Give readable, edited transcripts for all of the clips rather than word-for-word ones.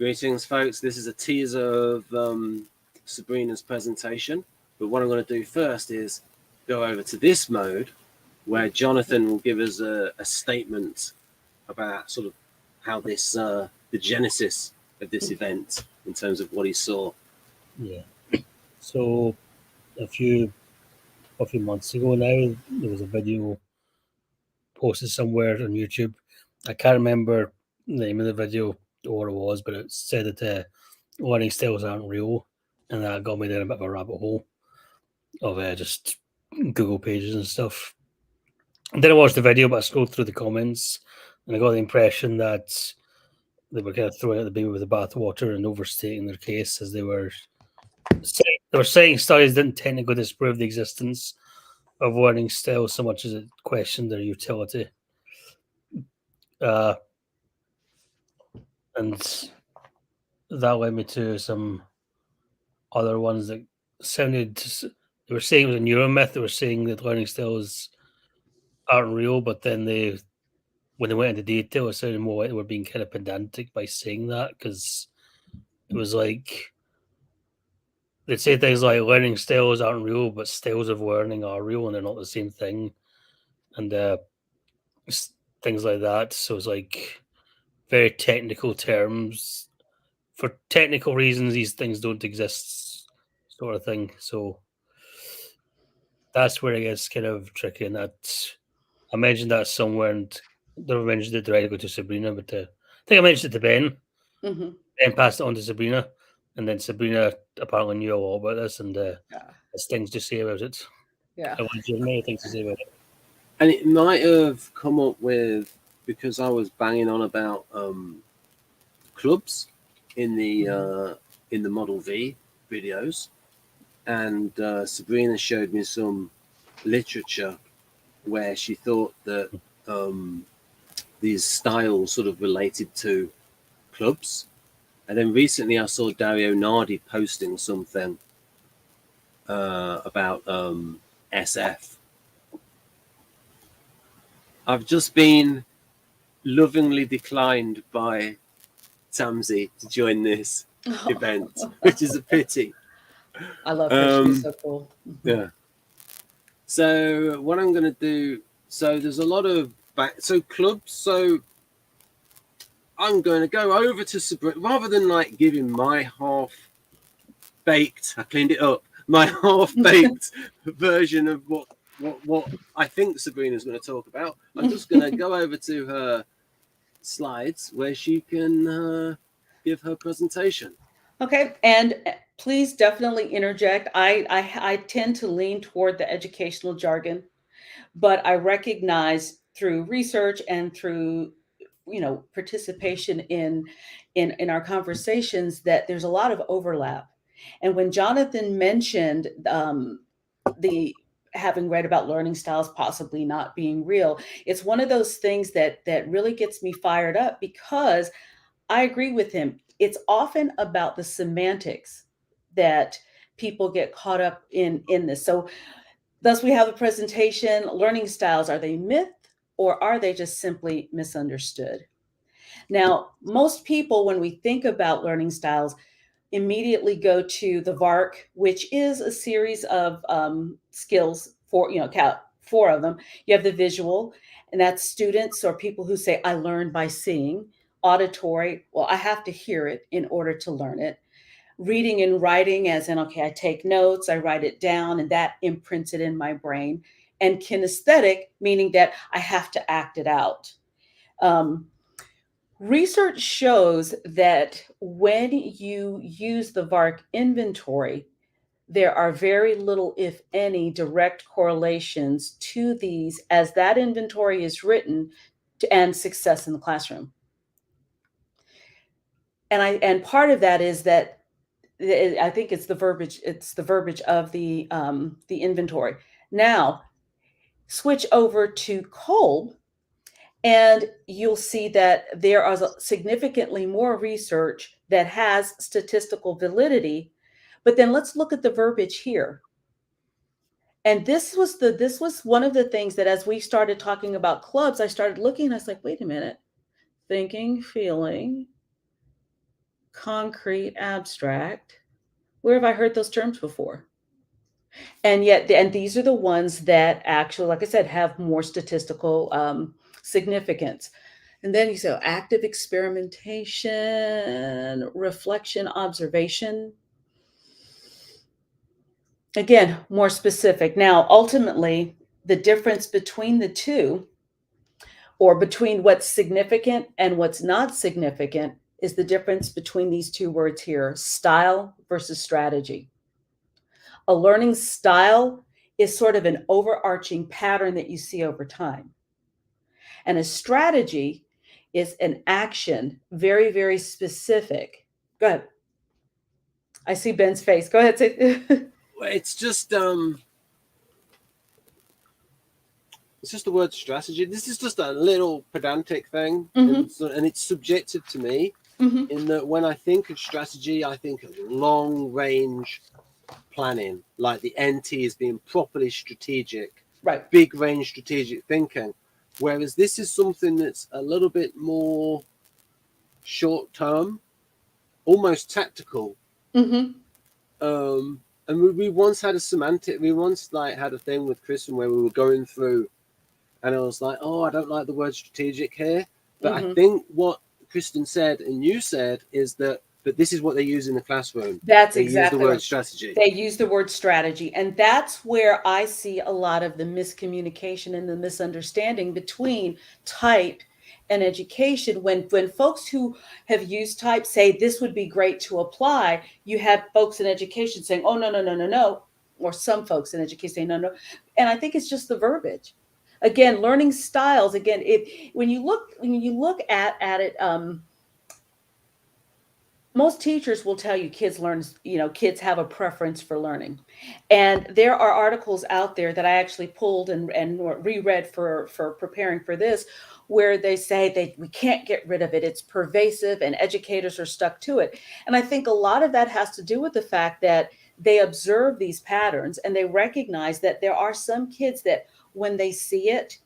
Greetings, folks. This is a teaser of Sabrina's presentation. But what I'm going to do first is go over to this mode where Jonathan will give us a statement about sort of how this, the genesis of this event in terms of what he saw. Yeah. So a few months ago now, there was a video posted somewhere on YouTube. I can't remember the name of the video or what it was, but it said that learning styles aren't real, and that got me down a bit of a rabbit hole of just Google pages and stuff. I didn't watch the video, but I scrolled through the comments, and I got the impression that they were kind of throwing out the baby with the bathwater and overstating their case, as they were saying studies didn't technically disprove the existence of learning styles so much as it questioned their utility. And that led me to some other ones that sounded, they were saying it was a neuromyth. They were saying that learning styles aren't real, but then when they went into detail, it sounded more like they were being kind of pedantic by saying that, because it was like they'd say things like learning styles aren't real, but styles of learning are real, and they're not the same thing, and things like that. So it's like very technical terms. For technical reasons, these things don't exist, sort of thing. So that's where it gets kind of tricky. And that I mentioned that somewhere, and never mentioned it directly to Sabrina, but I think I mentioned it to Ben. Mm-hmm. Ben passed it on to Sabrina, and then Sabrina apparently knew a lot about this, and has things to say about it. Yeah. I want you many things to say about it. And it might have come up with, because I was banging on about clubs in the Model V videos, and Sabrina showed me some literature where she thought that these styles sort of related to clubs. And then recently I saw Dario Nardi posting something about SF. I've just been lovingly declined by Tamsi to join this event, which is a pity. I love her. She's so cool. Yeah. So what I'm going to do, so there's a lot of clubs. So I'm going to go over to Sabrina, rather than like giving my half-baked, I cleaned it up, my half-baked version of what I think Sabrina's going to talk about. I'm just going to go over to her slides where she can give her presentation. Okay, and please definitely interject. I tend to lean toward the educational jargon, but I recognize through research and through participation in our conversations that there's a lot of overlap. And when Jonathan mentioned the having read about learning styles possibly not being real, it's one of those things that really gets me fired up, because I agree with him. It's often about the semantics that people get caught up in this. So thus we have a presentation, learning styles, are they myth or are they just simply misunderstood? Now, most people, when we think about learning styles, immediately go to the VARC, which is a series of skills, four of them. You have the visual, and that's students or people who say, I learned by seeing. Auditory, well, I have to hear it in order to learn it. Reading and writing, as in, okay, I take notes, I write it down, and that imprints it in my brain. And kinesthetic, meaning that I have to act it out. Research shows that when you use the VARC inventory, there are very little, if any, direct correlations to these as that inventory is written and success in the classroom. And part of that is that I think it's the verbiage. It's the verbiage of the inventory. Now, switch over to Kolb, and you'll see that there is significantly more research that has statistical validity. But then let's look at the verbiage here. And this was one of the things that, as we started talking about clubs, I started looking and I was like, wait a minute, thinking, feeling, concrete, abstract. Where have I heard those terms before? And yet, and these are the ones that actually, like I said, have more statistical significance. And then you say active experimentation, reflection, observation. Again, more specific. Now, ultimately, the difference between the two, or between what's significant and what's not significant, is the difference between these two words here: style versus strategy. A learning style is sort of an overarching pattern that you see over time. And a strategy is an action, very, very specific. Go ahead. I see Ben's face. Go ahead. It's just the word strategy. This is just a little pedantic thing, and it's subjective to me. In that when I think of strategy, I think of long range planning, like the NT is being properly strategic, right? Big range strategic thinking. Whereas this is something that's a little bit more short term, almost tactical. And we once had a semantic. We once had a thing with Kristen where we were going through, and I was like, "Oh, I don't like the word strategic here." But I think what Kristen said and you said is that, but this is what they use in the classroom. That's they exactly use the word right. strategy. They use the word strategy, and that's where I see a lot of the miscommunication and the misunderstanding between type and education. When folks who have used type say this would be great to apply, you have folks in education saying, "Oh, no, no, no, no, no," or some folks in education say, "No, no," and I think it's just the verbiage. Again, learning styles. Again, when you look at it. Most teachers will tell you kids have a preference for learning. And there are articles out there that I actually pulled and reread for preparing for this, where they say we can't get rid of it. It's pervasive and educators are stuck to it. And I think a lot of that has to do with the fact that they observe these patterns and they recognize that there are some kids that when they see it,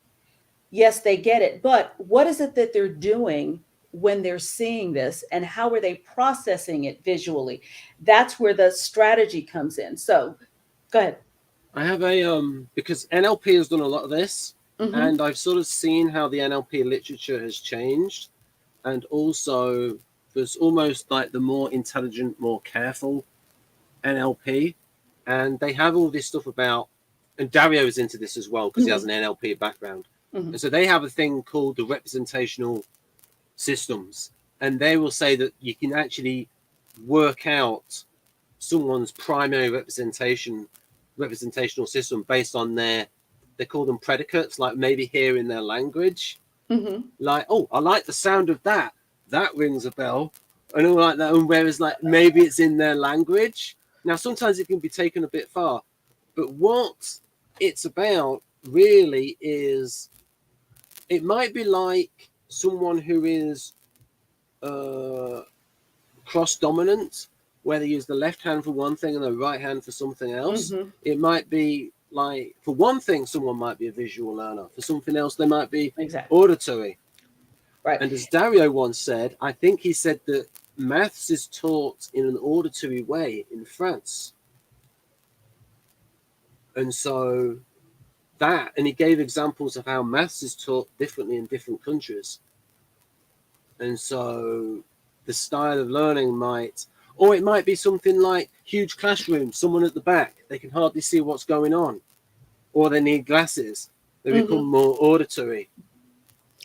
yes, they get it. But what is it that they're doing when they're seeing this, and how are they processing it visually? That's where the strategy comes in. So go ahead. I have because NLP has done a lot of this, and I've sort of seen how the NLP literature has changed. And also there's almost like the more intelligent, more careful NLP. And they have all this stuff about, and Dario is into this as well because he has an NLP background. And so they have a thing called the Representational Systems. And they will say that you can actually work out someone's primary representational system based on they call them predicates, like maybe hearing their language. Like, oh, I like the sound of that. That rings a bell. And all like that. And whereas maybe it's in their language. Now, sometimes it can be taken a bit far. But what it's about really is, it might be like someone who is cross-dominant, where they use the left hand for one thing and the right hand for something else. It might be like, for one thing, someone might be a visual learner. For something else, they might be auditory. Right. And as Dario once said, I think he said that maths is taught in an auditory way in France. And so and he gave examples of how maths is taught differently in different countries. And so the style of learning or it might be something like huge classroom, someone at the back, they can hardly see what's going on, or they need glasses. They become more auditory.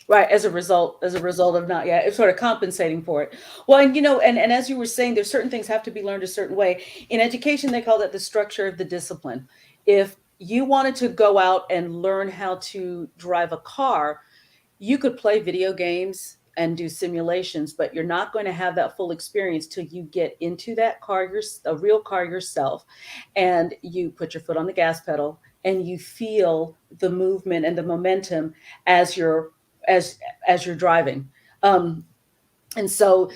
Right, as a result of not, it's sort of compensating for it. Well, and and as you were saying, there's certain things have to be learned a certain way. In education, they call that the structure of the discipline. If you wanted to go out and learn how to drive a car, you could play video games and do simulations, but you're not going to have that full experience till you get into that car, a real car yourself, and you put your foot on the gas pedal and you feel the movement and the momentum as you're driving. And so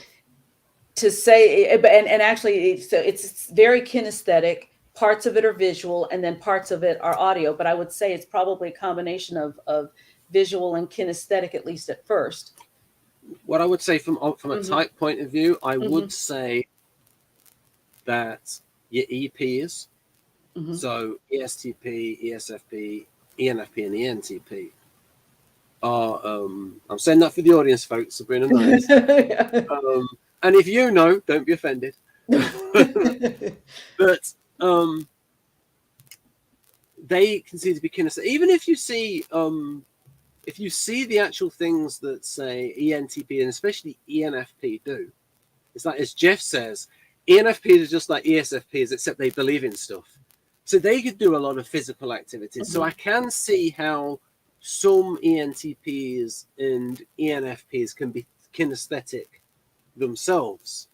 to say, and actually, it's very kinesthetic. Parts of it are visual, and then parts of it are audio. But I would say it's probably a combination of visual and kinesthetic, at least at first. what I would say from a type point of view, I would say that your EPs, so ESTP, ESFP, ENFP, and ENTP are, I'm saying that for the audience, folks, Sabrina knows. And if you know, don't be offended. But they consider to be kinesthetic. Even if you see the actual things that say ENTP and especially ENFP do, it's like, as Jeff says, ENFPs are just like ESFPs, except they believe in stuff. So they could do a lot of physical activities. So I can see how some ENTPs and ENFPs can be kinesthetic themselves,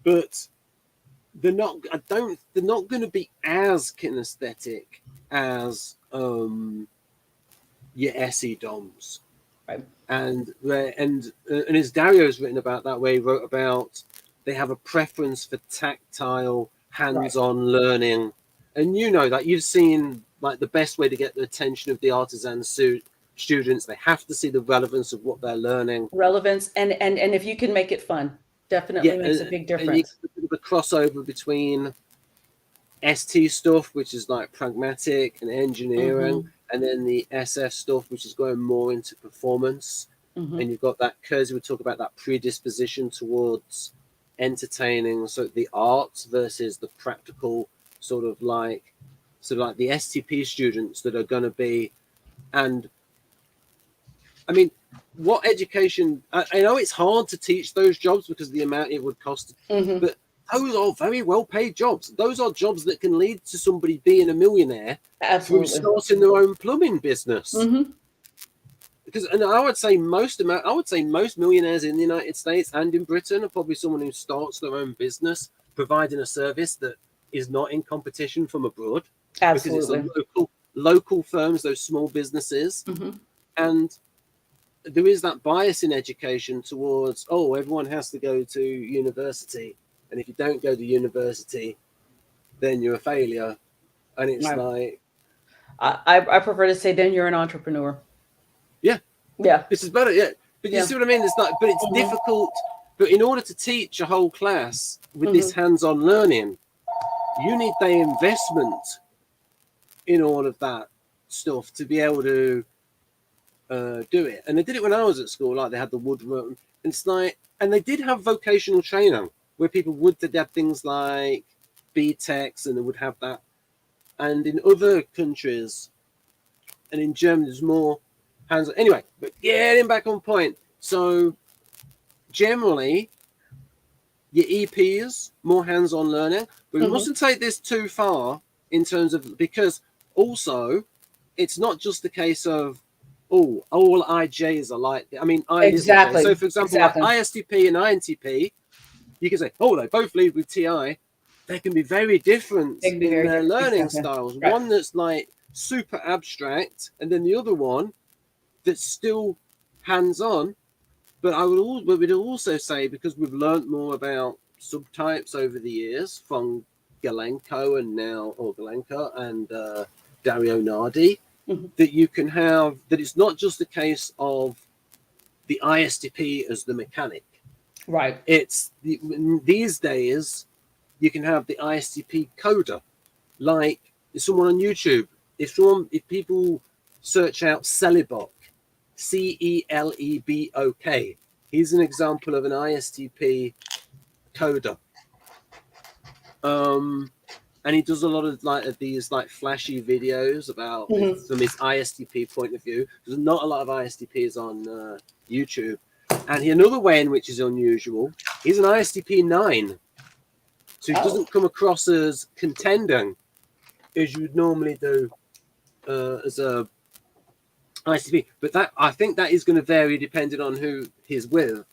but they're not going to be as kinesthetic as your SE DOMs. Right. And as Dario's written about that, where he wrote about they have a preference for tactile, hands-on learning. And you know that you've seen like the best way to get the attention of the artisan students, they have to see the relevance of what they're learning. Relevance, and if you can make it fun, definitely makes a big difference. And the crossover between ST stuff, which is like pragmatic and engineering, and then the SF stuff, which is going more into performance. And you've got that, Kersey would talk about that predisposition towards entertaining, so the arts versus the practical sort of like the STP students that are going to be. And I mean, what education, I know it's hard to teach those jobs because of the amount it would cost, but those are very well paid jobs. Those are jobs that can lead to somebody being a millionaire through starting their own plumbing business. Because, and I would say most millionaires in the United States and in Britain are probably someone who starts their own business, providing a service that is not in competition from abroad. Absolutely. Because it's local firms, those small businesses. And there is that bias in education towards, oh, everyone has to go to university. And if you don't go to university, then you're a failure. And it's like... I prefer to say, then you're an entrepreneur. Yeah. This is better, But you see what I mean? It's like, but it's difficult. But in order to teach a whole class with this hands-on learning, you need the investment in all of that stuff to be able to do it. And they did it when I was at school. Like they had the woodwork. And it's like, and they did have vocational training where people would have things like BTECs, and they would have that. And in other countries, and in Germany, there's more hands-on. Anyway, but getting back on point. So generally, your EPs, more hands-on learning, but we mustn't take this too far in terms of, because also it's not just the case of, oh, all IJs are like, I mean, exactly. So for example, like ISTP and INTP, you can say, oh, they both lead with TI. They can be very different in their learning styles. Right. One that's like super abstract, and then the other one that's still hands-on. But we'd also say, because we've learned more about subtypes over the years from Galenko and Dario Nardi, that you can have, that it's not just a case of the ISTP as the mechanic. Right. It's these days you can have the ISTP coder. Like someone on YouTube, if people search out Celebok, CELEBOK, he's an example of an ISTP coder. And he does a lot of these flashy videos about from his ISTP point of view. There's not a lot of ISTPs on YouTube. And another way in which is unusual, he's an ISTP 9. So he doesn't come across as contending as you would normally do as a ISTP. But that, I think that is going to vary depending on who he's with.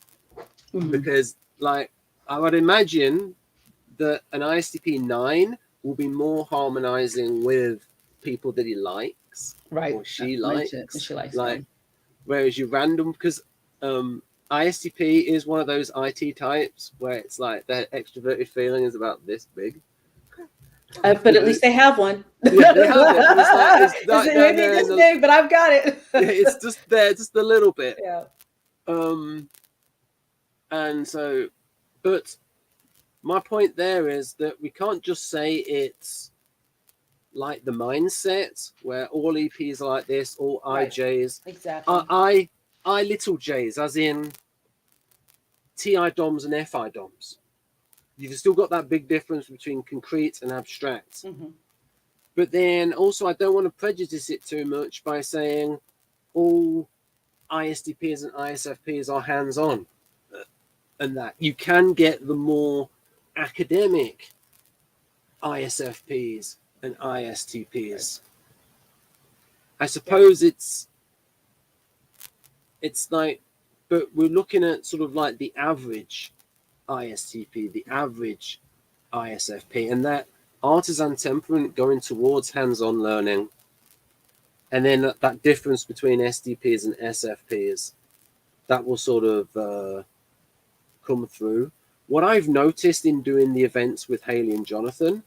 Because I would imagine that an ISTP 9 will be more harmonizing with people that he likes. Right. Or she likes. She likes. Whereas you random, because ISTP is one of those IT types where it's like their extroverted feeling is about this big. But at least they have one. Yeah, they have it. It's maybe this big, but I've got it. It's just there, just a little bit. Yeah. And so, but my point there is that we can't just say it's like the mindset where all EPs are like this, all Right. IJs. Exactly. I little J's, as in TI DOMs and FI DOMs. You've still got that big difference between concrete and abstract. Mm-hmm. But then also, I don't want to prejudice it too much by saying all ISDPs and ISFPs are hands-on. And that you can get the more academic ISFPs and ISTPs. I suppose it's like, but we're looking at sort of like the average ISTP, the average ISFP, and that artisan temperament going towards hands-on learning, and then that difference between SDPs and SFPs, that will sort of come through. What I've noticed in doing the events with Haley and Jonathan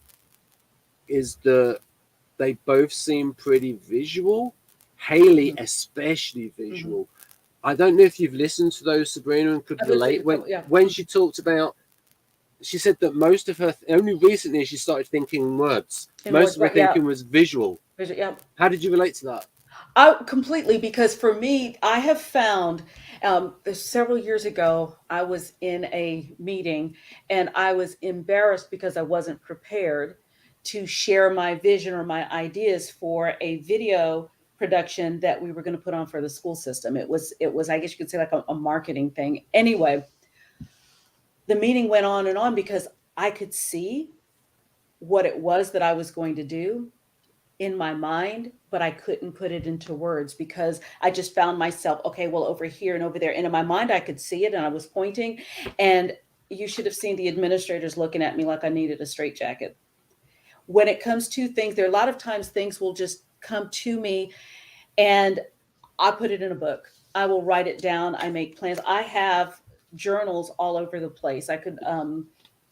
is that they both seem pretty visual. Haley especially visual. I don't know if you've listened to those, Sabrina, and could relate when she talked about. She said that most of her only recently she started thinking in words. Most of her thinking was visual. Yeah. How did you relate to that? Completely, because for me, I have found several years ago, I was in a meeting and I was embarrassed because I wasn't prepared to share my vision or my ideas for a video production that we were going to put on for the school system. It was, I guess you could say, like a marketing thing. Anyway, the meeting went on and on because I could see what it was that I was going to do in my mind, but I couldn't put it into words because I just found myself, okay, well, over here and over there. And in my mind, I could see it and I was pointing. And you should have seen the administrators looking at me like I needed a straitjacket. When it comes to things, there are a lot of times things will just come to me and I put it in a book. I will write it down. I make plans. I have journals all over the place. I could,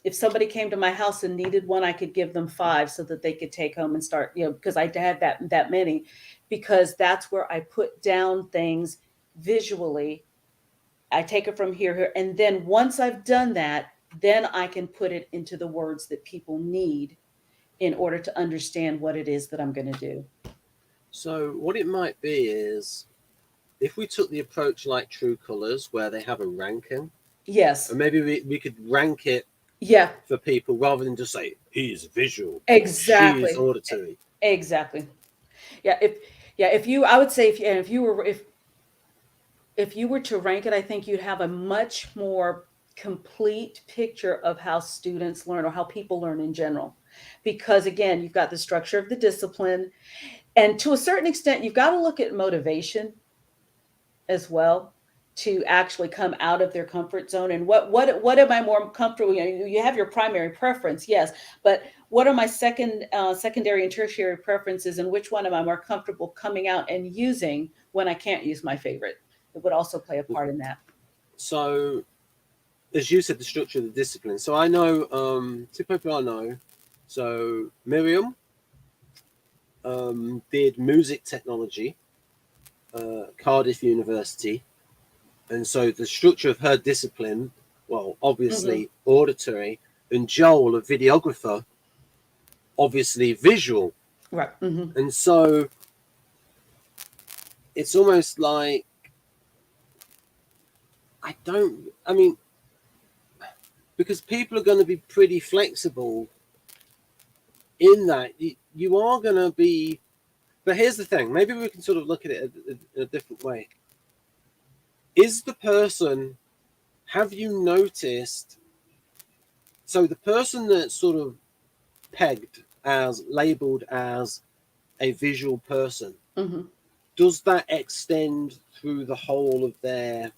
if somebody came to my house and needed one, I could give them 5 so that they could take home and start, because I had that many, because that's where I put down things visually. I take it from here. And then once I've done that, then I can put it into the words that people need in order to understand what it is that I'm going to do. So what it might be is if we took the approach like True Colors, where they have a ranking. Yes. Or maybe we could rank it for people rather than just say he's visual. Exactly. She's auditory. Exactly. Yeah. I would say if you were to rank it, I think you'd have a much more complete picture of how students learn or how people learn in general. Because again, you've got the structure of the discipline, and to a certain extent, you've got to look at motivation as well to actually come out of their comfort zone. And what am I more comfortable? You have your primary preference, yes, but what are my secondary and tertiary preferences, and which one am I more comfortable coming out and using when I can't use my favorite? It would also play a part in that. So, as you said, the structure of the discipline. So I know two people I know. So Miriam did music technology, Cardiff University. And so the structure of her discipline, well, obviously auditory, and Joel, a videographer, obviously visual. Right. And so it's almost like, because people are going to be pretty flexible in that. You are going to be, but here's the thing, maybe we can sort of look at it in a different way. Is the person, have you noticed, so the person that's sort of pegged as, labeled as a visual person, does that extend through the whole of their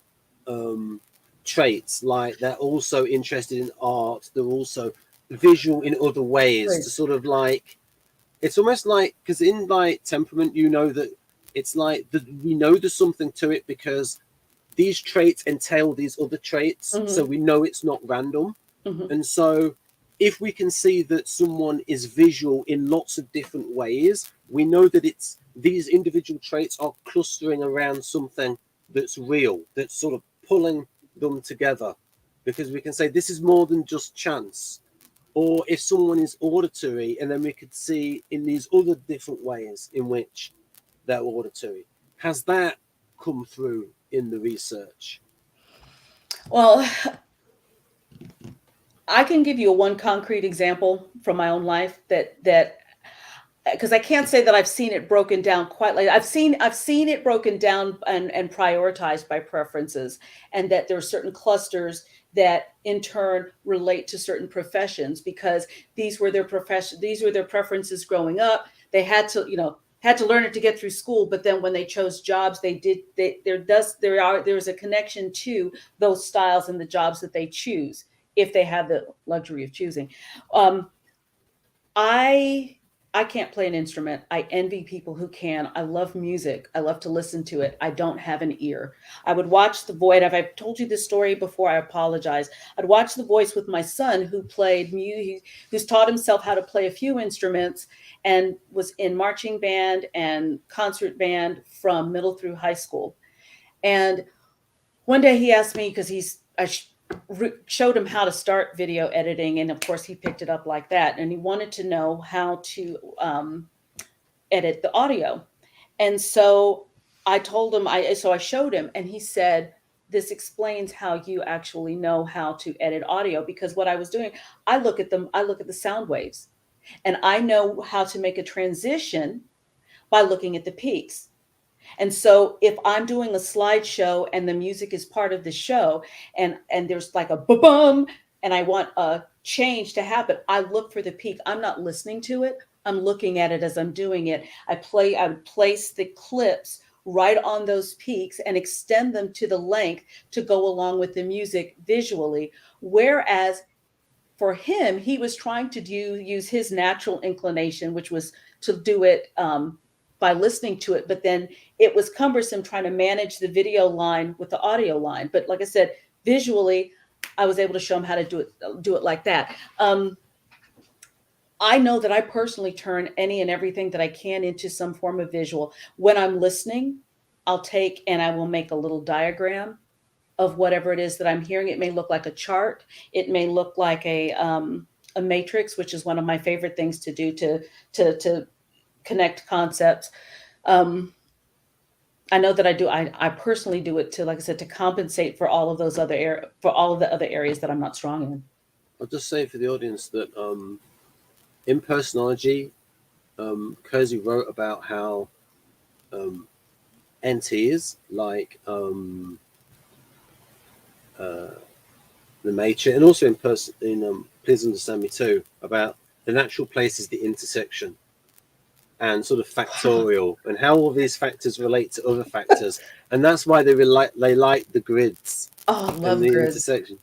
traits? Like they're also interested in art, they're also visual in other ways, to sort of like, it's almost like, because in like temperament, that it's like we know there's something to it because these traits entail these other traits, so we know it's not random. And so if we can see that someone is visual in lots of different ways, we know that it's these individual traits are clustering around something that's real, that's sort of pulling them together, because we can say this is more than just chance. Or if someone is auditory, and then we could see in these other different ways in which they're auditory. Has that come through in the research? Well, I can give you one concrete example from my own life that because I can't say that I've seen it broken down quite like I've seen it broken down and prioritized by preferences, and that there are certain clusters that in turn relate to certain professions because these were their preferences growing up. They had to, had to learn it to get through school, but then when they chose jobs, there's a connection to those styles and the jobs that they choose if they have the luxury of choosing. I can't play an instrument. I envy people who can. I love music. I love to listen to it. I don't have an ear. I would watch The Voice. If I've told you this story before, I apologize. I'd watch The Voice with my son who played music, who's taught himself how to play a few instruments and was in marching band and concert band from middle through high school. And one day he asked me, because showed him how to start video editing, and of course he picked it up like that, and he wanted to know how to edit the audio. And so I told him, I showed him, and he said, this explains how you actually know how to edit audio, because what I was doing, I look at the sound waves, and I know how to make a transition by looking at the peaks. And so if I'm doing a slideshow and the music is part of the show, and there's like a ba-bum, and I want a change to happen, I look for the peak. I'm not listening to it. I'm looking at it as I'm doing it. I would place the clips right on those peaks and extend them to the length to go along with the music visually. Whereas for him, he was trying to use his natural inclination, which was to do it by listening to it, but then it was cumbersome trying to manage the video line with the audio line. But like I said, visually, I was able to show him how to do it like that. I know that I personally turn any and everything that I can into some form of visual. When I'm listening, I'll take and I will make a little diagram of whatever it is that I'm hearing. It may look like a chart. It may look like a matrix, which is one of my favorite things to do to connect concepts. I know that I personally do it to, like I said, to compensate for all of those for all of the other areas that I'm not strong in. I'll just say for the audience that in Personology, Kersey wrote about how NTs like the Matrix, and also in Please Understand Me Too, about the natural place is the intersection and sort of factorial, and how all these factors relate to other factors, and that's why they like the grids. Oh, I love the grids. intersection.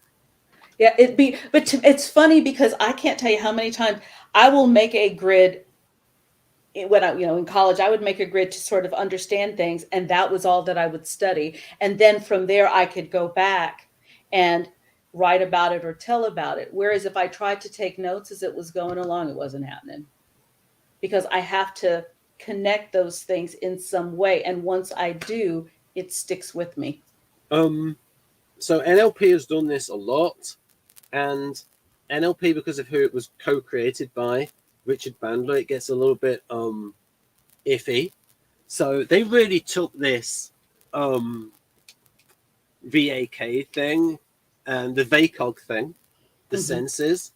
Yeah, it's funny because I can't tell you how many times I will make a grid when in college. I would make a grid to sort of understand things, and that was all that I would study. And then from there, I could go back and write about it or tell about it. Whereas if I tried to take notes as it was going along, it wasn't happening, because I have to connect those things in some way. And once I do, it sticks with me. So NLP has done this a lot, and NLP, because of who it was co-created by, Richard Bandler, it gets a little bit iffy. So they really took this VAK thing and the VACOG thing, the senses,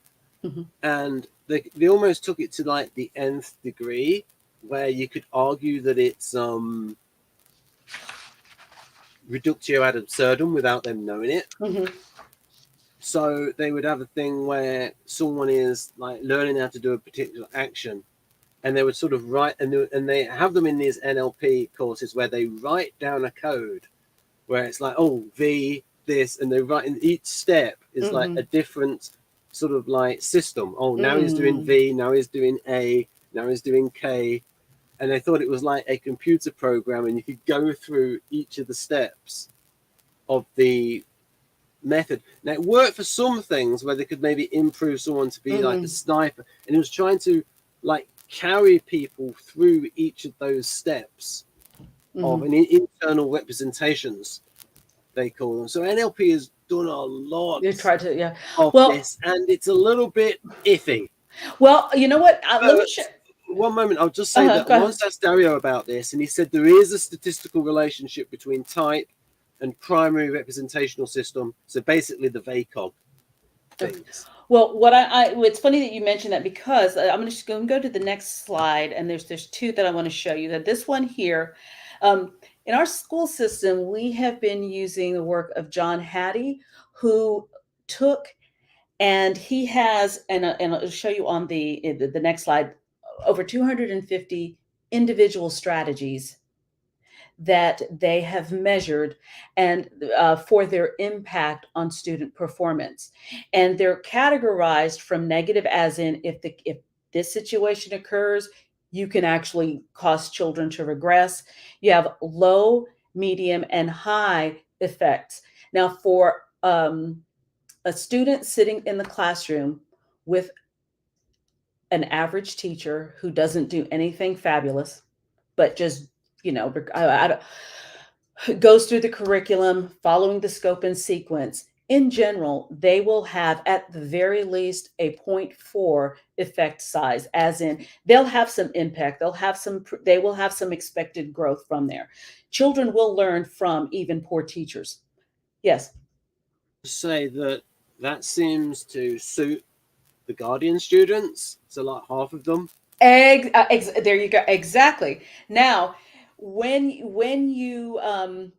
and they almost took it to like the nth degree, where you could argue that it's reductio ad absurdum without them knowing it. So they would have a thing where someone is like learning how to do a particular action, and they would sort of write, and they have them in these NLP courses where they write down a code where it's like, oh, V, this, and they write in each step is like a different sort of like system. Oh, now he's doing V, now he's doing A, now he's doing K. And they thought it was like a computer program, and you could go through each of the steps of the method. Now, it worked for some things where they could maybe improve someone to be like a sniper, and it was trying to like carry people through each of those steps of an internal representations they call them. So NLP has done a lot You try to, yeah. of Well, this, and it's a little bit iffy. well, you know what? Let me share. One moment, I'll just say that I once asked Dario about this, and he said there is a statistical relationship between type and primary representational system. So basically, the VACOG things. Well, it's funny that you mentioned that, because I'm just going to go to the next slide, and there's two that I want to show you. That this one here, in our school system, we have been using the work of John Hattie, who took, and he has, and I'll show you on the next slide, over 250 individual strategies that they have measured, and for their impact on student performance. And they're categorized from negative, as in if this situation occurs, you can actually cause children to regress. You have low, medium, and high effects. Now, for a student sitting in the classroom with an average teacher who doesn't do anything fabulous, but just, goes through the curriculum, following the scope and sequence, in general, they will have at the very least a 0.4 effect size, as in they'll have some impact, they will have some expected growth from there. Children will learn from even poor teachers. Yes. Say that seems to suit the Guardian students, so like half of them. There you go. Exactly. Now, when you now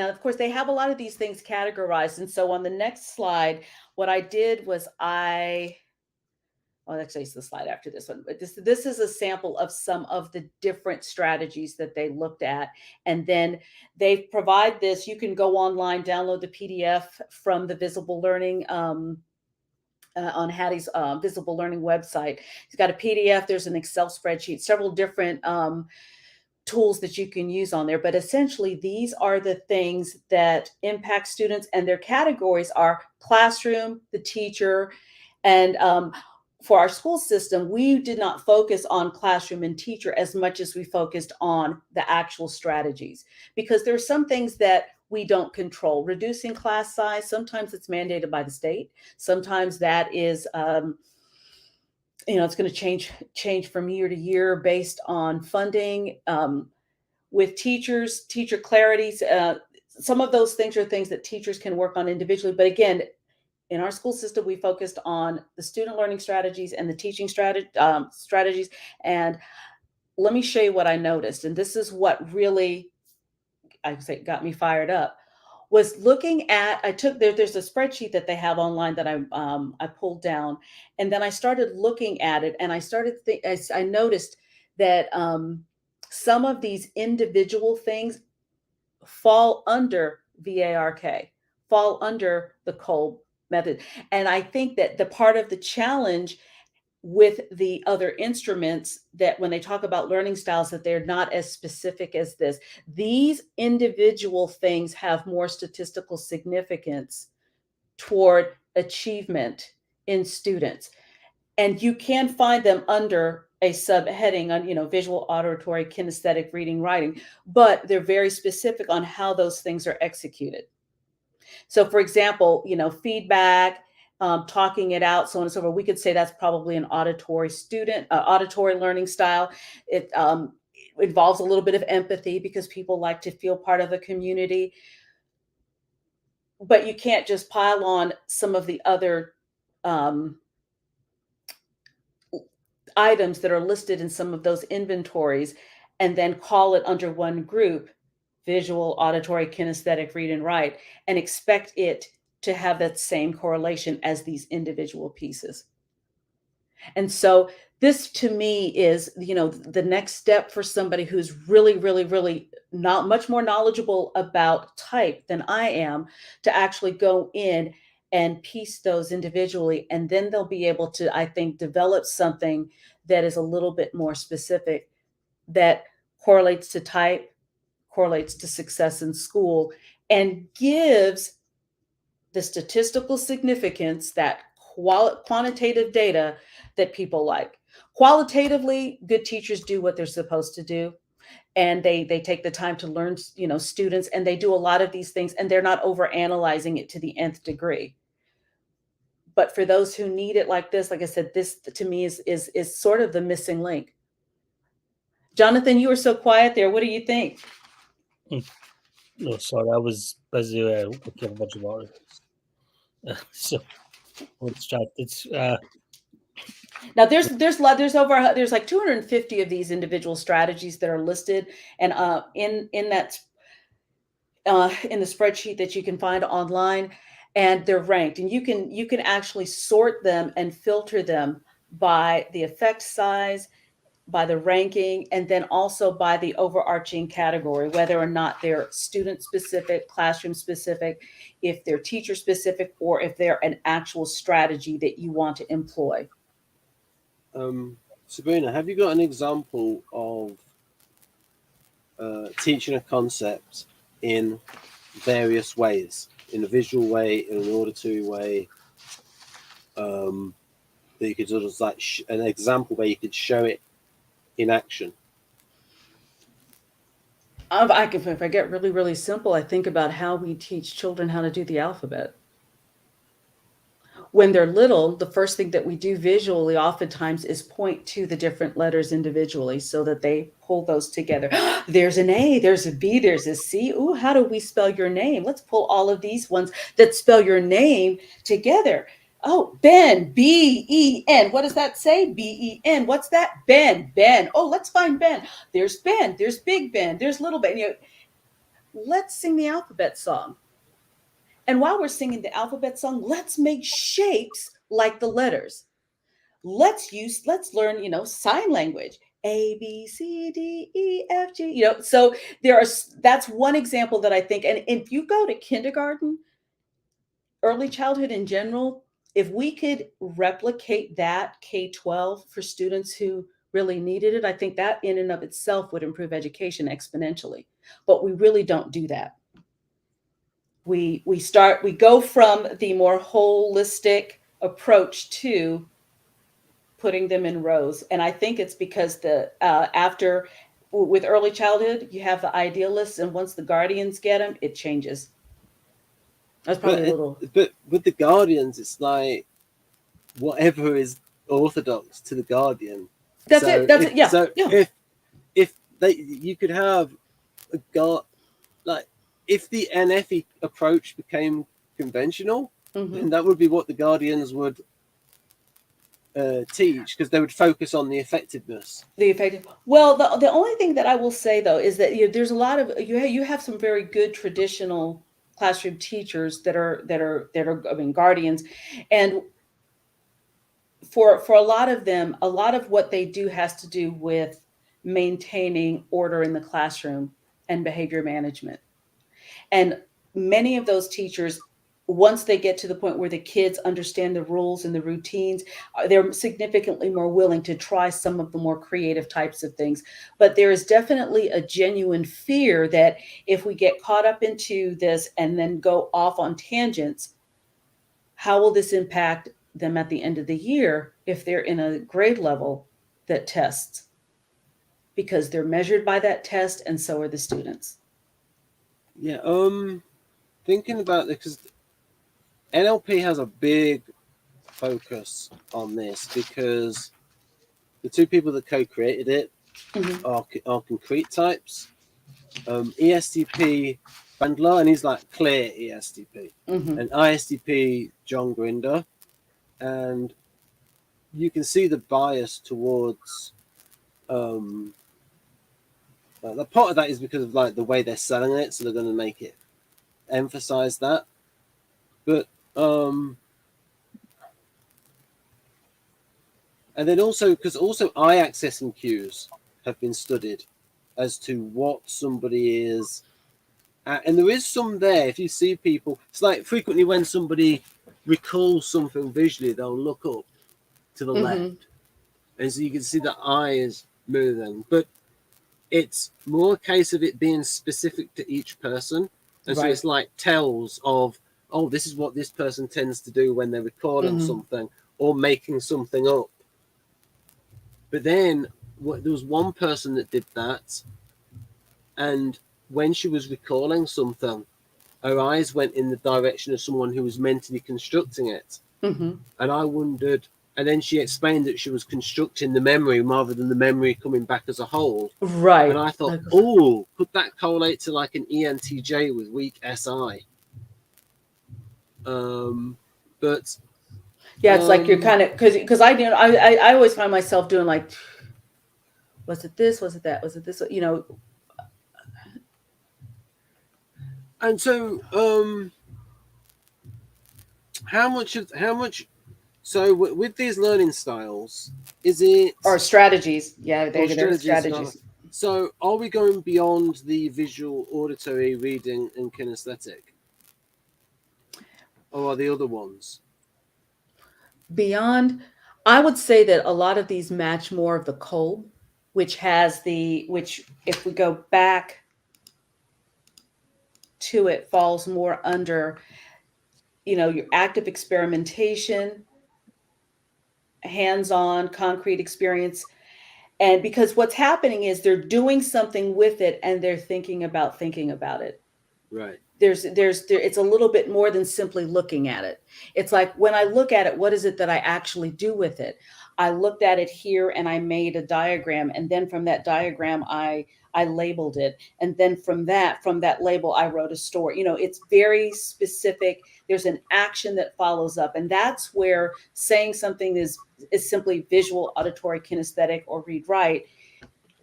of course they have a lot of these things categorized, and so on the next slide, what I did was actually it's the slide after this one, but this is a sample of some of the different strategies that they looked at, and then they provide this. You can go online, download the PDF from the Visible Learning on Hattie's Visible Learning website. He's got a PDF. There's an Excel spreadsheet, several different tools that you can use on there. But essentially, these are the things that impact students, and their categories are classroom, the teacher, and for our school system, we did not focus on classroom and teacher as much as we focused on the actual strategies, because there are some things that we don't control. Reducing class size, sometimes it's mandated by the state. Sometimes that is, it's going to change from year to year based on funding. With teachers, teacher clarities, some of those things are things that teachers can work on individually. But again, in our school system, we focused on the student learning strategies and the teaching strategies. And let me show you what I noticed. And this is what really, got me fired up, was looking at, there's a spreadsheet that they have online that I pulled down, and then I started looking at it, and I noticed that some of these individual things fall under VARK, fall under the Kolb method. And I think that the part of the challenge with the other instruments, that when they talk about learning styles, that they're not as specific as this. These individual things have more statistical significance toward achievement in students. And you can find them under a subheading on, visual, auditory, kinesthetic, reading, writing, but they're very specific on how those things are executed. So for example, feedback, talking it out, so on and so forth. We could say that's probably an auditory learning style. It involves a little bit of empathy, because people like to feel part of the community. But you can't just pile on some of the other items that are listed in some of those inventories and then call it under one group, visual, auditory, kinesthetic, read and write, and expect it to have that same correlation as these individual pieces. And so this to me is, the next step for somebody who's really, really, really not much more knowledgeable about type than I am, to actually go in and piece those individually. And then they'll be able to, I think, develop something that is a little bit more specific, that correlates to type, correlates to success in school, and gives the statistical significance, that quantitative data that people like. Qualitatively, good teachers do what they're supposed to do. and they take the time to learn, students, and they do a lot of these things, and they're not over analyzing it to the nth degree. But for those who need it like this, like I said, this to me is sort of the missing link. Jonathan, you were so quiet there. What do you think? No, sorry, I was busy looking at a bunch of articles. So let's chat. It's Now there's like 250 of these individual strategies that are listed, and in that in the spreadsheet that you can find online, and they're ranked, and you can actually sort them and filter them by the effect size, by the ranking, and then also by the overarching category, whether or not they're student specific, classroom specific, if they're teacher specific, or if they're an actual strategy that you want to employ. Sabrina, have you got an example of teaching a concept in various ways, in a visual way, in an auditory way, that you could sort of like an example where you could show it in action? If I get really, really simple, I think about how we teach children how to do the alphabet. When they're little, the first thing that we do visually oftentimes is point to the different letters individually so that they pull those together. There's an A, there's a B, there's a C. Ooh, how do we spell your name? Let's pull all of these ones that spell your name together. Oh, Ben, B-E-N. What does that say? B-E-N. What's that? Ben, Ben. Oh, let's find Ben. There's Ben. There's Big Ben. There's Little Ben. Let's sing the alphabet song. And while we're singing the alphabet song, let's make shapes like the letters. Let's learn, sign language. A, B, C, D, E, F, G. So that's one example that I think. And if you go to kindergarten, early childhood in general, if we could replicate that K-12 for students who really needed it, I think that in and of itself would improve education exponentially. But we really don't do that. We go from the more holistic approach to putting them in rows. And I think it's because with early childhood, you have the idealists, and once the guardians get them, it changes. That's probably But with the guardians, it's like whatever is orthodox to the guardian. That's it. Yeah. So if you could have a if the NFE approach became conventional, then that would be what the guardians would teach, because they would focus on the effectiveness. Well, the only thing that I will say though is that there's a lot of you have some very good traditional classroom teachers that are guardians, and for a lot of them, a lot of what they do has to do with maintaining order in the classroom and behavior management. And many of those teachers, once they get to the point where the kids understand the rules and the routines, they're significantly more willing to try some of the more creative types of things. But there is definitely a genuine fear that if we get caught up into this and then go off on tangents, how will this impact them at the end of the year if they're in a grade level that tests? Because they're measured by that test, and so are the students. Yeah, thinking about this, because NLP has a big focus on this, because the two people that co-created it are concrete types. ESTP Bandler, and he's like clear ESTP, and ISTP John Grinder, and you can see the bias towards the part of that is because of like the way they're selling it, so they're going to make it emphasize that. But and then also eye accessing cues have been studied as to what somebody is and there is some there. If you see people, it's like frequently when somebody recalls something visually, they'll look up to the left, and so you can see the eyes moving, but it's more a case of it being specific to each person. And so it's like tells of, oh, this is what this person tends to do when they're recording something or making something up. But then there was one person that did that, and when she was recalling something, her eyes went in the direction of someone who was mentally constructing it. Mm-hmm. And I wondered, and then she explained that she was constructing the memory rather than the memory coming back as a whole. Right. And I thought, oh, could that correlate to like an ENTJ with weak SI? But yeah, it's like you're kind of, because I always find myself doing like, was it this? Was it that? Was it this? You know. And so, how much? So with these learning styles, is it or strategies? Yeah, they're strategies. So are we going beyond the visual, auditory, reading, and kinesthetic, or are the other ones beyond? I would say that a lot of these match more of the Kolb, which if we go back to it, falls more under, your active experimentation, hands-on concrete experience. And because what's happening is they're doing something with it and they're thinking about it. right? It's a little bit more than simply looking at it. It's like, when I look at it, what is it that I actually do with it? I looked at it here and I made a diagram, and then from that diagram I labeled it, and then from that label I wrote a story. It's very specific. There's an action that follows up, and that's where saying something is simply visual, auditory, kinesthetic, or read write,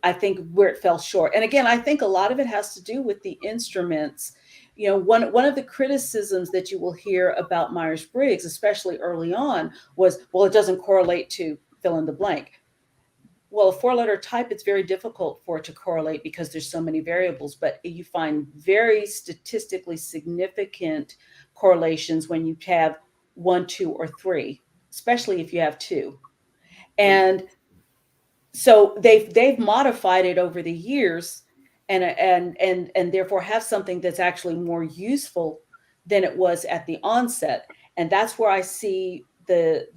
I think where it fell short. And again, I think a lot of it has to do with the instruments. One of the criticisms that you will hear about Myers-Briggs, especially early on, was, well, it doesn't correlate to fill in the blank. Well, a 4-letter type, it's very difficult for it to correlate because there's so many variables, but you find very statistically significant correlations when you have 1, 2, or 3, especially if you have 2. And so they've modified it over the years, and therefore have something that's actually more useful than it was at the onset. And that's where I see the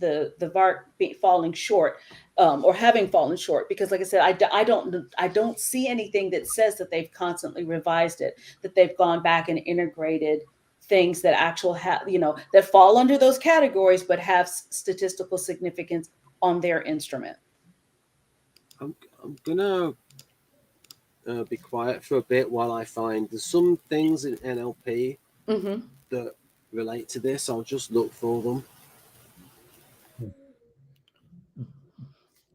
VARC falling short, or having fallen short, because like I said, I don't see anything that says that they've constantly revised it, that they've gone back and integrated things that that fall under those categories but have statistical significance on their instrument. I'm gonna be quiet for a bit while I find there's some things in NLP that relate to this. I'll just look for them.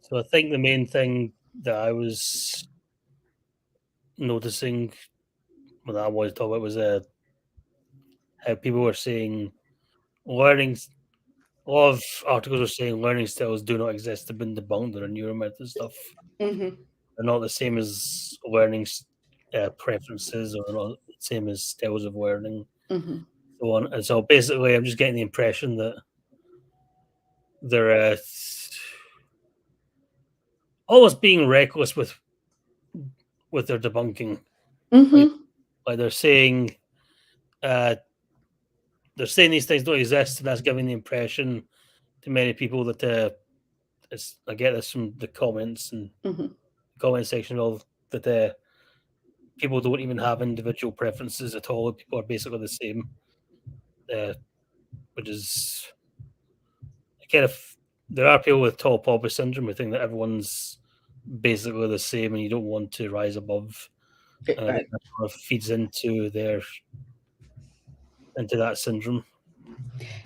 So I think the main thing that I was noticing when I was talking about was how people were saying learning. A lot of articles are saying learning styles do not exist. They've been debunked. They're neuromyth and stuff. Mm-hmm. They're not the same as learning preferences, or not the same as styles of learning. Mm-hmm. So on. And so basically, I'm just getting the impression that they're almost being reckless with their debunking. Mm-hmm. Like they're saying these things don't exist, and that's giving the impression to many people that I get this from the comments and comment section of that people don't even have individual preferences at all. People are basically the same, which is kind of, there are people with tall poppy syndrome who think that everyone's basically the same and you don't want to rise above. And I think that kind of feeds into that syndrome.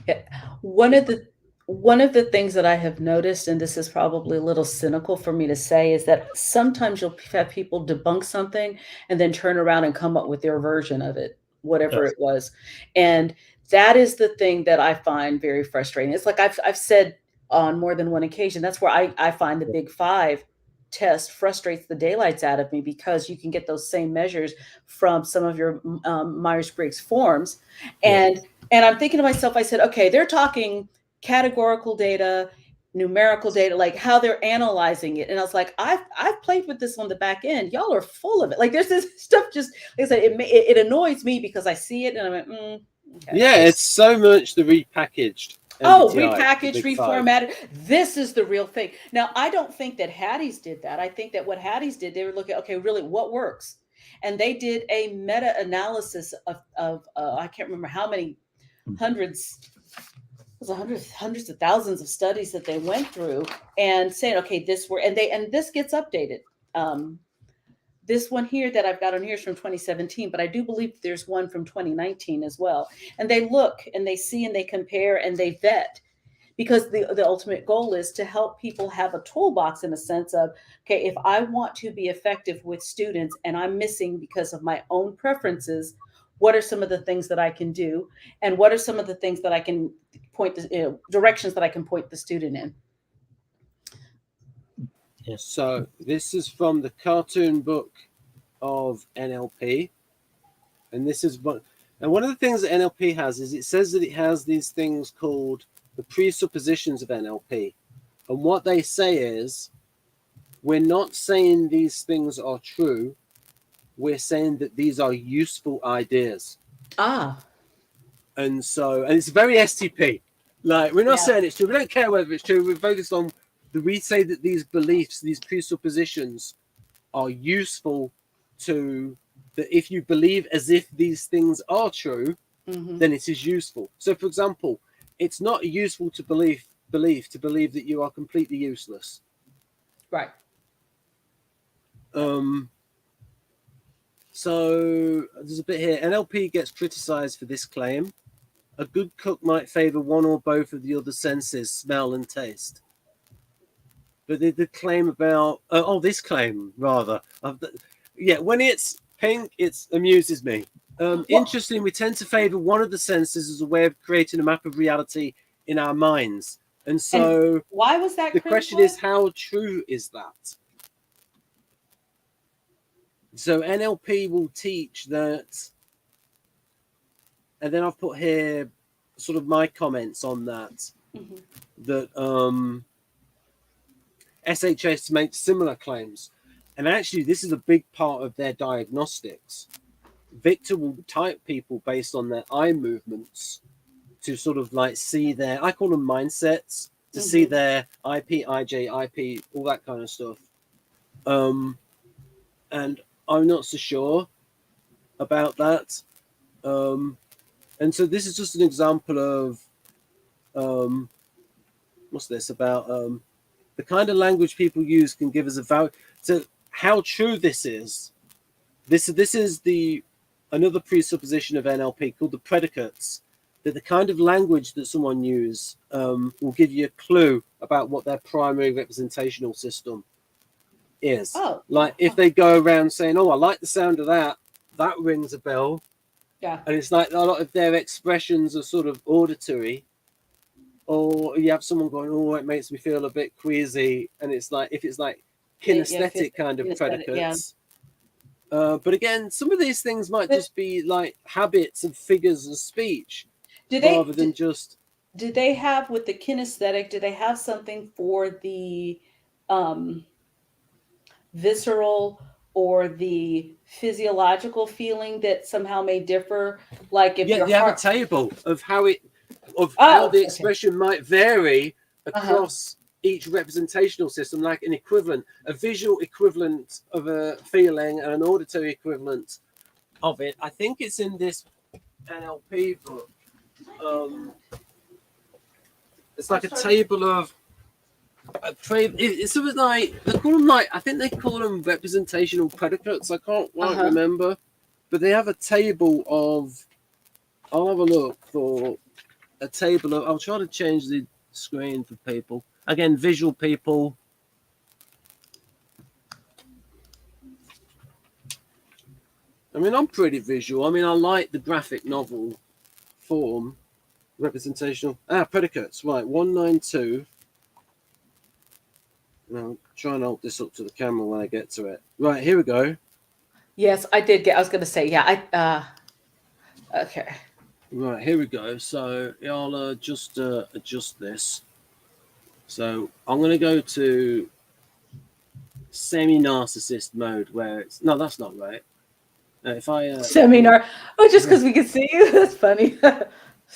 Yeah. One of the things that I have noticed, and this is probably a little cynical for me to say, is that sometimes you'll have people debunk something and then turn around and come up with their version of it, whatever it was. And that is the thing that I find very frustrating. It's like I've said on more than one occasion, that's where I find the Big 5 test frustrates the daylights out of me, because you can get those same measures from some of your Myers-Briggs forms. And I'm thinking to myself, I said, okay, they're talking categorical data, numerical data, like how they're analyzing it. And I was like, I've played with this on the back end. Y'all are full of it. Like there's this stuff, just like I said, it annoys me because I see it and I'm like, okay. Yeah, it's so much the repackaged. Repackaged, reformatted. This is the real thing. Now, I don't think that Hattie's did that. I think that what Hattie's did, they were looking, okay, really, what works? and they did a meta-analysis of I can't remember how many hundreds. It was hundreds of thousands of studies that they went through, and saying, okay, this gets updated. This one here that I've got on here is from 2017, but I do believe there's one from 2019 as well. And they look and they see and they compare and they vet, because the ultimate goal is to help people have a toolbox, in a sense of, okay, if I want to be effective with students and I'm missing because of my own preferences, what are some of the things that I can do? And what are some of the things that I can point, directions that I can point the student in? Yes. So this is from the cartoon book of NLP. And this is one of the things that NLP has is it says that it has these things called the presuppositions of NLP. And what they say is, we're not saying these things are true. We're saying that these are useful ideas. And it's very STP. Like, we're not saying it's true. We don't care whether it's true. We're focused on we say that these beliefs, these presuppositions are useful to, that if you believe as if these things are true, then it is useful. So, for example, it's not useful to believe that you are completely useless. Right. So there's a bit here. NLP gets criticized for this claim. A good cook might favor one or both of the other senses, smell and taste. But the claim about this claim rather, when it's pink, it amuses me. Interesting, we tend to favor one of the senses as a way of creating a map of reality in our minds. And so, and why was that? The question is, how true is that? So NLP will teach that, and then I've put here sort of my comments on that, that SHS makes similar claims. And actually, this is a big part of their diagnostics. Victor will type people based on their eye movements to sort of like see their, I call them mindsets, to see their IP, IJ, IP, all that kind of stuff. And I'm not so sure about that. And so this is just an example of, what's this about? The kind of language people use can give us a value. So how true this is. This is another presupposition of NLP called the predicates. That the kind of language that someone uses will give you a clue about what their primary representational system is. Like if they go around saying, "Oh, I like the sound of that," that rings a bell. Yeah. And it's like a lot of their expressions are sort of auditory. Or you have someone going, "Oh, it makes me feel a bit queasy," and it's like if it's like kinesthetic kind of predicates. But again, some of these things might just be like habits and figures of speech, rather than just. Do they have with the kinesthetic? Do they have something for the visceral or the physiological feeling that somehow may differ? Like if you have a table of how it. How the expression might vary across each representational system, like an equivalent, a visual equivalent of a feeling and an auditory equivalent of it. I think it's in this NLP book. It's like a table of it's sort of like they call them I think they call them representational predicates. I can't quite remember, but they have a table of. I'll have a look for. A table of, I'll try to change the screen for people. Again, visual people. I mean, I'm pretty visual. I mean, I like the graphic novel form. Representational. Predicates. Right, 192. Now, try and hold this up to the camera when I get to it. Right, here we go. Yes, I did get, I was going to say, okay. Right, here we go. So I'll just adjust this. So I'm going to go to semi-narcissist mode where it's... No, that's not right. If I... Semi-nar... Oh, just because we can see you? That's funny.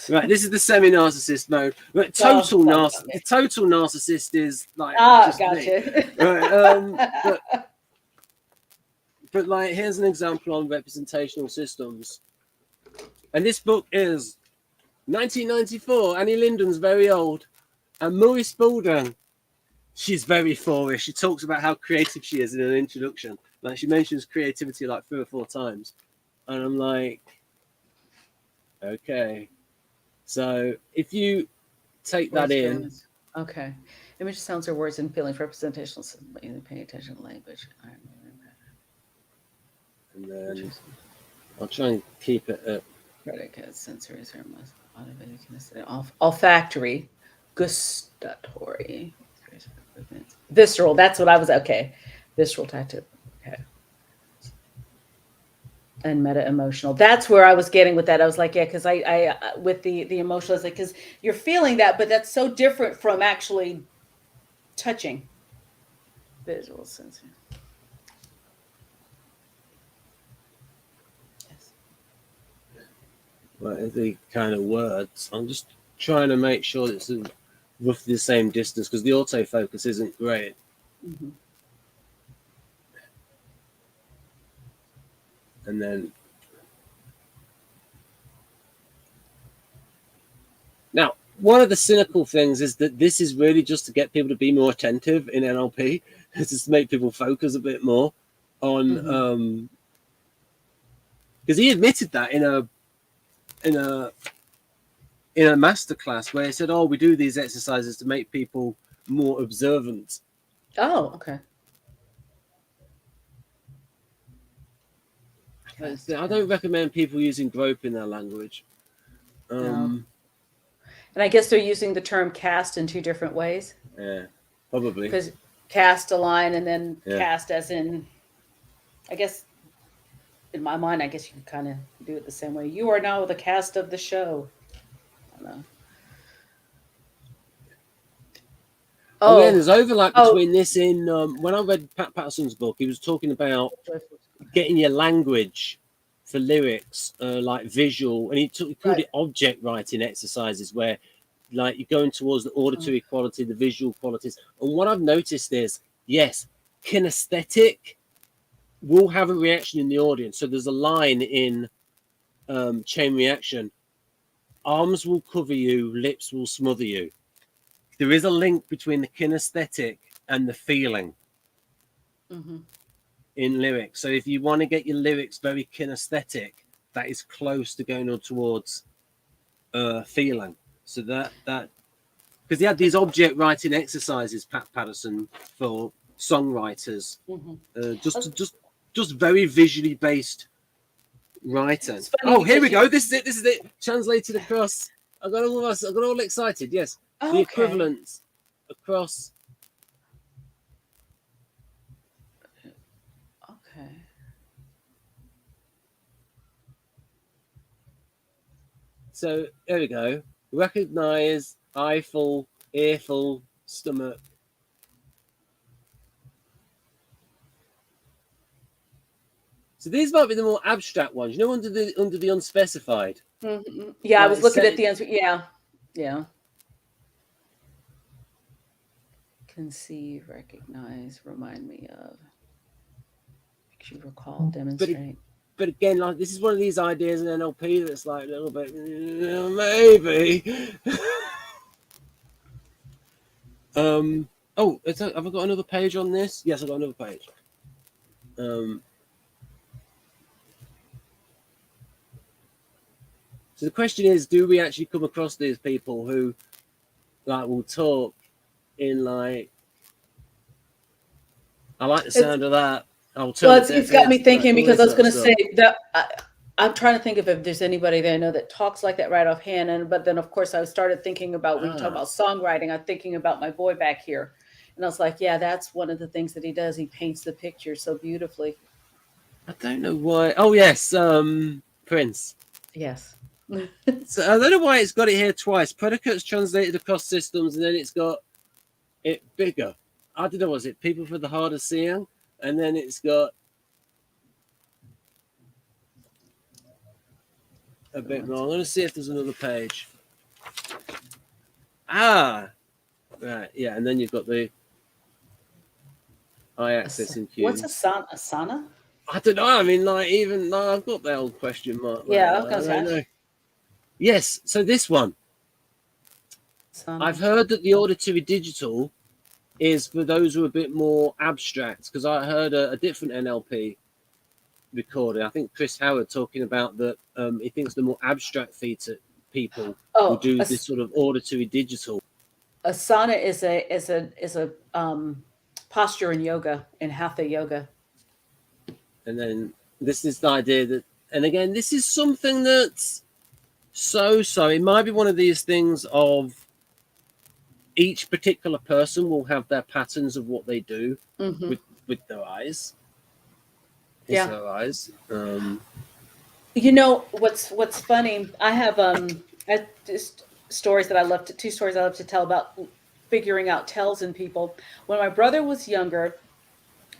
Right, this is the semi-narcissist mode. Right, total narcissist is like... gotcha. Right, but like, here's an example on representational systems. And this book is 1994. Annie Linden's very old. And Murray Spalding, she's very fourish. She talks about how creative she is in an introduction. Like, she mentions creativity like 3 or 4 times. And I'm like, okay. So if you take that in. Okay. Image, sounds, or words and feelings, representational system, paying attention to language. And then I'll try and keep it at Predicate, sensory, olfactory, gustatory, visceral. That's what I was. Okay, visceral, tactile. Okay, and meta emotional. That's where I was getting with that. I was like, yeah, because I with the emotional, is like, because you're feeling that, but that's so different from actually touching. Visual, sensory. like the kind of words. I'm just trying to make sure it's roughly the same distance because the autofocus isn't great. Mm-hmm. And then now, one of the cynical things is that this is really just to get people to be more attentive in NLP. It's just to make people focus a bit more on because he admitted that in a masterclass where he said, "Oh, we do these exercises to make people more observant." Oh, okay. I don't recommend people using grope in their language. No. And I guess they're using the term cast in 2 different ways. Yeah, probably. Because cast a line and then cast as in, I guess, in my mind, I guess you can kind of do it the same way. You are now the cast of the show. I don't know. Oh, yeah, there's overlap between this in when I read Pat Patterson's book, he was talking about getting your language for lyrics, like visual, and he called it object writing exercises where like you're going towards the auditory quality, the visual qualities. And what I've noticed is, yes, kinesthetic will have a reaction in the audience. So there's a line in Chain Reaction, arms will cover you, lips will smother you. There is a link between the kinesthetic and the feeling in lyrics. So if you want to get your lyrics very kinesthetic, that is close to going on towards feeling. So that because he had these object writing exercises, Pat Patterson, for songwriters, just very visually based writing. Oh, here we go. This is it. This is it. Translated across. I got all excited. Yes. Oh, the equivalents across. Okay. So there we go. Recognize, eyeful, earful, stomach. So these might be the more abstract ones. You know, under the unspecified. Mm-hmm. Yeah, like I was looking at the answer. Yeah. Conceive, recognize, remind me of. Makes you recall, demonstrate. But again, like this is one of these ideas in NLP that's like a little bit maybe. Oh, have I got another page on this? Yes, I've got another page. So the question is, do we actually come across these people who like will talk in like, I like the sound of that. Well, it's got me thinking because I was going to say that I'm trying to think if there's anybody that I know that talks like that right offhand. But then, of course, I started thinking about when you talk about songwriting, I'm thinking about my boy back here. And I was like, yeah, that's one of the things that he does. He paints the picture so beautifully. I don't know why. Oh, yes. Prince. Yes. So I don't know why it's got it here twice. Predicates translated across systems, and then it's got it bigger. I don't know, was it people for the hard of seeing? And then it's got a bit more. I'm going to see if there's another page. Right, yeah, and then you've got the I-axis in Q. What's asana? I don't know. I mean, like, even no, I've got the old question mark. Yeah, I There. was gonna I don't say. know. Yes. So this one, I've heard that the auditory digital is for those who are a bit more abstract, because I heard a different NLP recording. I think Chris Howard talking about that. He thinks the more abstract people will do this sort of auditory digital. Asana is a posture in yoga, in hatha yoga. And then this is the idea that, and again, this is something that's so. It might be one of these things of each particular person will have their patterns of what they do with their eyes. Yeah. Their eyes. You know what's funny? I have just stories that I love to 2 stories I love to tell about figuring out tells in people. When my brother was younger,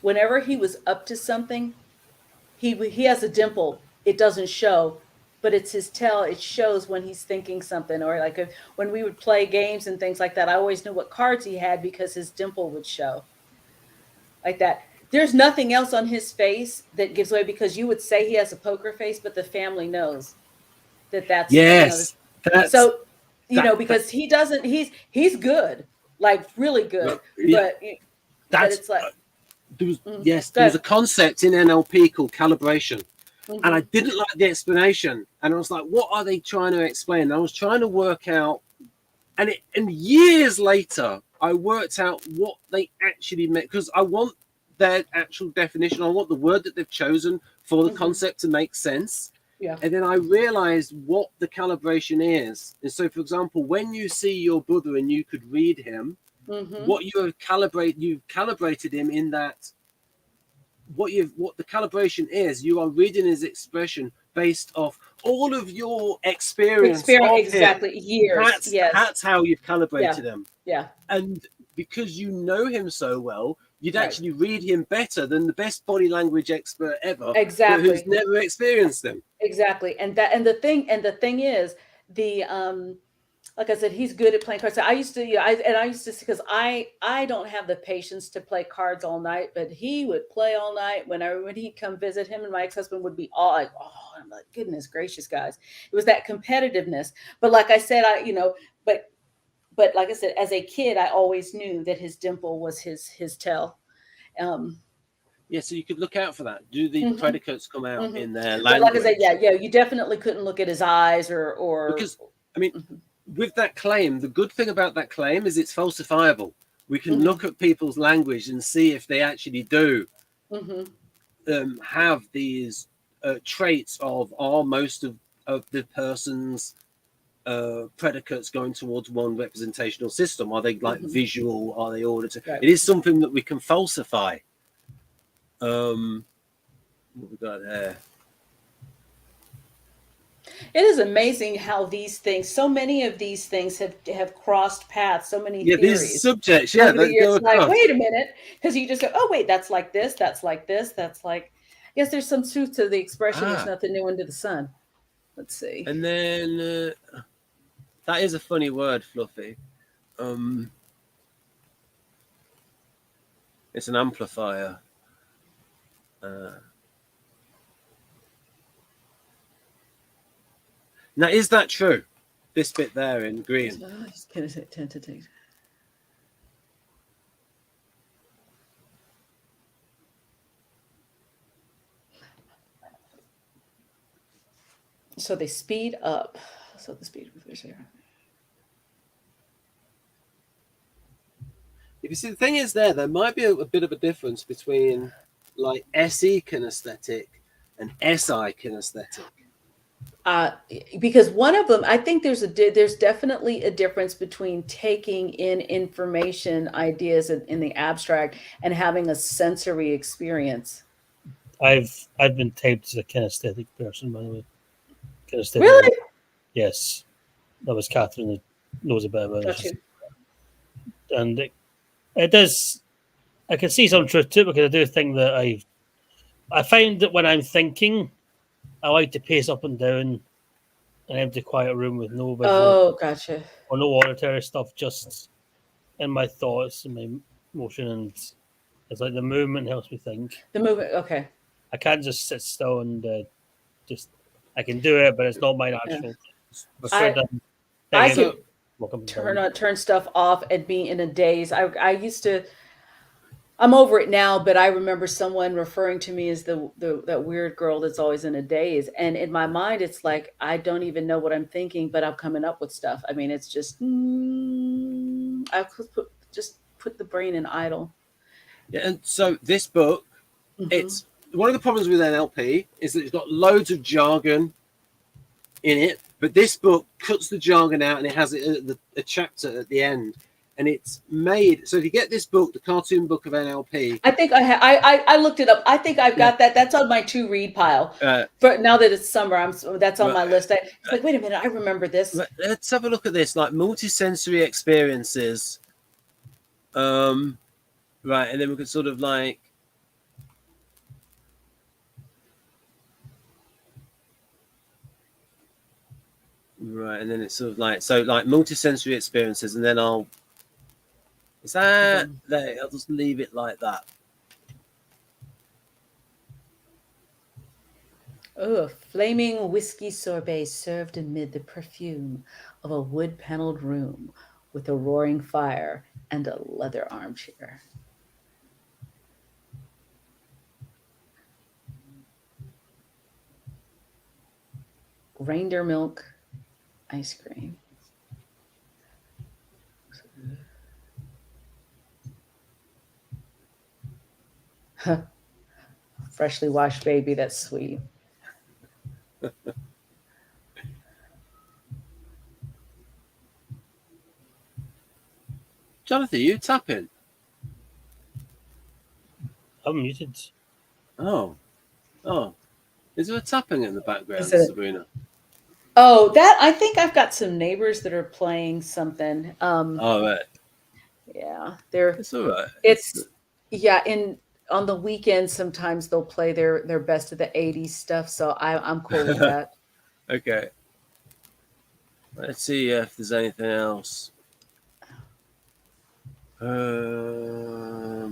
whenever he was up to something, he has a dimple. It doesn't show, but it's his tell. It shows when he's thinking something, or like when we would play games and things like that. I always knew what cards he had because his dimple would show like that. There's nothing else on his face that gives away, because you would say he has a poker face, but the family knows that's yes. That's so because he doesn't. He's good, like really good, but it's like there was a concept in NLP called calibration, and I didn't like the explanation, and I was like, what are they trying to explain? And I was trying to work out, and years later I worked out what they actually meant, because I want their actual definition. I want the word that they've chosen for the concept to make sense. Yeah. And then I realized what the calibration is. And so, for example, when you see your brother and you could read him, what you've calibrated him in that. What the calibration is, you are reading his expression based off all of your experience of exactly him. Years. That's how you've calibrated him. Yeah. And because you know him so well, you'd actually read him better than the best body language expert ever. Exactly. But who's never experienced him. Exactly. And the thing is, like I said, he's good at playing cards. So I used to, because I don't have the patience to play cards all night, but he would play all night. When he'd come visit, him and my ex-husband would be all like, oh, I'm like, goodness gracious, guys. It was that competitiveness. But like I said, but like I said, as a kid, I always knew that his dimple was his tell. Yeah, so you could look out for that. Do the predicates come out in their language? But like I said, you definitely couldn't look at his eyes or because I mean, with that claim, the good thing about that claim is it's falsifiable. We can look at people's language and see if they actually do have these traits of most of the person's predicates going towards one representational system. Are they like visual? Are they auditory? Right. It is something that we can falsify. What we got there? It is amazing how these things, so many of these things have crossed paths. So many theories. These subjects, like, wait a minute, because you just go, oh wait, that's like this, that's like this, that's like. Yes, there's some truth to the expression. There's nothing new under the sun. Let's see. And then that is a funny word, fluffy. It's an amplifier. Now, is that true? This bit there in green. So they speed up. So the speed of here. If you see, the thing is there might be a bit of a difference between like SE kinesthetic and SI kinesthetic. Because one of them, I think there's definitely a difference between taking in information, ideas in the abstract, and having a sensory experience. I've been taped as a kinesthetic person, by the way. Kinesthetic. Really? Yes, that was Catherine that knows about it. And it does. I can see some truth to it, because I do think that I find that when I'm thinking, I like to pace up and down an empty, quiet room with no visual. Oh, gotcha. Or no auditory stuff, just in my thoughts and my motion, and it's like the movement helps me think. The movement, okay. I can't just sit still and just I can do it, but it's not my natural. I could turn stuff off and be in a daze. I used to. I'm over it now, but I remember someone referring to me as that weird girl that's always in a daze. And in my mind, it's like I don't even know what I'm thinking, but I'm coming up with stuff. I mean, it's just I could put the brain in idle. Yeah, and so this book, it's one of the problems with NLP is that it's got loads of jargon in it, but this book cuts the jargon out and it has a chapter at the end. And it's made so if you get this book, the cartoon book of NLP. I think I looked it up. I think I've got that. That's on my to read pile. But now that it's summer, that's on my list. It's like, wait a minute, I remember this. Let's have a look at this, like multisensory experiences. Right, and then we could sort of like right, and then it's sort of like like multisensory experiences, and then I'll just leave it like that. Oh, a flaming whiskey sorbet served amid the perfume of a wood-paneled room with a roaring fire and a leather armchair. Reindeer milk ice cream. Freshly washed baby, that's sweet. Jonathan, you tapping? I'm muted. Oh. Is there a tapping in the background, Sabrina? Oh, I think I've got some neighbors that are playing something. Oh, right. Yeah, it's all right. On the weekends sometimes they'll play their best of the 80s stuff, so I'm cool with that. Okay. Let's see if there's anything else. Oh,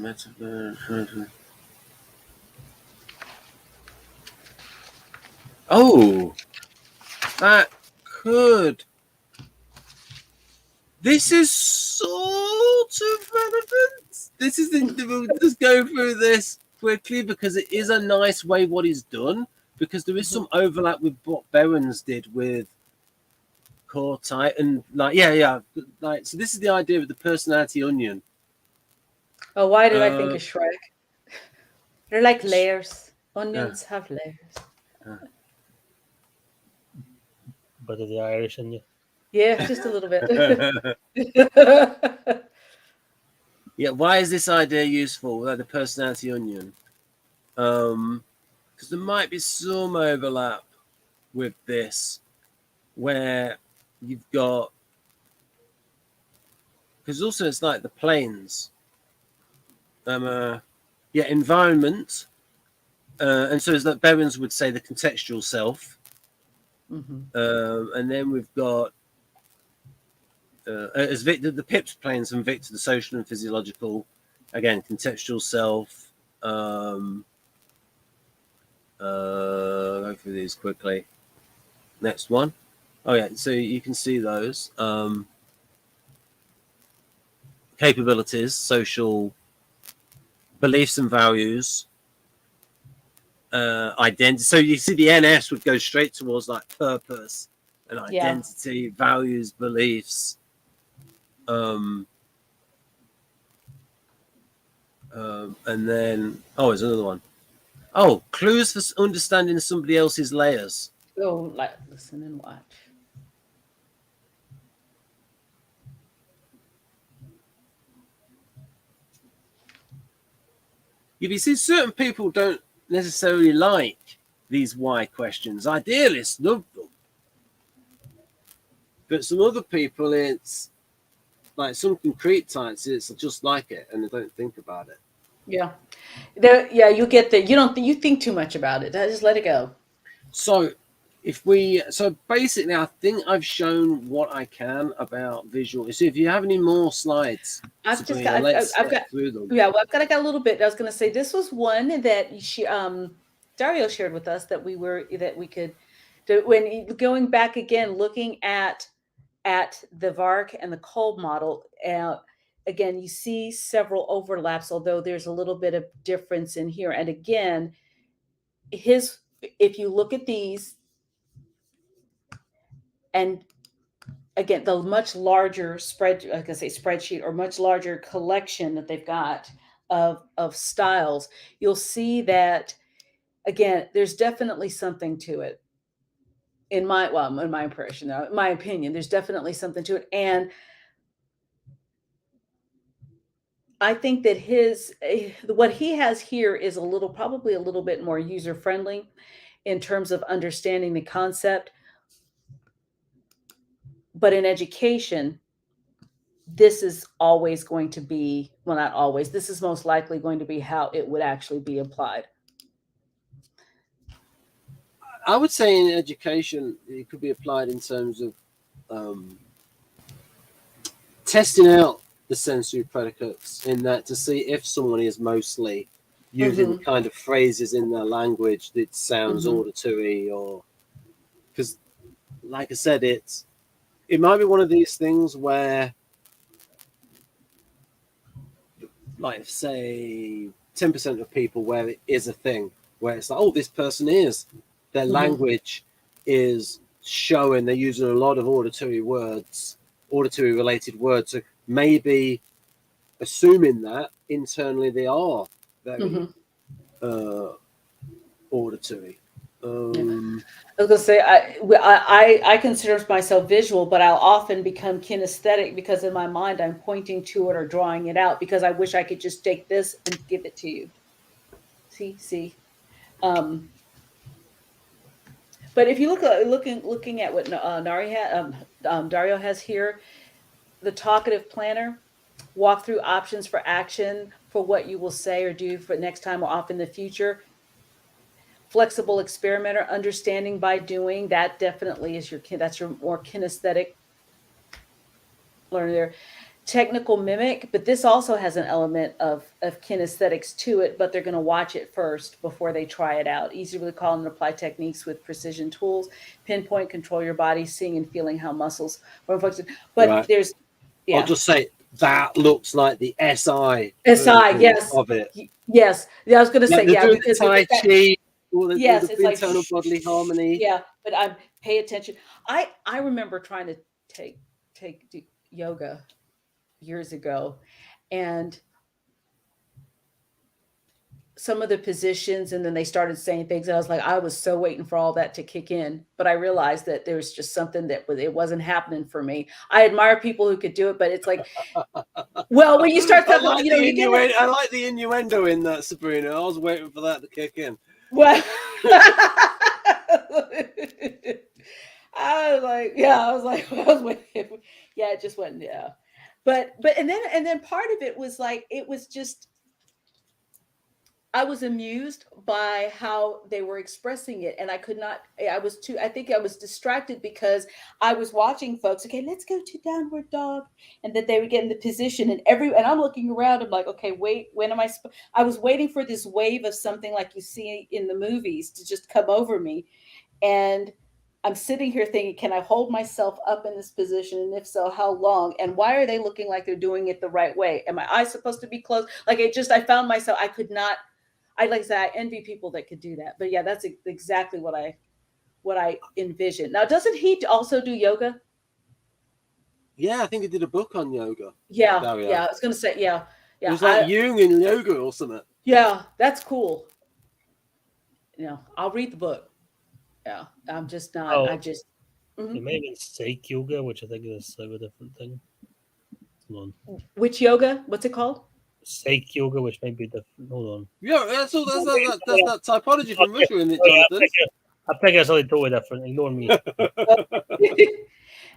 that could. This is sort of relevant. This is we'll just go through this quickly because it is a nice way what he's done, because there is some overlap with what Berens did with Core Tight and like so this is the idea of the personality onion. Oh, why did I think of Shrek? They're like layers. Onions have layers. But are the Irish in you? Yeah, just a little bit. Yeah, why is this idea useful, like the personality onion? Because there might be some overlap with this, where you've got, because also it's like the planes, environment, and so it's like Berens would say the contextual self, and then we've got as Victor the Pips planes and Victor the social and physiological, again contextual self. Go through these quickly. Next one. Oh yeah, so you can see those capabilities, social beliefs and values, identity. So you see the NS would go straight towards like purpose and identity, values, beliefs. And then there's another one. Oh, clues for understanding somebody else's layers. Oh, like listen and watch. You see, certain people don't necessarily like these why questions. Idealists love them. But some other people, it's like some concrete types, it's just like it and they don't think about it. Yeah. You get that. You think too much about it. Just let it go. So basically I think I've shown what I can about visual. So if you have any more slides, I've Sabrina, got let's get through them. Yeah, well, I've got a little bit. I was going to say this was one that Dario shared with us that we could do, when going back again, looking at the VARC and the Kolb model. Again, you see several overlaps, although there's a little bit of difference in here. And again, if you look at these, and again, the much larger spreadsheet or much larger collection that they've got of styles, you'll see that, again, there's definitely something to it. In my impression, in my opinion, there's definitely something to it. And I think that what he has here is probably a little bit more user-friendly in terms of understanding the concept. But in education, this is always going to be, well, not always, this is most likely going to be how it would actually be applied. I would say in education, it could be applied in terms of testing out the sensory predicates, in that to see if someone is mostly using kind of phrases in their language that sounds auditory, or because, like I said, it might be one of these things where, like, say 10% of people where it is a thing where it's like, oh, this person is, their language is showing they're using a lot of auditory related words. So maybe assuming that internally they are very auditory. I was gonna say, I consider myself visual, but I'll often become kinesthetic because in my mind I'm pointing to it or drawing it out, because I wish I could just take this and give it to you. See. But if you looking at what Dario has here, the talkative planner, walk through options for action for what you will say or do for next time or off in the future. Flexible experimenter, understanding by doing, that definitely is that's your more kinesthetic learner there. Technical mimic, but this also has an element of kinesthetics to it, but they're going to watch it first before they try it out. Easy to recall and apply techniques with precision tools. Pinpoint, control your body, seeing and feeling how muscles are functioning. But there's, I'll just say that looks like the SI yes of it. Yes, I was going to say, because Tai Chi. Yes, it's like internal bodily harmony. Yeah, but pay attention. I remember trying to take yoga years ago, and some of the positions, and then they started saying things, and I was like, I was so waiting for all that to kick in, but I realized that there was just something that it wasn't happening for me. I admire people who could do it, but it's like, well, when you start talking, I like the innuendo in that, Sabrina. I was waiting for that to kick in. Well, I was waiting. Yeah, it just wasn't. Yeah, but and then part of it was like, it was just, I was amused by how they were expressing it, and I think I was distracted because I was watching folks. Okay, let's go to downward dog, and that they would get in the position, and I'm looking around. I'm like, okay, wait, when am I was waiting for this wave of something like you see in the movies to just come over me, and I'm sitting here thinking, can I hold myself up in this position? And if so, how long? And why are they looking like they're doing it the right way? Am my eyes supposed to be closed? Like, I found myself, I could not. Like I said, I envy people that could do that. But yeah, that's exactly what I envisioned. Now, doesn't he also do yoga? Yeah, I think he did a book on yoga. Yeah, yeah. I was going to say, yeah. It was like Jungian yoga or something. Yeah, that's cool. I'll read the book. Yeah, I'm just not. It may be Psych yoga, which I think is a different thing. Hold on. Which yoga? What's it called? Psych yoga, which might be different. Hold on. Yeah, that's that typology from Russia, isn't it, Jonathan? I think it's something totally different. Ignore me.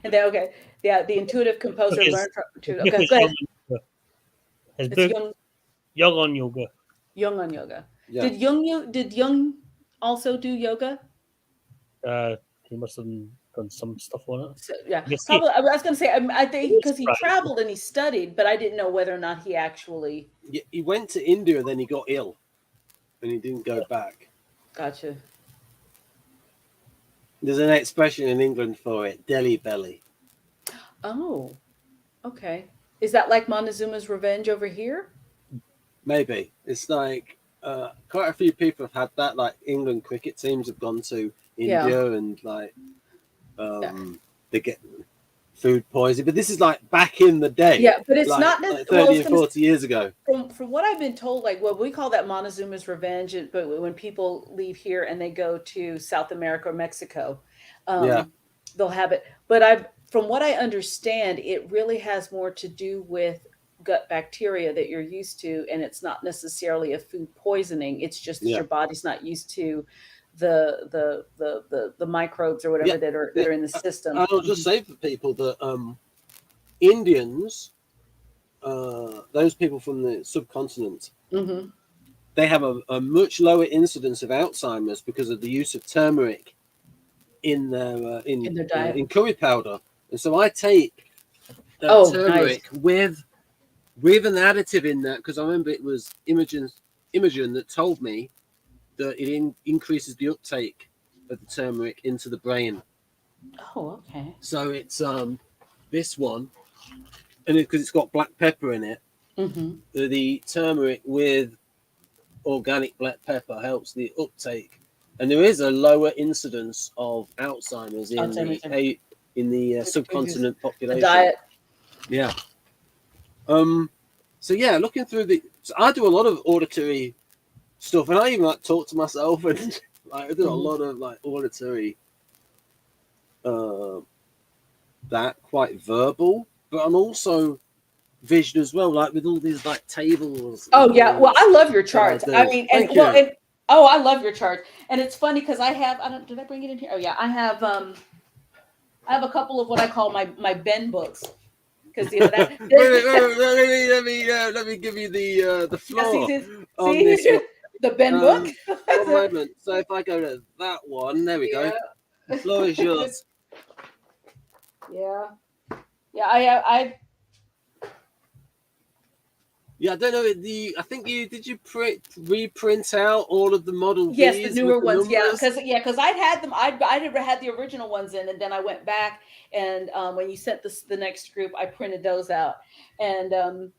And then, okay, yeah, the intuitive composer learned from. Okay, go ahead. His book, Young on Yoga. Young on Yoga. Yeah. Did Jung also do yoga? He must have done some stuff on it. So, yeah, probably. I was going to say, I think because he traveled and he studied, but I didn't know whether or not he actually. Yeah, he went to India and then he got ill, and he didn't go back. Gotcha. There's an expression in England for it, deli belly. Oh, okay. Is that like Montezuma's Revenge over here? Maybe. It's like quite a few people have had that. Like England cricket teams have gone to Yeah. India and like they get food poisoning. But this is like back in the day. Yeah, but it's like, not like necessarily 30 and 40 years ago. From what I've been told, like what we call that Montezuma's Revenge, but when people leave here and they go to South America or Mexico, Yeah. they'll have it. But from what I understand, it really has more to do with gut bacteria that you're used to, and it's not necessarily a food poisoning. It's just that Yeah. your body's not used to the microbes or whatever Yeah. that are in the system. I'll just say for people that Indians, those people from the subcontinent, Mm-hmm. they have a much lower incidence of Alzheimer's because of the use of turmeric in their diet. in curry powder. And so I take turmeric Nice. with an additive in that, because I remember it was Imogen that told me that it increases the uptake of the turmeric into the brain. Oh, okay. So it's this one, and because it's got black pepper in it, Mm-hmm. the turmeric with organic black pepper helps the uptake, and there is a lower incidence of Alzheimer's in the subcontinent population. The diet. Yeah. So yeah, looking through so I do a lot of auditory stuff, and I even like talk to myself, and like I do a lot of like auditory, that quite verbal, but I'm also vision as well, like with all these like tables. Oh yeah, well I love your charts. I mean, and Thank you. I love your charts, and it's funny because did I bring it in here? Oh yeah, I have a couple of what I call my Ben books. Because let me give you the floor. See this the Ben book. One moment. So if I go to that one, there we go. The floor is yours. Yeah. I don't know. I think did you reprint out all of the Model Vs? Yes, the newer ones. Numbers? Because I'd had them. I never had the original ones in, and then I went back and when you sent the next group, I printed those out. And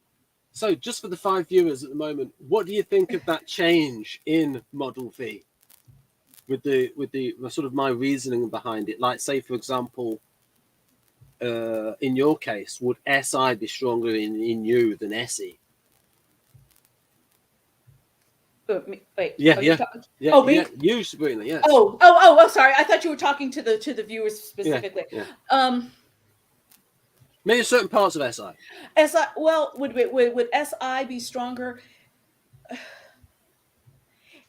so, just for the 5 viewers at the moment, what do you think of that change in Model V? With the sort of my reasoning behind it, like say for example, in your case, would SI be stronger in you than SE? Wait. Yeah. Oh, me? Yeah, you, Sabrina. Yes. Oh. Sorry. I thought you were talking to the viewers specifically. Yeah. Maybe certain parts of SI. SI. Well, would SI be stronger?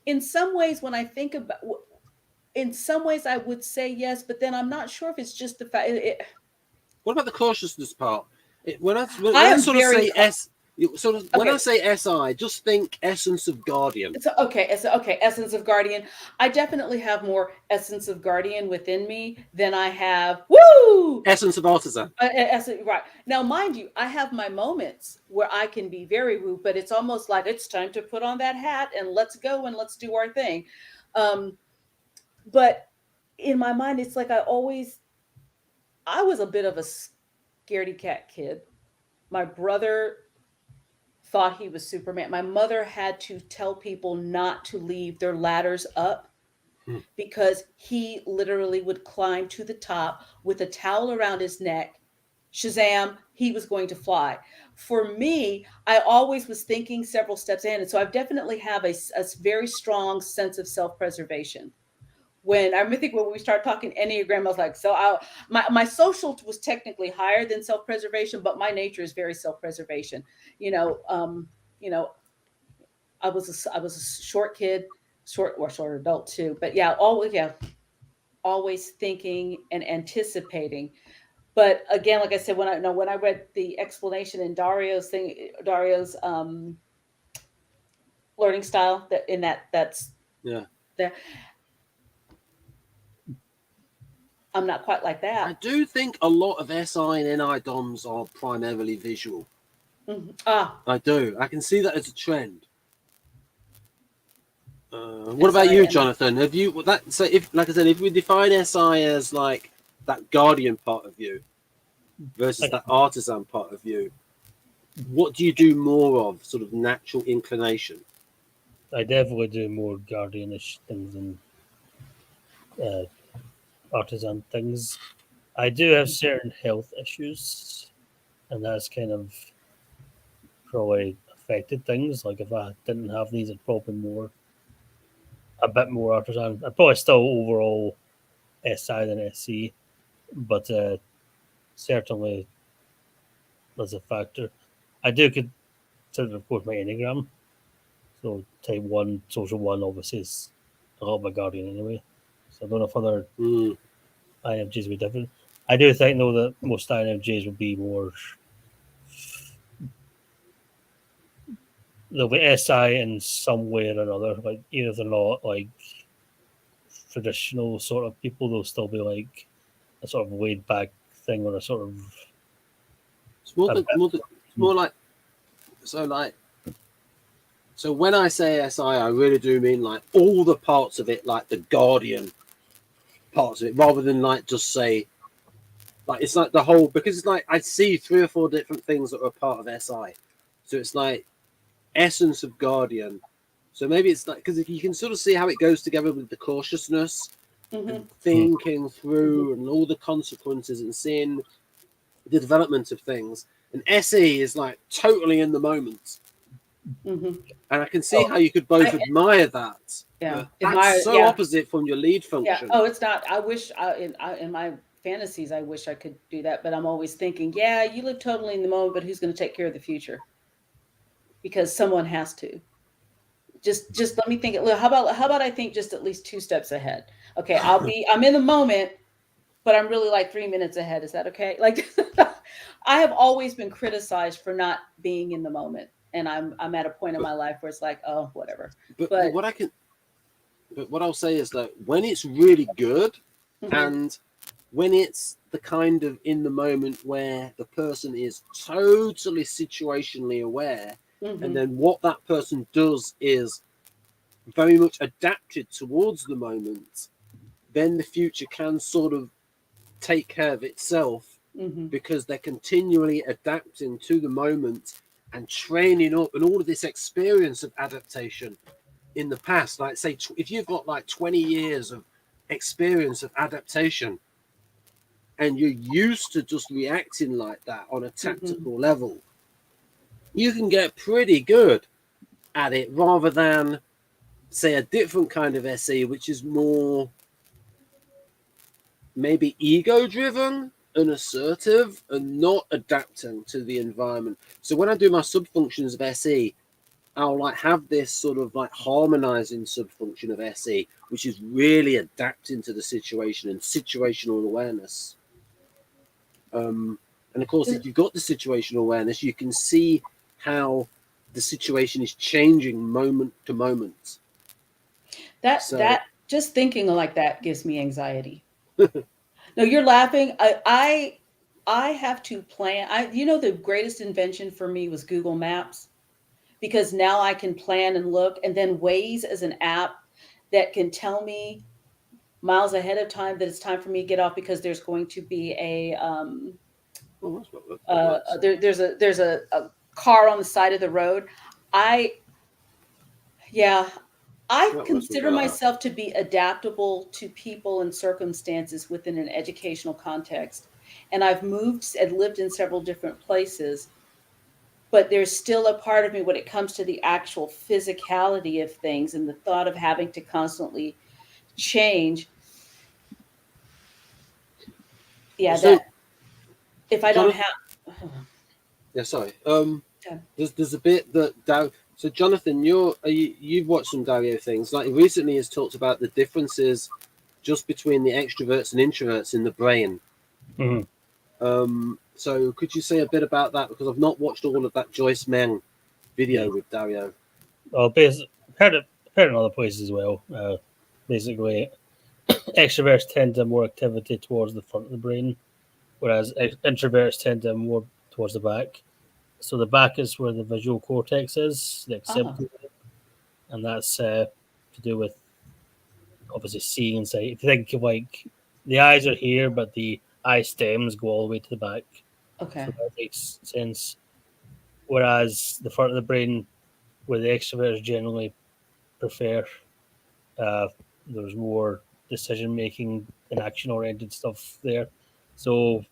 In some ways, when I think about, in some ways, I would say yes, but then I'm not sure if it's just the fact. What about the cautiousness part? When I say SI, just think essence of guardian. Okay, essence of guardian. I definitely have more essence of guardian within me than I have essence of artisan. Right now, mind you, I have my moments where I can be very rude, but it's almost like it's time to put on that hat and let's go and let's do our thing. But in my mind, it's like I was a bit of a scaredy cat kid. My brother thought he was Superman. My mother had to tell people not to leave their ladders up because he literally would climb to the top with a towel around his neck. Shazam, he was going to fly. For me, I always was thinking several steps ahead. And so I definitely have a very strong sense of self-preservation. When we started talking Enneagram, I was like, my social was technically higher than self-preservation, but my nature is very self-preservation. I was a short kid, short adult too, but always thinking and anticipating. But again, like I said, when I read the explanation in Dario's learning style, that's there. I'm not quite like that. I do think a lot of SI and NI DOMs are primarily visual. Mm-hmm. I do. I can see that as a trend. What about you, SI. Jonathan? Have you that? So, if, like I said, if we define SI as like that guardian part of you versus that artisan part of you, what do you do more of? Sort of natural inclination. I definitely do more guardianish things than artisan things. I do have certain health issues, and that's kind of probably affected things. Like if I didn't have these, I'd probably a bit more artisan. I'd probably still overall SI than SC, but certainly there's a factor. I do consider, of course, my Enneagram. So type 1, social 1, obviously is a lot of my guardian anyway. So I don't know if other INFJs would be different. I do think, though, that most INFJs would be more... They'll be SI in some way or another. Like, even if they're not, like, traditional sort of people, they'll still be, like, a sort of laid-back thing or a sort of... It's more like... So when I say SI, I really do mean like all the parts of it, like the guardian parts of it, rather than like just say, like it's like the whole, because it's like I see 3 or 4 different things that are part of SI. So it's like essence of guardian. So maybe it's like, because if you can sort of see how it goes together with the cautiousness and thinking through and all the consequences and seeing the development of things. And SE is like totally in the moment. And I can see how you could both admire that. Yeah, that's so opposite from your lead function. Yeah. Oh, it's not. I wish in my fantasies, I wish I could do that, but I'm always thinking, yeah, you live totally in the moment, but who's going to take care of the future? Because someone has to. Just let me think. How about I think just at least 2 steps ahead? Okay, I'm in the moment, but I'm really like 3 minutes ahead. Is that okay? Like, I have always been criticized for not being in the moment. And I'm at a point in my life where it's like, oh, whatever. But what I'll say is that when it's really good, and when it's the kind of in the moment where the person is totally situationally aware, and then what that person does is very much adapted towards the moment, then the future can sort of take care of itself because they're continually adapting to the moment and training up and all of this experience of adaptation in the past. Like say, if you've got like 20 years of experience of adaptation and you're used to just reacting like that on a tactical level, you can get pretty good at it rather than say a different kind of SE, which is more maybe ego driven and assertive and not adapting to the environment. So when I do my sub-functions of SE, I'll like have this sort of like harmonizing sub-function of SE, which is really adapting to the situation and situational awareness. And of course, if you've got the situational awareness, you can see how the situation is changing moment to moment. That just thinking like that gives me anxiety. No, you're laughing. I have to plan. The greatest invention for me was Google Maps, because now I can plan and look, and then Waze is an app that can tell me miles ahead of time that it's time for me to get off because there's going to be there's a car on the side of the road. I consider myself to be adaptable to people and circumstances within an educational context. And I've moved and lived in several different places, but there's still a part of me when it comes to the actual physicality of things and the thought of having to constantly change. Yeah, so, that if I don't have... Yeah, sorry. There's a bit that... So, Jonathan, you've watched some Dario things. Like recently, has talked about the differences just between the extroverts and introverts in the brain. So, could you say a bit about that? Because I've not watched all of that Joyce Meng video with Dario. Well, heard it in other places as well. Basically, extroverts tend to have more activity towards the front of the brain, whereas introverts tend to have more towards the back. So the back is where the visual cortex is, the occipital, and that's to do with obviously seeing and sight. If you think of like the eyes are here, but the eye stems go all the way to the back. Okay. So that makes sense. Whereas the front of the brain, where the extroverts generally prefer, there's more decision making and action oriented stuff there. So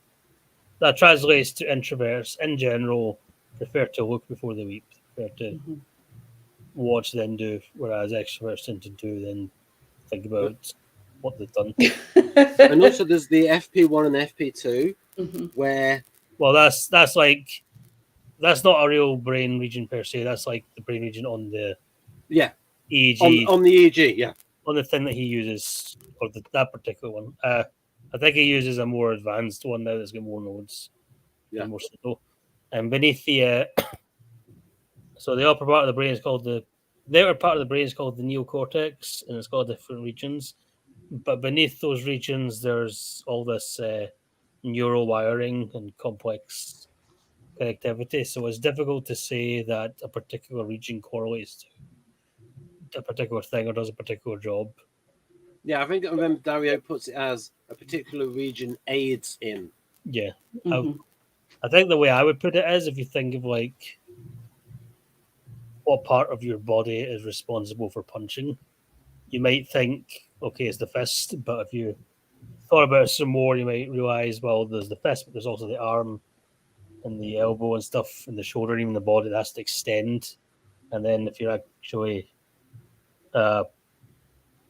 that translates to introverts in general prefer to look before they weep, prefer to watch then do, whereas extroverts tend to do then think about what they've done. And also there's the FP1 and FP2 where that's like that's not a real brain region per se. That's like the brain region on the EEG on the EEG, yeah. On the thing that he uses, or that particular one. I think he uses a more advanced one now that's got more nodes, more subtle. And beneath the, so the upper part of the brain is called the outer part of the brain is called the neocortex, and it's got different regions. But beneath those regions, there's all this neural wiring and complex connectivity. So it's difficult to say that a particular region correlates to a particular thing or does a particular job. Yeah, I think I remember Dario puts it as a particular region aids in. Yeah. I think the way I would put it is if you think of like what part of your body is responsible for punching, you might think, okay, it's the fist, but if you thought about it some more, you might realize, well, there's the fist, but there's also the arm and the elbow and stuff and the shoulder, and even the body that has to extend. And then if you're actually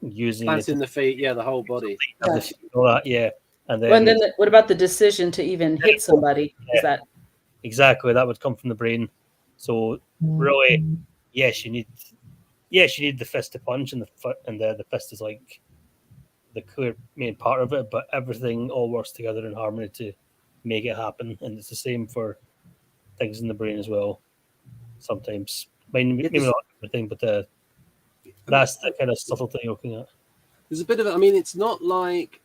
using planting the feet, the whole body. And then, what about the decision to even hit somebody? Is that exactly that would come from the brain? So really, yes, you need the fist to punch, and the fist is like the clear main part of it, but everything all works together in harmony to make it happen, and it's the same for things in the brain as well. Sometimes, maybe not everything, but that's the kind of subtle thing you're looking at. There's a bit of it. I mean, it's not like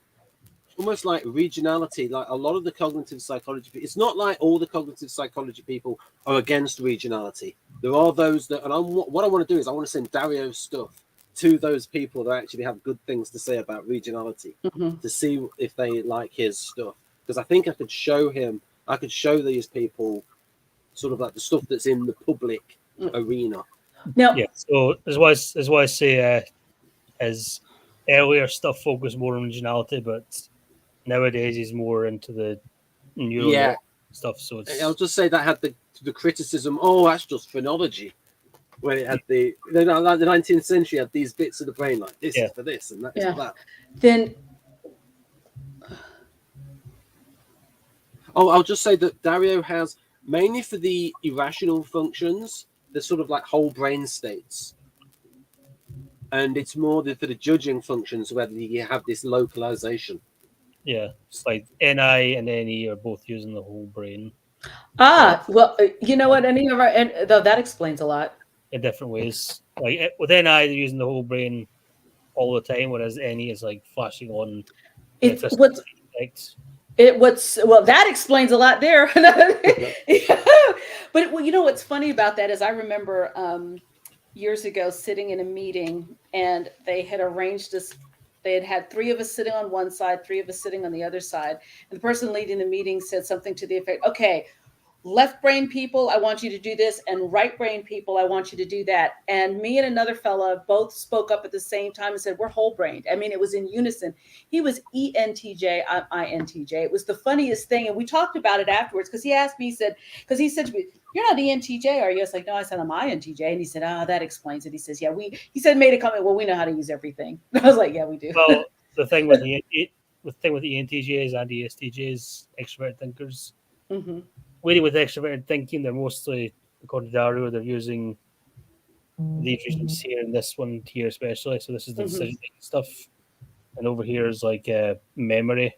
almost like regionality, like a lot of the cognitive psychology. It's not like all the cognitive psychology people are against regionality. There are those that, and what I want to do is I want to send Dario's stuff to those people that actually have good things to say about regionality to see if they like his stuff. Because I think I could show these people sort of like the stuff that's in the public arena. Now, so as why I say his earlier stuff focused more on regionality, but nowadays he's more into the neural stuff. So I'll just say that had the criticism. Oh, that's just phrenology. When it had the 19th century had these bits of the brain like this is for this and that is for that. Then, I'll just say that Dario has mainly for the irrational functions, the sort of like whole brain states. And it's more for the judging functions whether you have this localization. Yeah, it's like NI and NE are both using the whole brain. Well, you know what? Though that explains a lot. In different ways. Like with NI, they're using the whole brain all the time, whereas NE is like flashing on. That explains a lot there. But you know what's funny about that is I remember years ago sitting in a meeting and they had arranged this. They had 3 of us sitting on one side, 3 of us sitting on the other side. And the person leading the meeting said something to the effect, okay, left brain people, I want you to do this, and right brain people, I want you to do that. And me and another fella both spoke up at the same time and said, we're whole brained. I mean, it was in unison. He was ENTJ, I'm INTJ. It was the funniest thing. And we talked about it afterwards because he asked me, because he said to me, you're not ENTJ, are you? I was like, no, I said, I'm INTJ. And he said, that explains it. He says, made a comment, well, we know how to use everything. And I was like, yeah, we do. Well, the thing with the ENTJs and ESTJs, extrovert thinkers, waiting with extroverted thinking, they're mostly, according to Dario, they're using these regions here and this one here especially. So this is the decision making stuff. And over here is like memorization.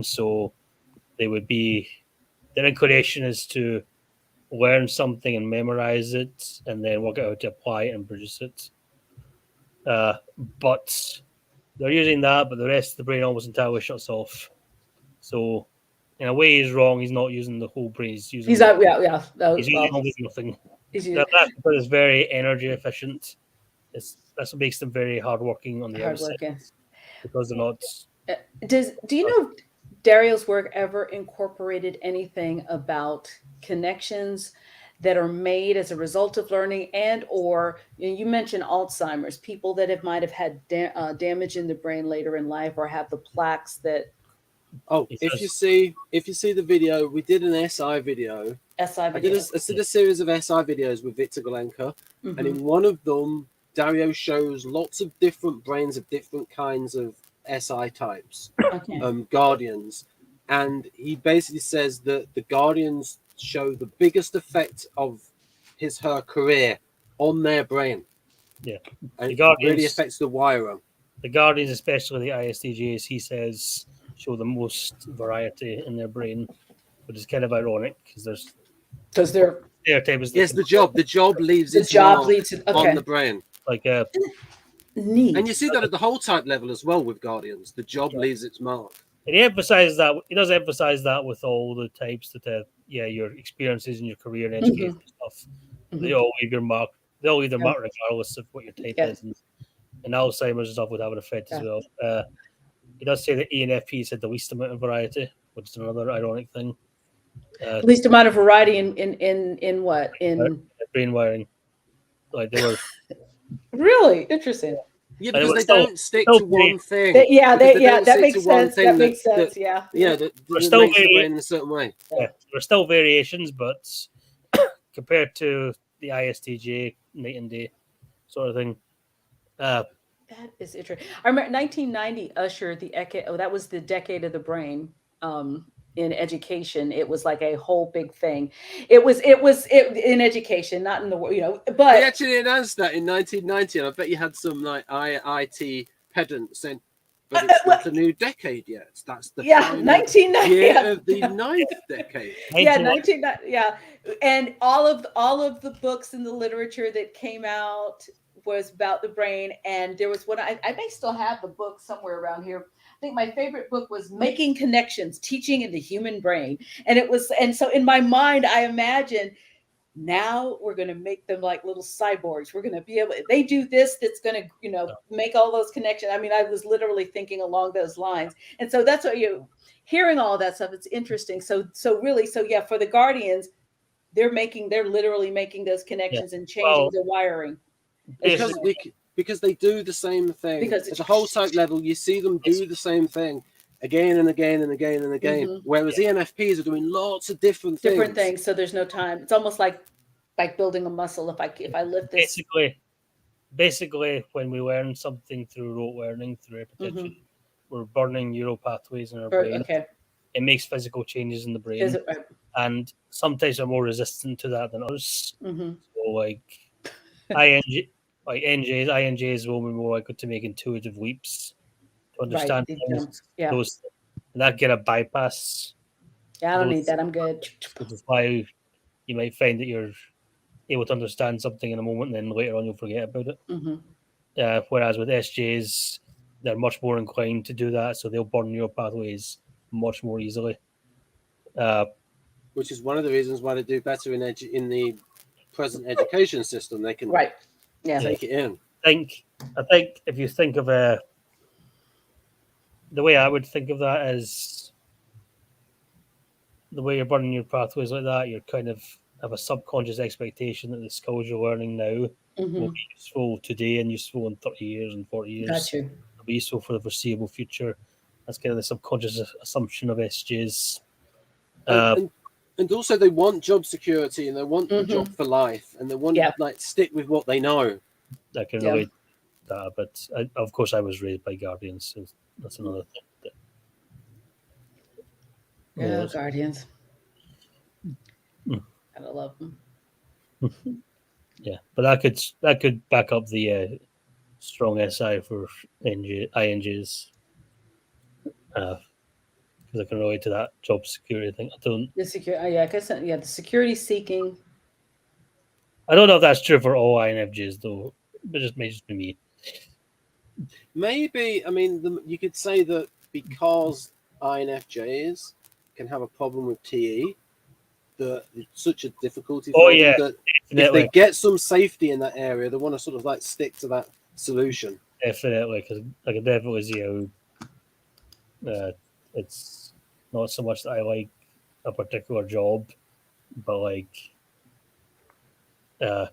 So they would be, their inclination is to learn something and memorize it and then work out how to apply it and produce it. But they're using that, but the rest of the brain almost entirely shuts off. So in a way, he's wrong. He's not using the whole brain. He's using he's using almost nothing. That is very energy efficient. that's what makes them very hardworking on the outside Hardworking. because they're not. Do you know if Dario's work ever incorporated anything about connections that are made as a result of learning, and or you mentioned Alzheimer's, people that might have had damage in the brain later in life or have the plaques that Oh, if you see the video, we did an SI video. SI video. I did a series of SI videos with Victor Golenka, and in one of them, Dario shows lots of different brains of different kinds of SI types, guardians, and he basically says that the guardians show the biggest effect of her career on their brain. Yeah, and it really affects the wiring. The guardians, especially the ISTJs, he says, show the most variety in their brain, which is kind of ironic because they're yes, the job leaves its mark on the brain, like neat. And you see that at the whole type level as well with guardians. The job leaves its mark. And he emphasizes that. He does emphasize that with all the types that your experiences in your career and education stuff. They all leave your mark. They all leave their mark regardless of what your type is. And Alzheimer's and stuff would have an effect as well. He does say that ENFPs had the least amount of variety, which is another ironic thing. Least amount of variety in what? In brain wiring. Like they were really interesting. Yeah, because they don't stick to one thing. That makes sense. That makes sense. Yeah, that makes the brain in a certain way. Yeah, there's still variations, but compared to the ISTJ, night and day sort of thing. That is interesting. I remember 1990 ushered the that was the decade of the brain. In education, it was like a whole big thing. It was in education, not in the world, but they actually announced that in 1990, and I bet you had some like IIT pedants saying, but it's not a new decade yet. That's the 1990 year of the ninth decade. 1990. And all of the books and the literature that came out was about the brain. And there was one, I may still have the book somewhere around here. I think my favorite book was Making Connections, Teaching in the Human Brain. And so in my mind, I imagine now we're going to make them like little cyborgs. We're going to be able, they do this, that's going to, make all those connections. I mean, I was literally thinking along those lines. And so that's what hearing all that stuff, it's interesting. So yeah, for the guardians, they're literally making those connections and changing the wiring. Because they do the same thing. Because at the whole type level, you see them do the same thing again and again and again and again. Whereas ENFPs are doing lots of different things. So there's no time. It's almost like building a muscle. If I lift this. Basically, when we learn something through rote learning, through repetition, we're burning neural pathways in our brain. Okay. It makes physical changes in the brain. And sometimes are more resistant to that than others. So like INJs will be more likely to make intuitive leaps to understand things. Those, and that get a bypass. Yeah, I don't need that. I'm good. Which is why you might find that you're able to understand something in a moment, and then later on you'll forget about it. Whereas with SJs, they're much more inclined to do that, so they'll burn neural pathways much more easily. Which is one of the reasons why they do better in the present education system. They can take it in. I think if you think of the way I would think of that is the way you're burning your pathways like that, you're kind of have a subconscious expectation that the skills you're learning now will be useful today and useful in 30 years and 40 years. Got you. It'll be useful for the foreseeable future. That's kind of the subconscious assumption of SJs. And also they want job security and they want the job for life and they want to stick with what they know. I can relate to that, but of course I was raised by guardians, so that's another thing. Guardians. I love them. Yeah, but that could back up the strong SI for INGs. Because I can relate to that job security thing. The security seeking. I don't know if that's true for all INFJs though, but it may just be me. Maybe, I mean, you could say that because INFJs can have a problem with TE, that it's such a difficulty for them that if they get some safety in that area, they want to sort of like stick to solution. Definitely, because I can definitely see how it's not so much that I like a particular job, but like I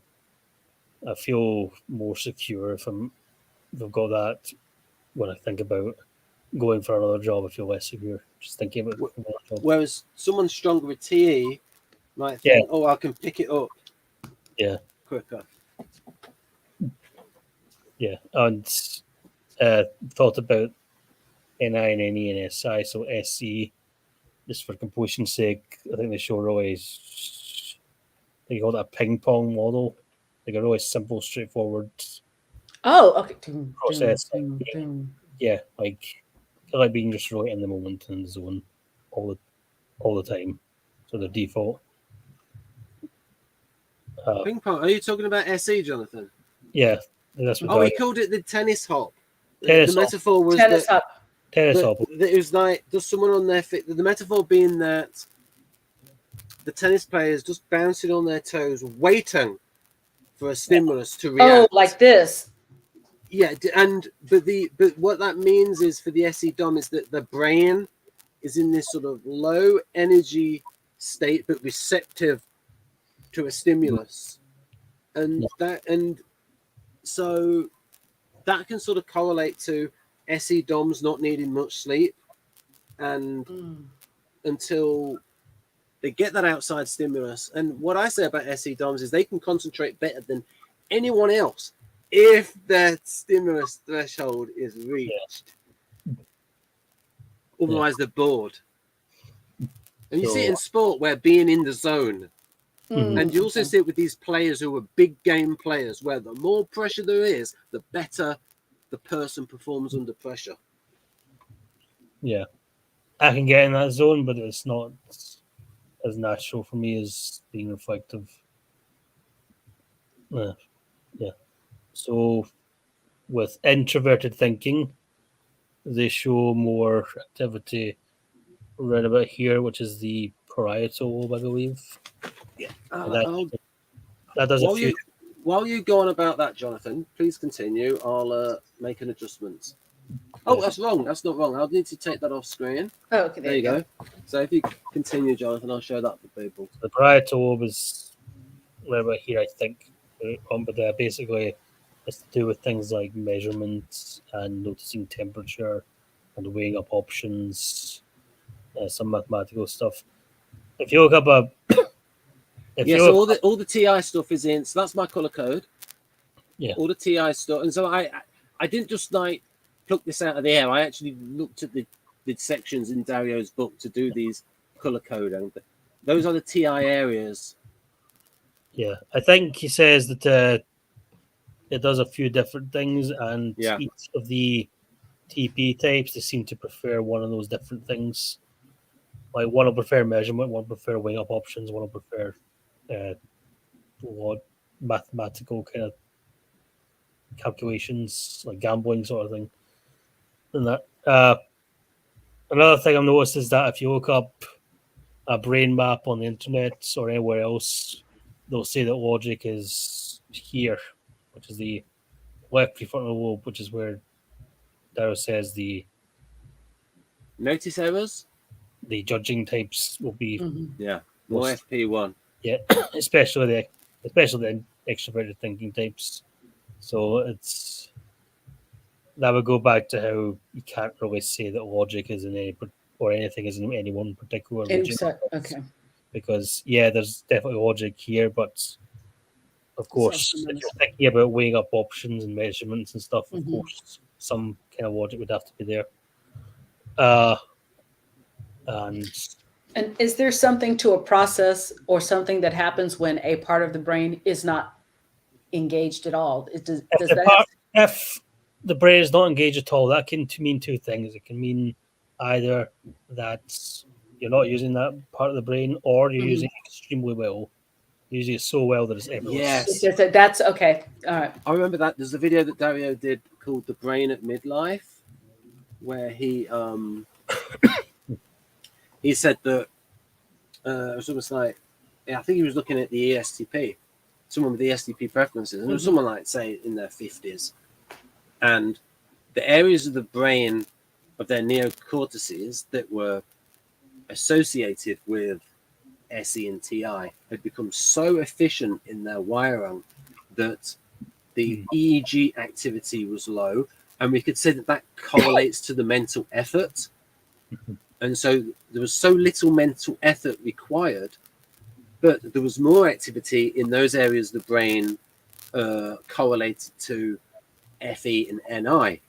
feel more secure if I've got that. When I think about going for another job, I feel less secure. Just thinking about another job. Whereas someone stronger with TE might Yeah. think, oh, I can pick it up Yeah, quicker. yeah, and thought about NI and NE and SI, so SE, just for completion's sake, I think they show really, they call it a ping pong model, like a really simple, straightforward Oh, okay. process. Yeah, like I like being just really in the moment and the zone all the time. So the default. Ping pong. Are you talking about SE, Jonathan? Yeah, that's what. Oh, he called it the tennis hop. Tennis the hop. metaphor was Tennis that, hop. Tennis that, hop. that it was like there's someone on their feet. The metaphor being that the tennis players just bouncing on their toes, waiting for a stimulus to react. Oh, like this. Yeah, but what that means is for the SE Dom is that the brain is in this sort of low energy state, but receptive to a stimulus, and so that can sort of correlate to SE Doms not needing much sleep, and until they get that outside stimulus. And what I say about SE Doms is they can concentrate better than anyone else if their stimulus threshold is reached. Otherwise, they're bored. And you see it in sport where being in the zone. And you also see it with these players who are big game players, where the more pressure there is, the better the person performs under pressure. Yeah, I can get in that zone, but it's not as natural for me as being reflective. Yeah. So with introverted thinking, they show more activity right about here, which is the parietal lobe, I believe. Yeah. That does a few. While you go on about that, Jonathan, please continue. I'll make an adjustment. Oh, that's wrong. That's not wrong. I'll need to take that off screen. Oh, okay. There you go. So if you continue, Jonathan, I'll show that for people. The parietal lobe is right about here, I think. But basically, it's to do with things like measurements and noticing temperature and weighing up options, some mathematical stuff. If you look up so all the TI stuff is in. So that's my color code. Yeah. All the TI stuff, and so I didn't just like pluck this out of the air. I actually looked at the sections in Dario's book to do these color coding. Those are the TI areas. Yeah, I think he says that it does a few different things, and each of the TP types, they seem to prefer one of those different things. Like one will prefer measurement, one will prefer weighing up options, one will prefer mathematical kind of calculations, like gambling sort of thing. And that another thing I've noticed is that if you look up a brain map on the internet or anywhere else, they'll say that logic is here, which is the left prefrontal lobe, which is where Darrow says the notice errors, the judging types will be. Yeah, more FP1. Yeah, especially the extroverted thinking types. So it's that would go back to how you can't really say that logic is in anything is in any one particular region. Okay. Because there's definitely logic here, but of course, if you're thinking about weighing up options and measurements and stuff, of course, some kind of logic would have to be there. And is there something to a process or something that happens when a part of the brain is not engaged at all? If the brain is not engaged at all, that can mean two things. It can mean either that you're not using that part of the brain, or you're using it extremely well. You're using it so well that it's effortless. Yes. That's okay. All right. I remember that. There's a video that Dario did called "The Brain at Midlife," where he he said that it was almost like, I think he was looking at the ESTP, someone with the ESTP preferences, and it was someone like, say, in their 50s, And the areas of the brain of their neocortices that were associated with SE and TI had become so efficient in their wiring that the EEG activity was low, and we could say that that correlates to the mental effort. And so there was so little mental effort required, but there was more activity in those areas of the brain correlated to FE and NI.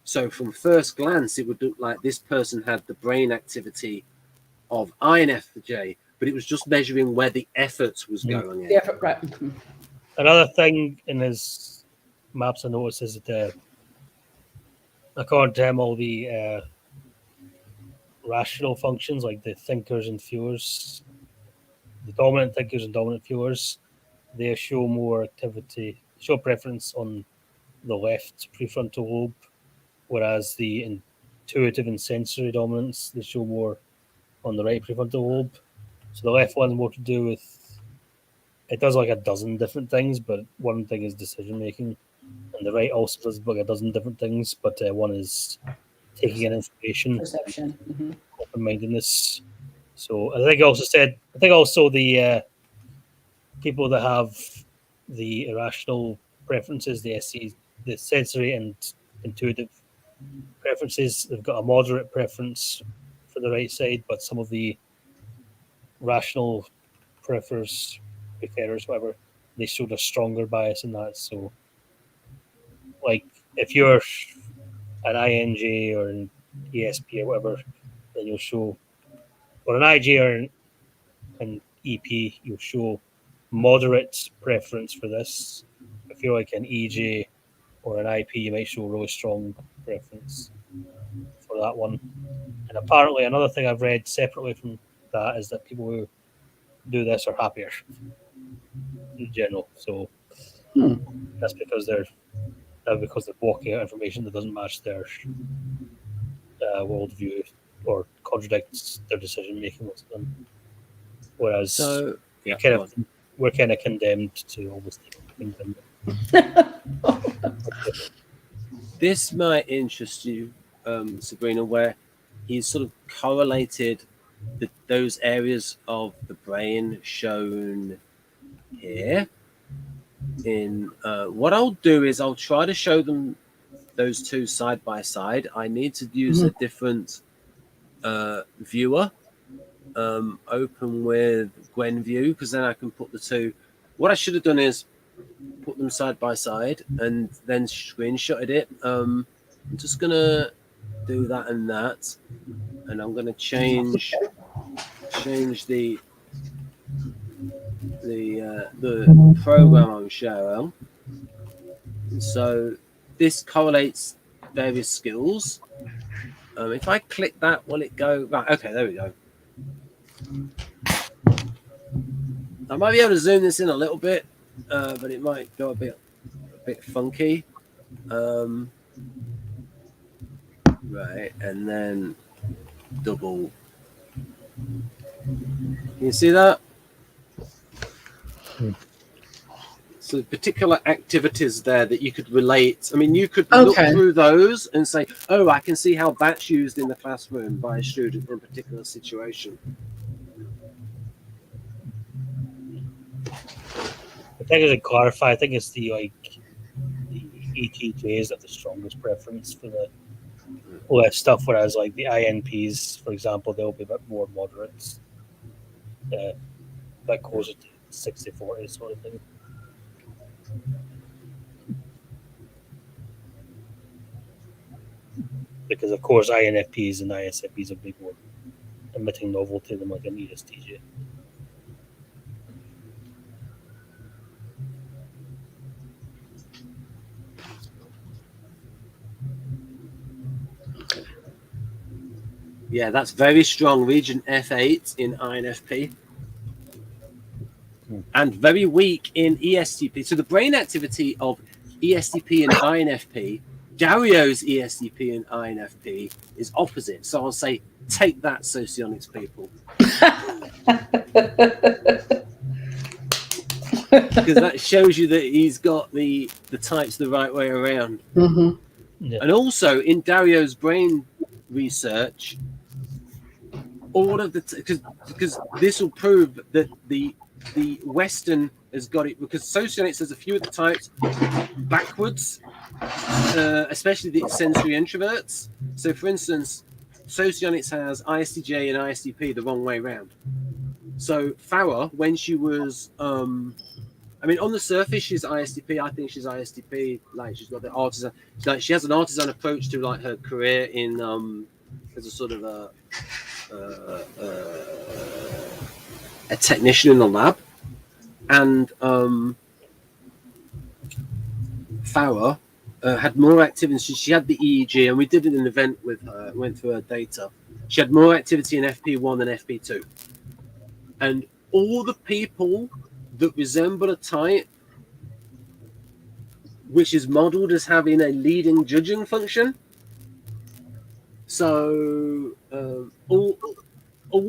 So from first glance, it would look like this person had the brain activity of INFJ, but it was just measuring where the effort was going in. Yeah, right. Another thing in his maps I noticed is that according to him, all the rational functions, like the thinkers and feelers, the dominant thinkers and dominant feelers, they show more activity, show preference on the left prefrontal lobe, whereas the intuitive and sensory dominants, they show more on the right prefrontal lobe. So the left one's more to do with, it does like a dozen different things, but one thing is decision making, and the right also does like a dozen different things, but one is taking in information, Perception. open-mindedness. So I think also the people that have the irrational preferences, the SC, the sensory and intuitive preferences, they've got a moderate preference for the right side, but some of the rational preferers, whatever, they showed a stronger bias in that. So, like, if you're an INJ or an ESP or whatever, then you'll show, or an IJ or an EP, you'll show moderate preference for this. If you're like an EJ or an IP, you might show really strong preference for that one. And apparently, another thing I've read separately from that is that people who do this are happier in general. So that's because they're blocking out information that doesn't match their worldview or contradicts their decision making. Whereas we're kind of condemned to always think them. This might interest you, Sabrina, where he's sort of correlated those areas of the brain shown here. In what I'll do is I'll try to show them those two side by side. I need to use a different viewer. Open with GwenView, because then I can put the two. What I should have done is put them side by side and then screenshotted it. I'm just gonna do that and that, and I'm gonna change the program I'm showing. So this correlates various skills. If I click that, will it go right? Okay, there we go. I might be able to zoom this in a little bit, but it might go a bit funky. Right, and then double. Can you see that? So particular activities there that you could relate. I mean, you could look through those and say, oh, I can see how that's used in the classroom by a student in a particular situation. I think to clarify, I think it's the ETJs that have the strongest preference for the less stuff, whereas like the INPs, for example, they'll be a bit more moderate. That closer to 60-40 sort of thing. Because of course INFPs and ISFPs are big more emitting novelty than like an ESTJ. Yeah, that's very strong. Region F8 in INFP. And very weak in ESTP. So the brain activity of ESTP and INFP, Dario's ESTP and INFP is opposite. So I'll say, take that, socionics people. because that shows you that he's got the types the right way around. Mm-hmm. Yeah. And also in Dario's brain research, all of the because this will prove that the Western has got it, because socionics has a few of the types backwards, especially the sensory introverts. So for instance, socionics has ISTJ and ISTP the wrong way around. So Farah, when she was I mean, on the surface, she's ISTP. I think she's ISTP. Like, she's got the artisan. Like, she has an artisan approach to like her career in as a sort of a technician in the lab. And Farah had more activity. She had the EEG, and we did an event with her. Went through her data. She had more activity in FP1 than FP2, and all the people that resemble a type which is modeled as having a leading judging function. So all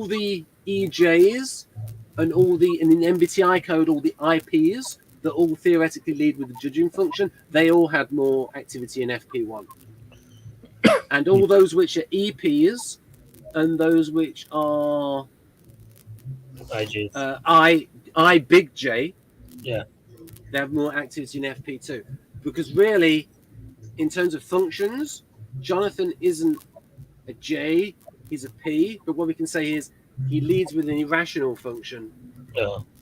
the EJs and all the in the MBTI code, all the IPs that all theoretically lead with the judging function, they all had more activity in FP1. And all those which are EPs and those which are I big J, Yeah. they have more activity in FP2. Because really, in terms of functions, Jonathan isn't a J, he's a P, but what we can say is he leads with an irrational function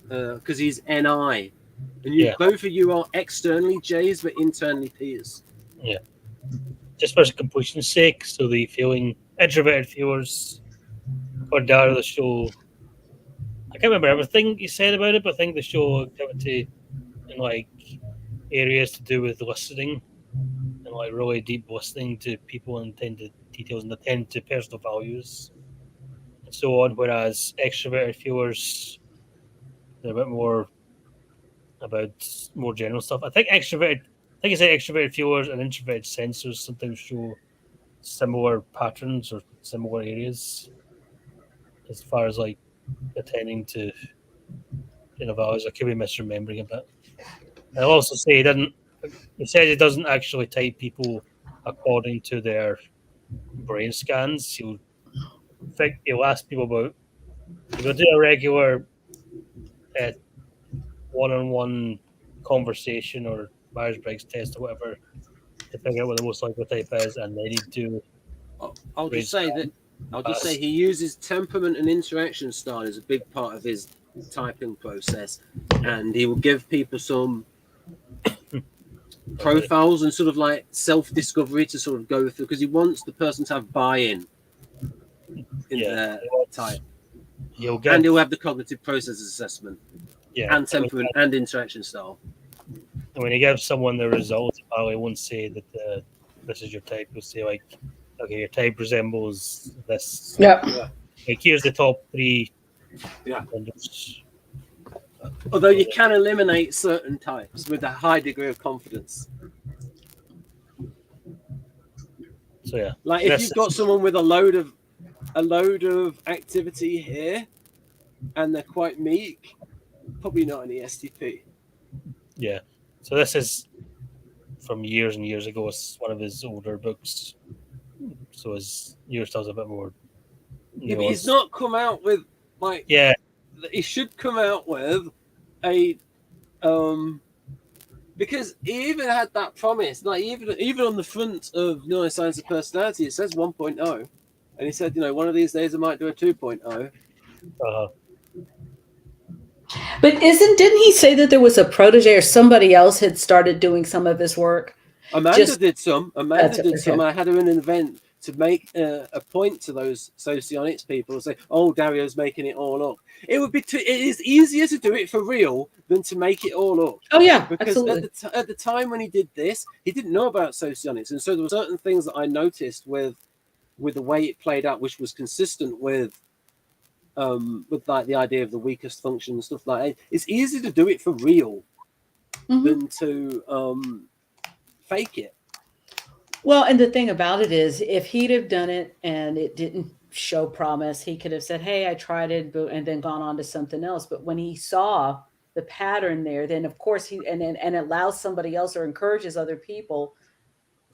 because he's NI. And you, both of you are externally J's, but internally P's. Yeah. Just for completion's sake, so the feeling introverted viewers or Dara the show, I can't remember everything you said about it, but I think the show activity in like areas to do with listening and like really deep listening to people and attend to details and attend to personal values and so on, whereas extroverted viewers, they're a bit more about more general stuff. I think I said extroverted viewers and introverted sensors sometimes show similar patterns or similar areas as far as like attending to values. I could be misremembering a bit. I'll also say he says he doesn't actually type people according to their brain scans. He'll ask people about, he'll do a regular one-on-one conversation or Myers-Briggs test or whatever to figure out what the most likely type is, and then he'd do. I'll just say he uses temperament and interaction style as a big part of his typing process, and he will give people some profiles and sort of like self-discovery to sort of go through, because he wants the person to have buy-in in their type. And he'll have the cognitive process assessment, and temperament and interaction style. And when he gives someone the results, he probably won't say that this is your type. He'll say like, okay, your type resembles this. Yeah. Like here's the top 3. Yeah. Although you can eliminate certain types with a high degree of confidence. So yeah. Like if you've got someone with a load of activity here and they're quite meek, probably not an ESTP. Yeah. So this is from years and years ago. It's one of his older books. So his newer stuff's a bit more. Yeah, but he's not come out with like. Yeah. He should come out with a because he even had that promise, like even on the front of Neuroscience of Personality, it says 1.0, and he said, one of these days I might do a 2.0. But didn't he say that there was a protege or somebody else had started doing some of his work? Amanda did some. I had her in an event to make a point to those socionics people and say, "Oh, Dario's making it all up." It is easier to do it for real than to make it all up. Oh yeah, because absolutely. at the time when he did this, he didn't know about socionics, and so there were certain things that I noticed with the way it played out, which was consistent with like the idea of the weakest function and stuff like that. It's easier to do it for real than to fake it. Well, and the thing about it is, if he'd have done it and it didn't show promise, he could have said, "Hey, I tried it," and then gone on to something else. But when he saw the pattern there, then of course and allows somebody else or encourages other people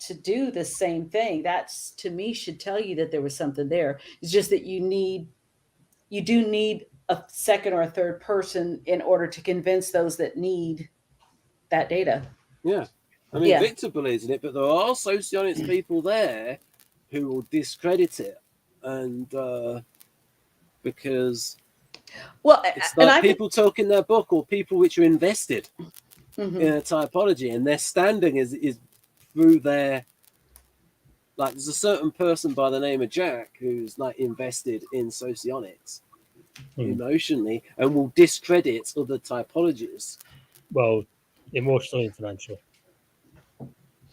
to do the same thing. That's, to me, should tell you that there was something there. It's just that you do need a second or a third person in order to convince those that need that data. Yeah. I mean, Yeah. Victor believes in it, but there are socionics people there who will discredit it. And because Well, it's and like people talking their book, or people which are invested Mhm. in a typology, and their standing is through their, like, there's a certain person by the name of Jack who's like invested in socionics emotionally and will discredit other typologies. Well, emotionally and financially.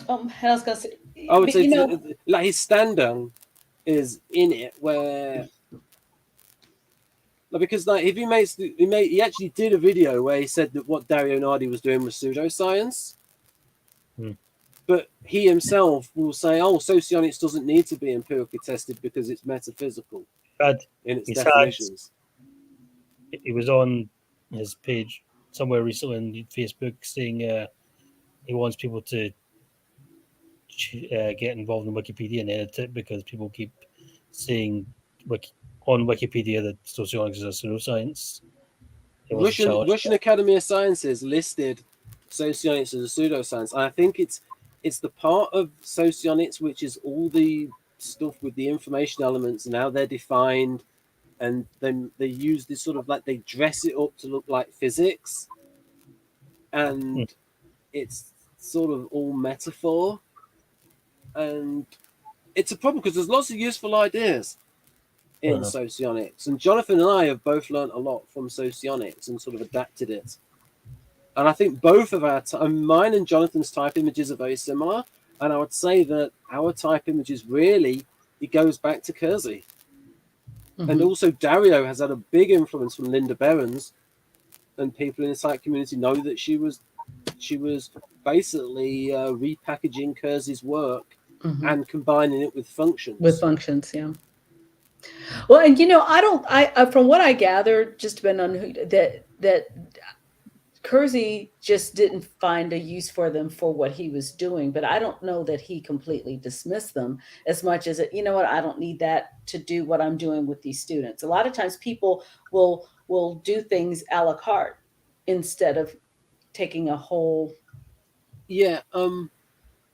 and I was gonna say, I would but, say, you know, like, his standing is in it, where, like, because like if he actually did a video where he said that what Dario Nardi was doing was pseudoscience. But he himself will say, "Oh, socionics doesn't need to be empirically tested because it's metaphysical in its definitions." He was on his page somewhere recently on Facebook saying he wants people to get involved in Wikipedia and edit it because people keep saying on Wikipedia that sociology is a pseudoscience. Russian Academy of Sciences listed socionics as a pseudoscience. And I think it's the part of socionics which is all the stuff with the information elements and how they're defined, and then they use this sort of, like, they dress it up to look like physics, and it's sort of all metaphor, and it's a problem because there's lots of useful ideas in socionics, and Jonathan and I have both learned a lot from socionics and sort of adapted it. And I think both of mine and Jonathan's type images are very similar, and I would say that our type images really, it goes back to Kersey. And also Dario has had a big influence from Linda Behrens, and people in the psych community know that she was basically repackaging Kersey's work and combining it with functions. Yeah. Well, and I from what I gathered, just been on that Kersey just didn't find a use for them for what he was doing, but I don't know that he completely dismissed them as much as you know what, I don't need that to do what I'm doing with these students. A lot of times people will do things a la carte instead of taking a whole. Yeah.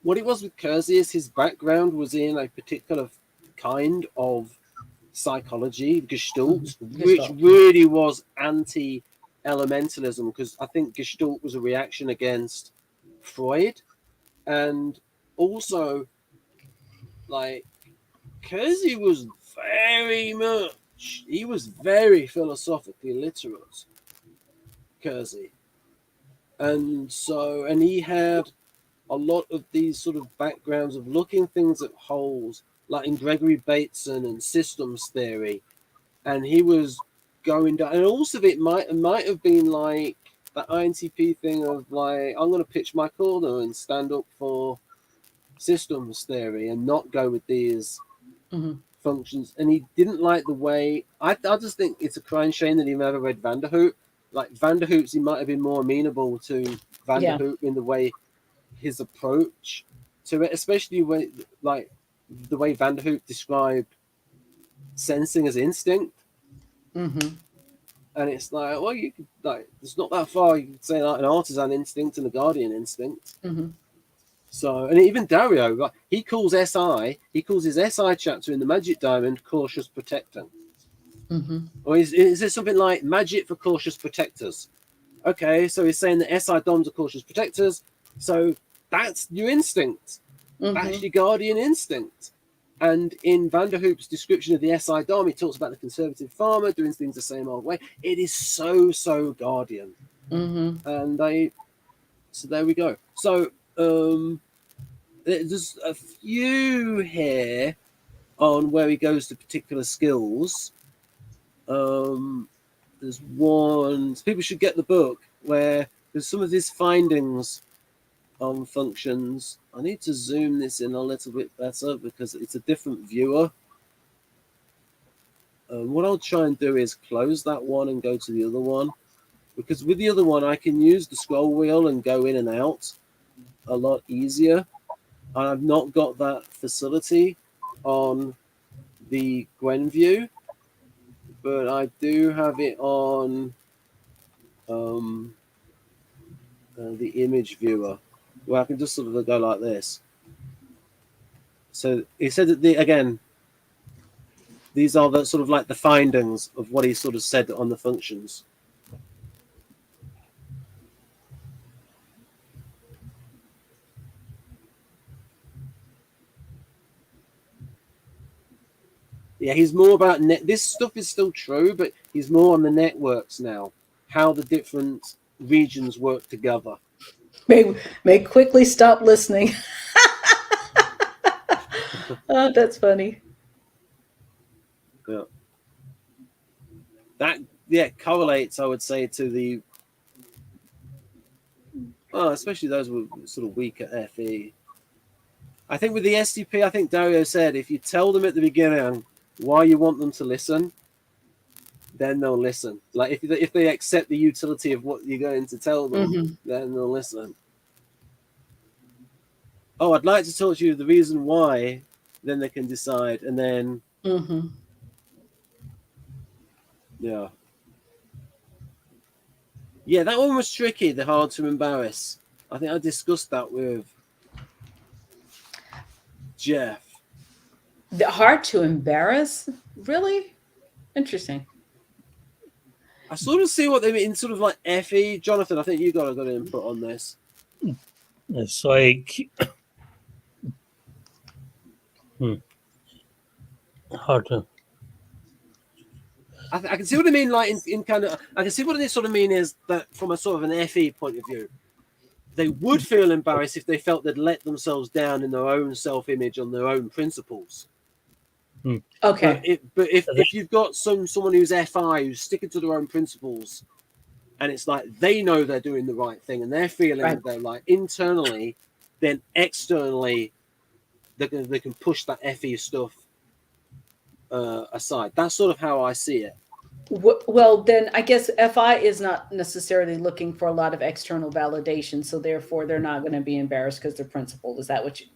What it was with Kersey is his background was in a particular kind of psychology, Gestalt, which really was anti-elementalism, because I think Gestalt was a reaction against Freud, and also, like, Kersey was very philosophically literate, Kersey, and he had a lot of these sort of backgrounds of looking things at wholes, like in Gregory Bateson and systems theory, and he was going down. And also, it might have been like that INTP thing of, like, I'm going to pitch my corner and stand up for systems theory and not go with these functions. And he didn't like the way. I just think it's a crying shame that he never read Vanderhoop. Like Vanderhoop's, he might have been more amenable to Vanderhoop in the way, his approach to it, especially when, like, the way Vanderhoop described sensing as instinct. And it's like, well, you could, like, it's not that far. You could say like an artisan instinct and a guardian instinct. So, and even Dario, like, he calls his SI chapter in the Magic Diamond cautious protecting. Or is there something like magic for cautious protectors? Okay, so he's saying that SI DOMs are cautious protectors. So that's your instinct. That's your guardian instinct. And in Vanderhoop's description of the SI DOM, he talks about the conservative farmer doing things the same old way. It is so guardian. And so there we go. So there's a few here on where he goes to particular skills. There's one, so people should get the book where there's some of his findings on functions. I need to zoom this in a little bit better because it's a different viewer. What I'll try and do is close that one and go to the other one. because with the other one, I can use the scroll wheel and go in and out a lot easier. And I've not got that facility on the Gwenview, but I do have it on the image viewer, where I can just sort of go like this. So he said that again, these are the sort of like the findings of what he sort of said on the functions. Yeah, he's more about this stuff is still true, but he's more on the networks now, how the different regions work together. May quickly stop listening. Oh, that's funny. Yeah. That correlates, I would say, to the especially those with sort of weaker FE. I think with the SDP, I think Dario said if you tell them at the beginning why you want them to listen, then they'll listen. Like if they accept the utility of what you're going to tell them, then they'll listen. Oh, I'd like to talk to you the reason why, then they can decide, and then yeah. Yeah, that one was tricky, the hard to embarrass. I think I discussed that with Jeff. The hard to embarrass? Really? Interesting. I sort of see what they mean, sort of like FE. Jonathan, I think you got a good input on this. It's like hard to. I can see what I mean, like in kind of. I can see what they sort of mean is that from a sort of an FE point of view, they would feel embarrassed if they felt they'd let themselves down in their own self-image on their own principles. Okay. But if you've got someone who's FI who's sticking to their own principles, and it's like they know they're doing the right thing and they're feeling that they're like internally, then externally they can push that FE stuff aside. That's sort of how I see it. Well, then I guess FI is not necessarily looking for a lot of external validation, so therefore they're not going to be embarrassed because they're principled. Is that what you?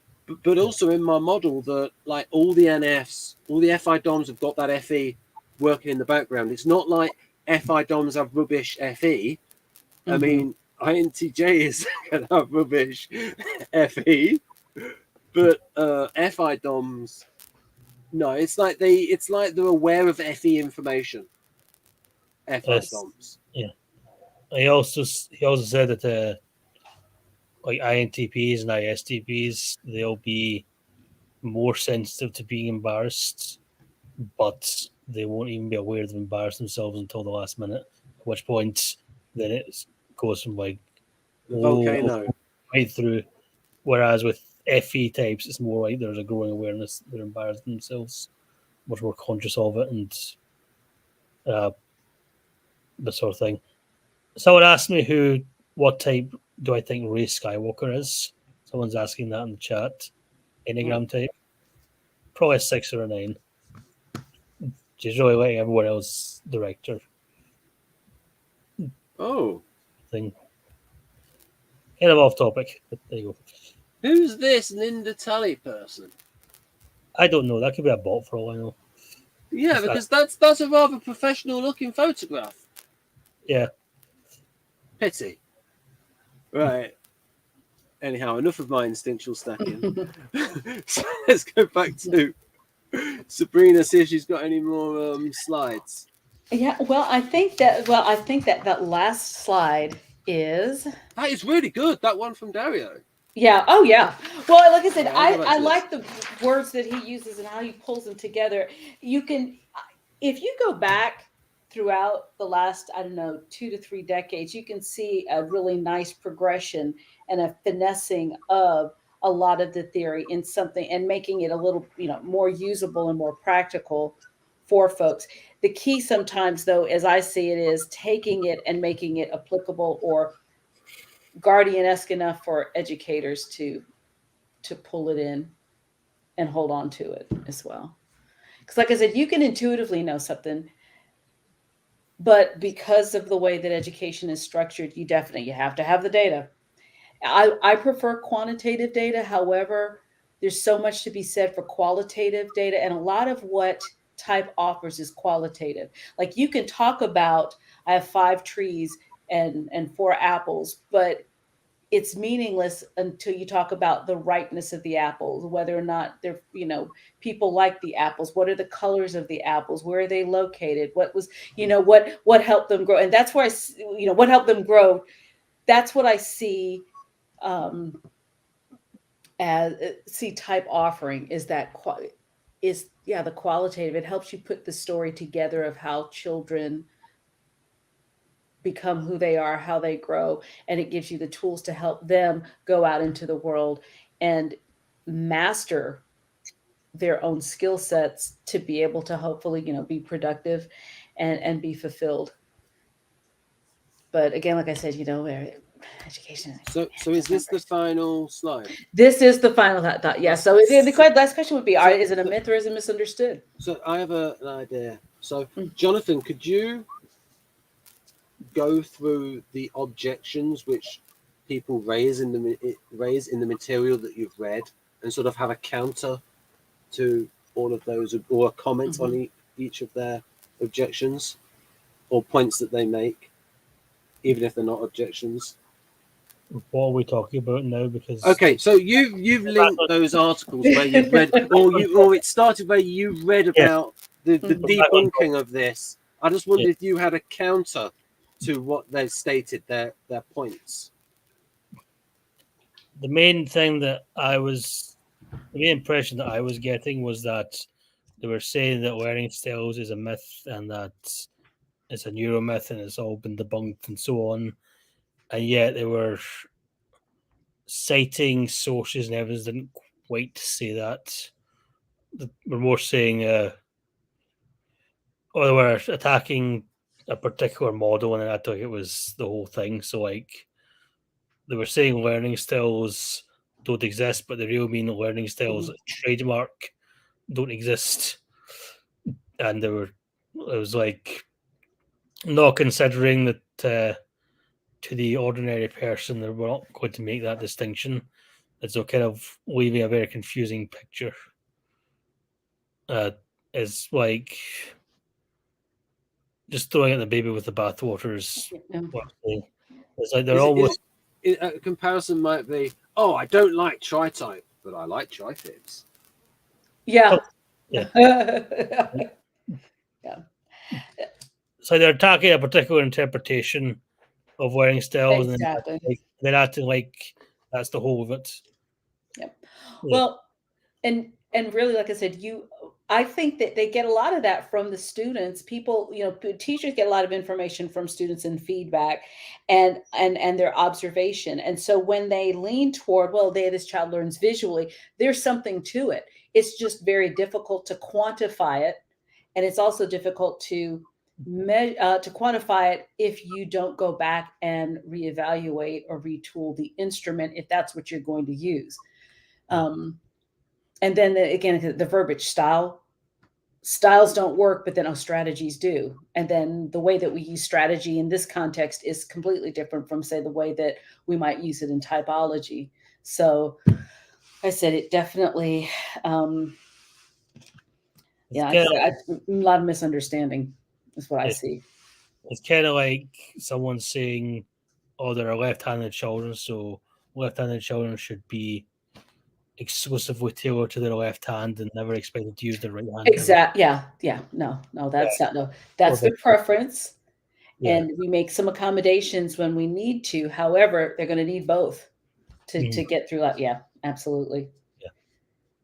But also in my model, that like all the NFs, all the FI DOMs have got that FE working in the background. It's not like FI DOMs have rubbish FE. I mean, INTJ is going to have rubbish FE, but FI DOMs, no, it's like they're aware of FE information. FI DOMs. Yeah. He also said that like INTPs and ISTPs, they'll be more sensitive to being embarrassed, but they won't even be aware they've embarrassed themselves until the last minute. At which point, then it goes from like the volcano right through. Whereas with FE types, it's more like there's a growing awareness they're embarrassed themselves, much more conscious of it, and that sort of thing. Someone asked me what type do I think Rey Skywalker is. Someone's asking that in the chat. Enneagram type. Probably a 6 or a 9. She's really letting everyone else director. Oh. Thing. Kind of off topic, but there you go. Who's this Linda Tully person? I don't know. That could be a bot for all I know. Yeah, because that's a rather professional looking photograph. Yeah. Pity. Right. Anyhow, enough of my instinctual stacking. So let's go back to Sabrina, see if she's got any more slides. Yeah, well, I think that that last slide is. That is really good. That one from Dario. Yeah. Oh, yeah. Well, like I said, I like the words that he uses and how he pulls them together. You can, if you go back throughout the last, 2 to 3 decades, you can see a really nice progression and a finessing of a lot of the theory in something and making it a little, more usable and more practical for folks. The key sometimes, though, as I see it, is taking it and making it applicable or guardian-esque enough for educators to pull it in and hold on to it as well. Because like I said, you can intuitively know something, But because of the way that education is structured, you have to have the data. I prefer quantitative data. However, there's so much to be said for qualitative data, and a lot of what type offers is qualitative. Like you can talk about, I have 5 trees and 4 apples, but it's meaningless until you talk about the ripeness of the apples, whether or not they're, people like the apples. What are the colors of the apples? Where are they located? What was, what helped them grow? And that's where what helped them grow. That's what I see as see type offering is that the qualitative. It helps you put the story together of how children become who they are, how they grow, and it gives you the tools to help them go out into the world and master their own skill sets to be able to hopefully, be productive and be fulfilled. But again, like I said, education. So is this the final slide? This is the final thought. Yeah. So the last question would be: is it a myth or is it misunderstood? So I have an idea. So Jonathan, could you go through the objections which people raise in the material that you've read, and sort of have a counter to all of those, or a comment on each of their objections or points that they make, even if they're not objections? What are we talking about now? Because okay, so you've linked those articles where you've read, or it started where you read about the debunking of this. I just wondered if you had a counter to what they've stated, their points. The main thing that the main impression that I was getting was that they were saying that learning styles is a myth and that it's a neuromyth and it's all been debunked and so on. And yet they were citing sources and evidence didn't quite say that. They were more saying, or they were attacking a particular model, and I thought it was the whole thing. So, like, they were saying learning styles don't exist, but they really mean learning styles trademark don't exist. And it was like not considering that to the ordinary person, they were not going to make that distinction. And so kind of leaving a very confusing picture. Is like just throwing out the baby with the bathwater is it's like they're almost a comparison might be, I don't like tri-type, but I like tri-fibs. Yeah. Yeah. Yeah. So they're attacking a particular interpretation of wearing styles, Exactly. and they're acting like that's the whole of it. Yep. Well, and really, like I said, I think that they get a lot of that from the students. People, teachers get a lot of information from students and feedback and their observation. And so when they lean toward, this child learns visually, there's something to it. It's just very difficult to quantify it. And it's also difficult to quantify it if you don't go back and reevaluate or retool the instrument, if that's what you're going to use. And then again, the verbiage styles don't work, but then strategies do. And then the way that we use strategy in this context is completely different from, say, the way that we might use it in typology. So I said it definitely, a lot of misunderstanding is what I see. It's kind of like someone saying, there are left-handed children, so left-handed children should be exclusively tailored to their left hand and never expected to use their right hand. Exactly. Yeah. No, that's not. No, that's the preference. Yeah. And we make some accommodations when we need to. However, they're going to need both to get through that. Yeah, absolutely. Yeah.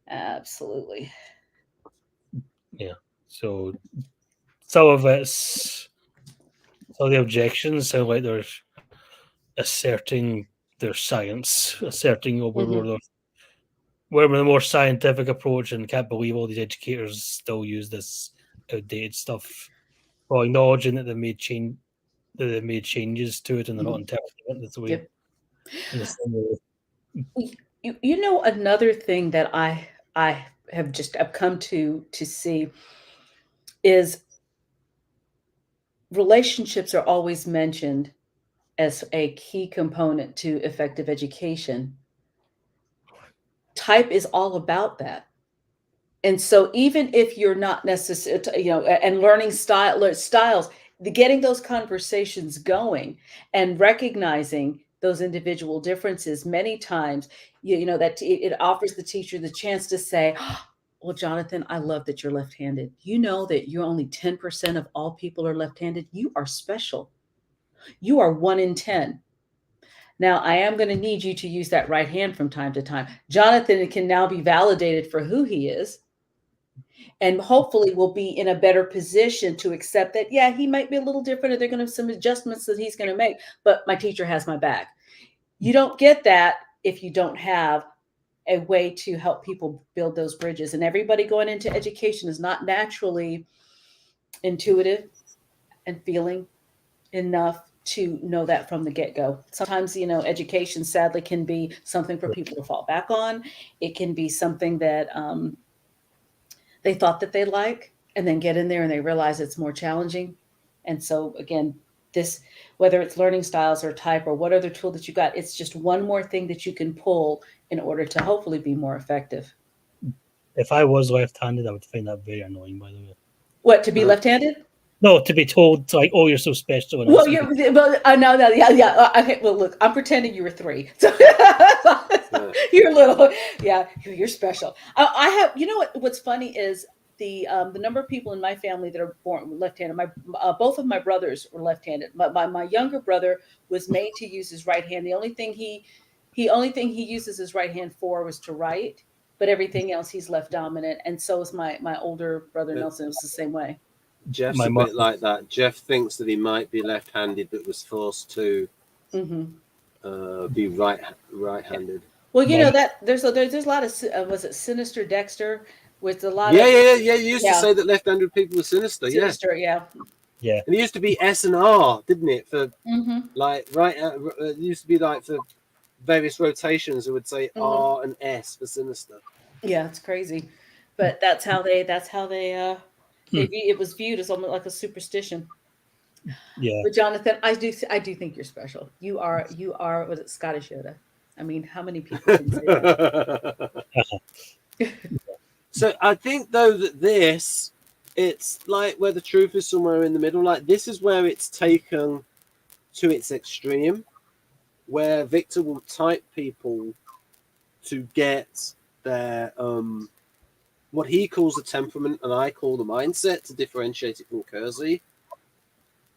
Absolutely. Yeah. So some of it's the objections sound like they're asserting their science, asserting we're the more scientific approach and can't believe all these educators still use this outdated stuff, while acknowledging that they've made changes to it and they're not interpreting it in the same way. Another thing that I have come to see is relationships are always mentioned as a key component to effective education. Type is all about that. And so even if you're not necessarily, and learning styles, getting those conversations going and recognizing those individual differences, many times, that it offers the teacher the chance to say, well, Jonathan, I love that you're left-handed. You know that you're only 10% of all people are left-handed. You are special. You are 1 in 10. Now, I am going to need you to use that right hand from time to time. Jonathan can now be validated for who he is, and hopefully will be in a better position to accept that, yeah, he might be a little different, or they're going to have some adjustments that he's going to make, but my teacher has my back. You don't get that if you don't have a way to help people build those bridges. And everybody going into education is not naturally intuitive and feeling enough to know that from the get-go. Sometimes, education sadly can be something for people to fall back on. It can be something that they thought that they like, and then get in there and they realize it's more challenging. And so again, whether it's learning styles or type or what other tool that you got, it's just one more thing that you can pull in order to hopefully be more effective. If I was left-handed, I would find that very annoying, by the way. What, to be left-handed? No, to be told, like, oh, you're so special. And Well, no, yeah. Okay, well, look, I'm pretending you were 3. So you're little. Yeah, you're special. I have, what's funny is the number of people in my family that are born left-handed. Both of my brothers were left-handed. My younger brother was made to use his right hand. The only thing he uses his right hand for was to write, but everything else he's left dominant. And so is my older brother Nelson. It was the same way. Jeff's a bit like that. Jeff thinks that he might be left-handed, but was forced to be right-handed. Well, that there's a lot of was it Sinister Dexter with a lot of You used to say that left-handed people were sinister. Sinister, yeah. And it used to be S and R, didn't it? For like it used to be like for various rotations, it would say R and S for sinister. Yeah, it's crazy, but that's how they it was viewed as almost like a superstition. Yeah. But Jonathan, I do think you're special. You are was it Scottish Yoda? I mean, how many people can say that? So I think though that it's like where the truth is somewhere in the middle. Like this is where it's taken to its extreme, where Victor will type people to get their what he calls the temperament and I call the mindset, to differentiate it from Kersey,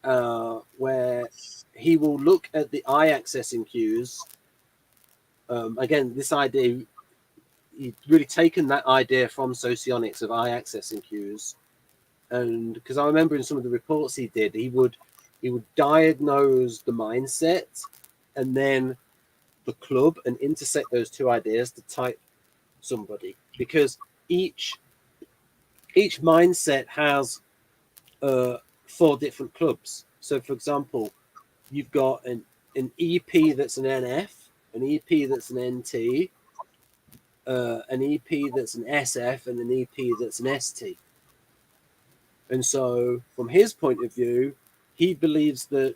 where he will look at the eye accessing cues. Again, this idea, he'd really taken that idea from socionics of eye accessing cues. And because I remember in some of the reports he did, he would diagnose the mindset and then the club and intersect those two ideas to type somebody, because each mindset has 4 different clubs. So for example, you've got an EP that's an NF, an EP that's an NT, an EP that's an SF, and an EP that's an ST. And so from his point of view, he believes that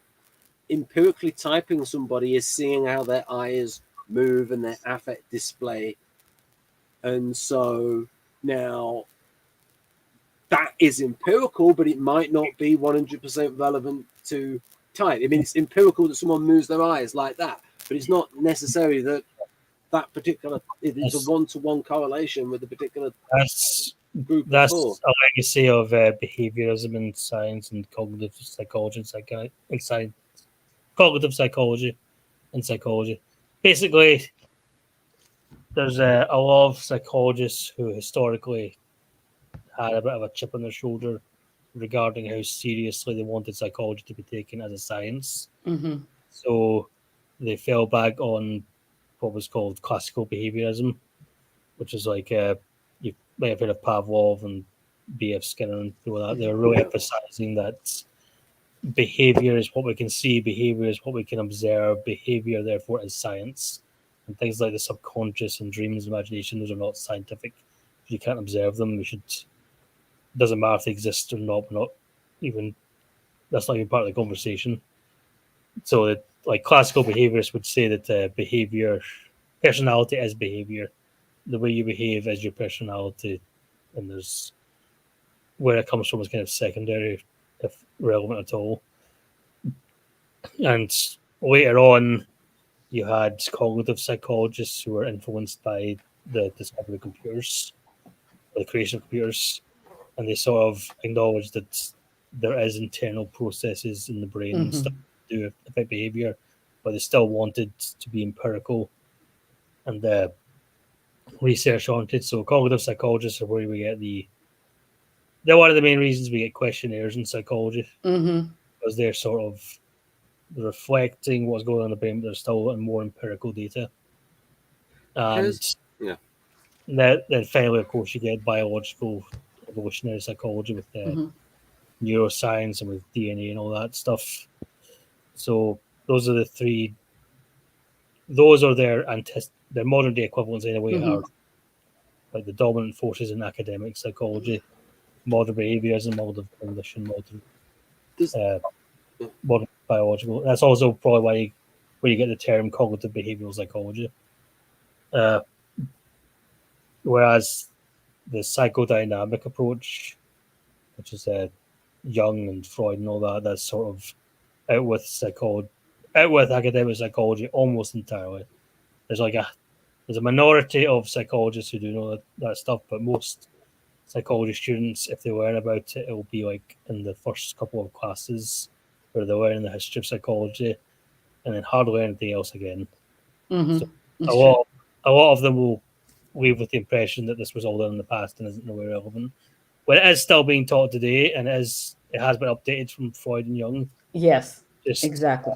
empirically typing somebody is seeing how their eyes move and their affect display. And so now that is empirical, but it might not be 100% relevant to type. I mean, it's empirical that someone moves their eyes like that, but it's not necessary that particular, it's a one-to-one correlation with a particular group. That's a legacy of behaviorism in science and cognitive psychology and science. Cognitive psychology and psychology. Basically, there's a lot of psychologists who historically had a bit of a chip on their shoulder regarding how seriously they wanted psychology to be taken as a science. So they fell back on what was called classical behaviorism, which is like you may have heard of Pavlov and B.F. Skinner and all that. They were really emphasizing that behavior is what we can see, behavior is what we can observe, behavior therefore is science. And things like the subconscious and dreams, imagination, those are not scientific. If you can't observe them, doesn't matter if they exist or not, we're not even that's not even part of the conversation. So that, like, classical behaviorists would say that personality is behavior. The way you behave is your personality, and there's where it comes from is kind of secondary, if relevant at all. And later on, you had cognitive psychologists who were influenced by the discovery of computers, or the creation of computers, and they sort of acknowledged that there is internal processes in the brain and stuff to do affect behavior, but they still wanted to be empirical and research oriented. So cognitive psychologists are where we get they're one of the main reasons we get questionnaires in psychology, because they're sort of reflecting what's going on in the brain, but there's still more empirical data. And then finally, of course, you get biological evolutionary psychology with neuroscience and with DNA and all that stuff. So those are the three. Those are their modern day equivalents in a way, are like the dominant forces in academic psychology: modern behaviorism, modern cognition, modern biological. That's also probably where you get the term cognitive behavioral psychology. Whereas the psychodynamic approach, which is Jung and Freud and all that, that's sort of out with academic psychology almost entirely. There's a minority of psychologists who do know that stuff, but most psychology students, if they learn about it, it'll be like in the first couple of classes where they learn the history of psychology, and then hardly anything else again. So a lot of them will leave with the impression that this was all done in the past and isn't really relevant. But it is still being taught today, and it has been updated from Freud and Jung. Yes, exactly.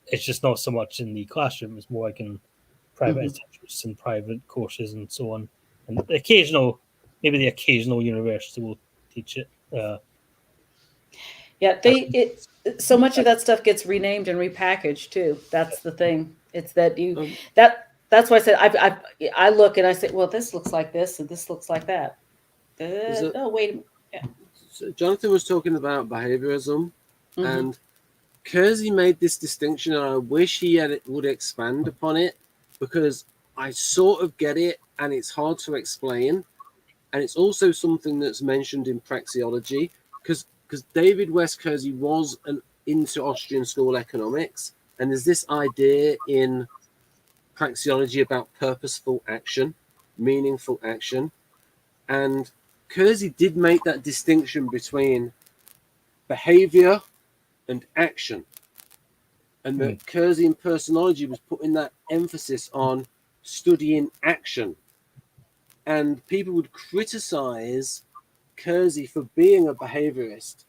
It's just not so much in the classroom. It's more like in private institutes and private courses and so on. And the occasional university will teach it. So much of that stuff gets renamed and repackaged too. That's the thing. It's that that's why I said I look and I say, well, this looks like this and this looks like that. Oh, wait a minute. Yeah. So Jonathan was talking about behaviorism, and Kersey made this distinction, and I wish he would expand upon it, because I sort of get it, and it's hard to explain, and it's also something that's mentioned in praxeology, because David West Kersey was into Austrian school economics, and there's this idea in praxeology about purposeful action, meaningful action, and Kersey did make that distinction between behavior and action, and that Kersey in personology was putting that emphasis on studying action, and people would criticize Kersey for being a behaviorist,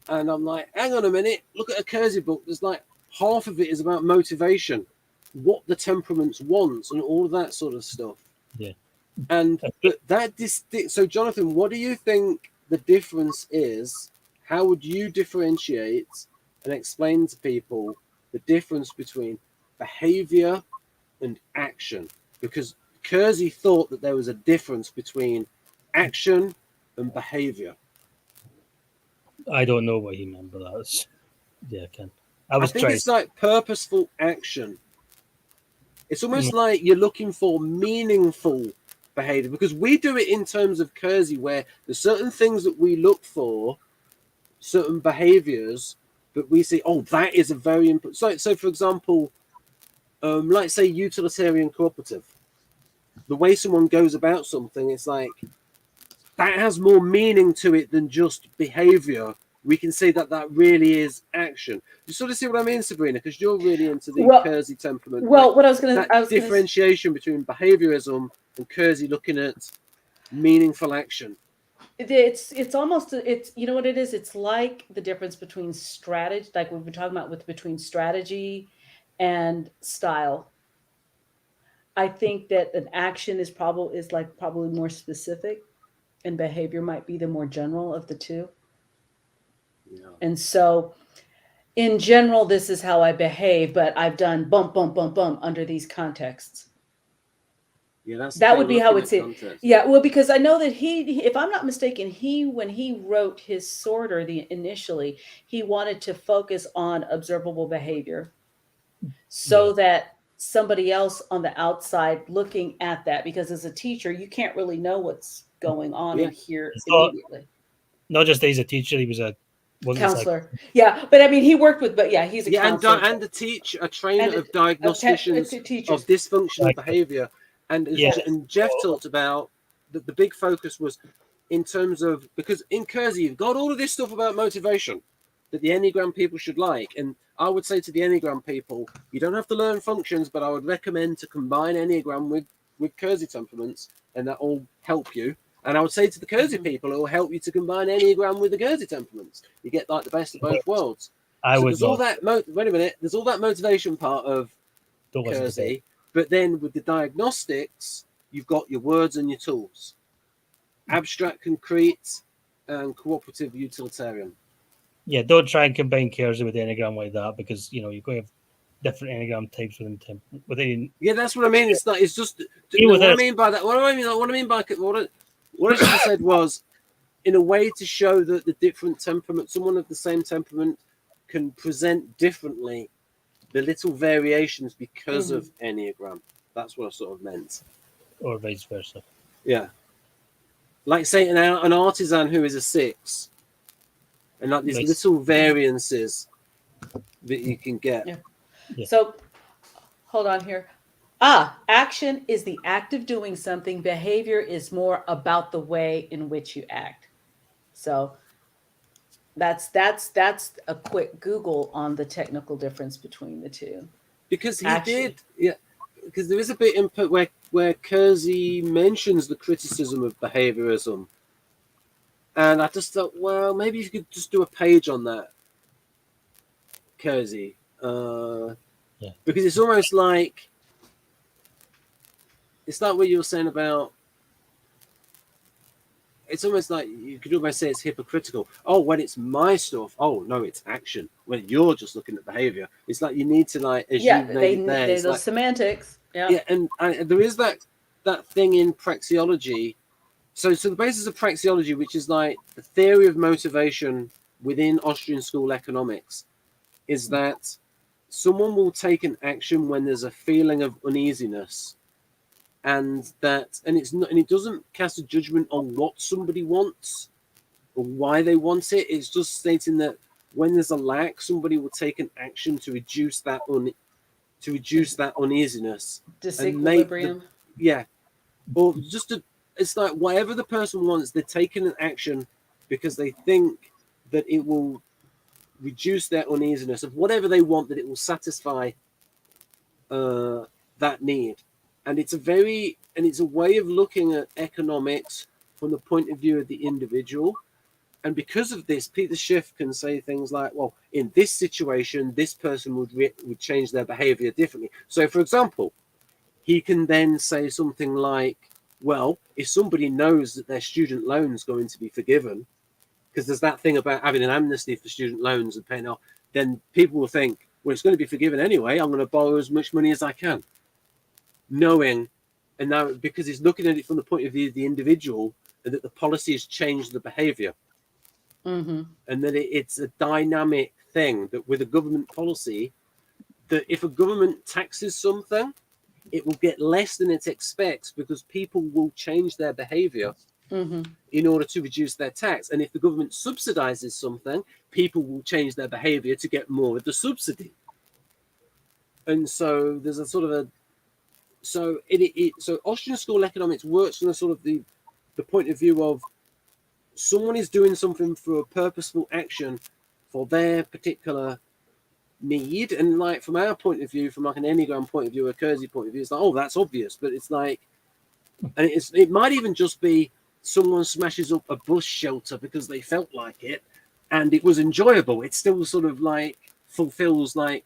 and I'm like, hang on a minute, look at a Kersey book. There's like half of it is about motivation, what the temperaments want, and all of that sort of stuff. Yeah. And but that so Jonathan, what do you think the difference is? How would you differentiate and explain to people the difference between behavior and action? Because Kersey thought that there was a difference between action and behavior. I don't know what he meant by that. Yeah, Ken. I think it's like purposeful action. It's almost like you're looking for meaningful behavior, because we do it in terms of Kersey, where there's certain things that we look for, certain behaviors, but we say, oh, that is a very important. So for example, like say utilitarian cooperative, the way someone goes about something, it's like that has more meaning to it than just behavior. We can say that really is action. You sort of see what I mean, Sabrina, because you're really into the Kersey temperament. Well, like, what I was going to differentiation between behaviorism and Kersey looking at meaningful action. It's almost, you know what it is? It's like the difference between strategy, like we've been talking about between strategy and style. I think that an action is probably more specific, and behavior might be the more general of the two. Yeah. And so in general, this is how I behave, but I've done bump, bump, bump, bump under these contexts. Yeah, that's the That thing, would be how looking it's at it. context. Yeah, well, because I know that if I'm not mistaken, when he wrote his sorter initially, he wanted to focus on observable behavior so Yeah. that somebody else on the outside looking at that, because as a teacher, you can't really know what's going on Yeah. in here It's not, immediately. not just that he's a teacher, he was wasn't like Counselor. Yeah, but I mean, he worked with, but yeah, he's a Yeah, counselor. and a trainer And of of diagnosticians of teachers. dysfunctional behavior. And Yeah. and Jeff talked about the big focus was in terms of, because in Kersey you've got all of this stuff about motivation that the Enneagram people should like. And I would say to the Enneagram people, you don't have to learn functions, but I would recommend to combine Enneagram with Kersey temperaments, and that will help you. And I would say to the Kersey people, it will help you to combine Enneagram with the Kersey temperaments. You get like the best of both worlds. I So would there's all not. that. Wait a minute. There's all that motivation part of Don't listen to that. Kersey, but then with the diagnostics, you've got your words and your tools: abstract, concrete, and cooperative, utilitarian. Yeah, don't try and combine Kersey with Enneagram like that, because you're going to have different Enneagram types within. Yeah, that's what I mean. It's not. It's just Deal with what I this. mean by that. What I mean by what I should have said was, in a way, to show that the different temperament, someone of the same temperament, can present differently. The little variations because of Enneagram. That's what I sort of meant. Or vice versa. Yeah. Like, say, an artisan who is a 6, and like these Right. little variances that you can get. Yeah. Yeah. So hold on here. Action is the act of doing something. Behavior is more about the way in which you act. So that's a quick Google on the technical difference between the two. Because he Action. did, yeah. Because there is a bit input where Kersey mentions the criticism of behaviorism. And I just thought, well, maybe you could just do a page on that, Kersey. Yeah. Because it's almost like, it's like what you were saying about, it's almost like you could almost say it's hypocritical. Oh, when it's my stuff, oh no, it's action. When you're just looking at behavior, it's like you need to, like, as you made it there, it's those like, semantics. Yeah. yeah, and there is that thing in praxeology. So the basis of praxeology, which is like the theory of motivation within Austrian school economics, is that someone will take an action when there's a feeling of uneasiness, and it doesn't cast a judgment on what somebody wants or why they want it. It's just stating that when there's a lack, somebody will take an action to reduce that uneasiness. Disequilibrium. Or just it's like whatever the person wants, they're taking an action because they think that it will reduce their uneasiness of whatever they want, that it will satisfy that need. And it's a way of looking at economics from the point of view of the individual. And because of this, Peter Schiff can say things like, well, in this situation, this person would change their behavior differently. So, for example, he can then say something like, well, if somebody knows that their student loan is going to be forgiven, because there's that thing about having an amnesty for student loans and paying off, then people will think, well, it's going to be forgiven anyway. I'm going to borrow as much money as I can. Knowing, and now because he's looking at it from the point of view of the individual, and that the policy has changed the behavior. Mm-hmm. And that it's a dynamic thing, that with a government policy, that if a government taxes something, it will get less than it expects because people will change their behavior in order to reduce their tax. And if the government subsidizes something, people will change their behavior to get more of the subsidy. And so there's a sort of a so Austrian school economics works from a sort of the point of view of someone is doing something for a purposeful action for their particular need. And like from our point of view, from like an Enneagram point of view, a Kersey point of view, it's like, oh, that's obvious. But it's like, and it might even just be someone smashes up a bus shelter because they felt like it and it was enjoyable. It still sort of like fulfills like,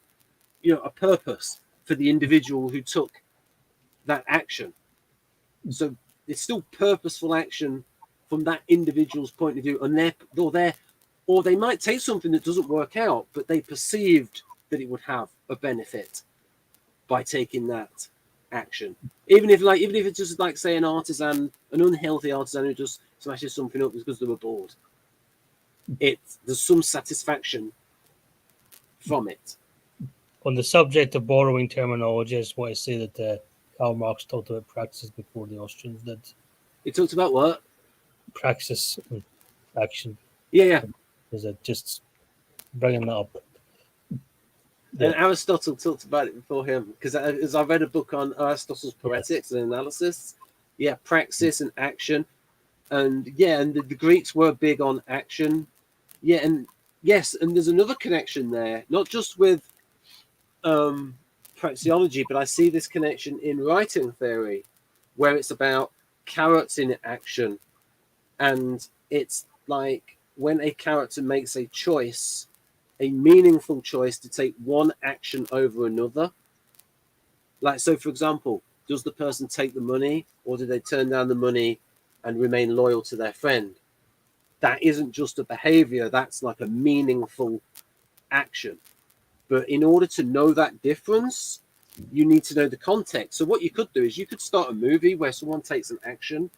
a purpose for the individual who took that action. So it's still purposeful action from that individual's point of view, and or they might take something that doesn't work out, but they perceived that it would have a benefit by taking that action. Even if it's just like, say, an unhealthy artisan who just smashes something up because they were bored. There's some satisfaction from it. On the subject of borrowing terminology, I just want to say that Karl Marx talked about praxis before the Austrians did. He talked about what? Praxis and action. Yeah. Is it just bringing that up? And Aristotle talked about it before him, because as I read a book on Aristotle's poetics and analysis, praxis and action, and the Greeks were big on action, and yes, and there's another connection there, not just with praxeology, but I see this connection in writing theory, where it's about character in action, and it's like when a character makes a choice, a meaningful choice to take one action over another. Like, so for example, does the person take the money, or do they turn down the money and remain loyal to their friend? That isn't just a behavior, that's like a meaningful action. But in order to know that difference, you need to know the context. So what you could do is you could start a movie where someone takes an action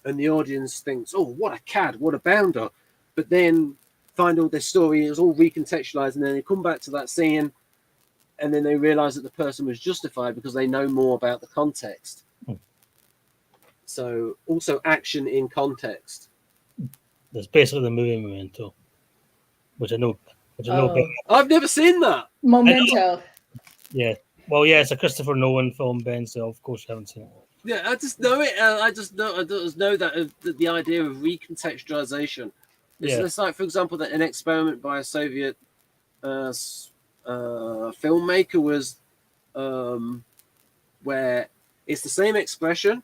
and the audience thinks, oh, what a cad, what a bounder. But then find all their story is all recontextualized, and then they come back to that scene and then they realize that the person was justified because they know more about the context. So also action in context. There's basically the movie Memento, which I know better. I've never seen that. Memento. Yeah. Well, yeah, it's a Christopher Nolan film, Ben, so of course you haven't seen it. Yeah, I just know it. I just know that the idea of recontextualization. It's like, for example, that an experiment by a Soviet filmmaker was where it's the same expression,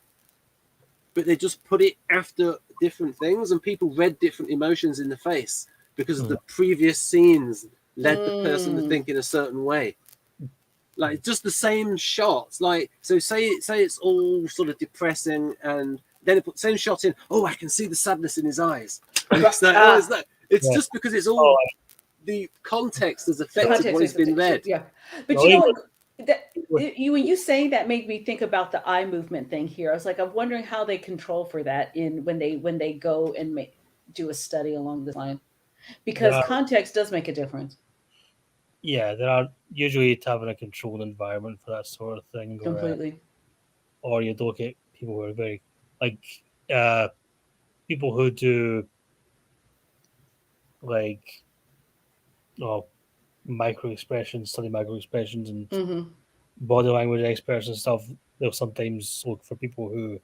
but they just put it after different things, and people read different emotions in the face because of the previous scenes led the person to think in a certain way. Like, just the same shots. Like, so say it's all sort of depressing, and then it put the same shot in. Oh, I can see the sadness in his eyes. It's just because it's all the context has affected what has been read. Yeah, but you know, when you say that made me think about the eye movement thing here. I was like, I'm wondering how they control for that when they go and do a study along this line, because context does make a difference. Yeah, there are usually having a controlled environment for that sort of thing. Completely. Or you look at people who are very, like, people who do, like, micro expressions, study micro expressions and body language experts and stuff. They'll sometimes look for people who,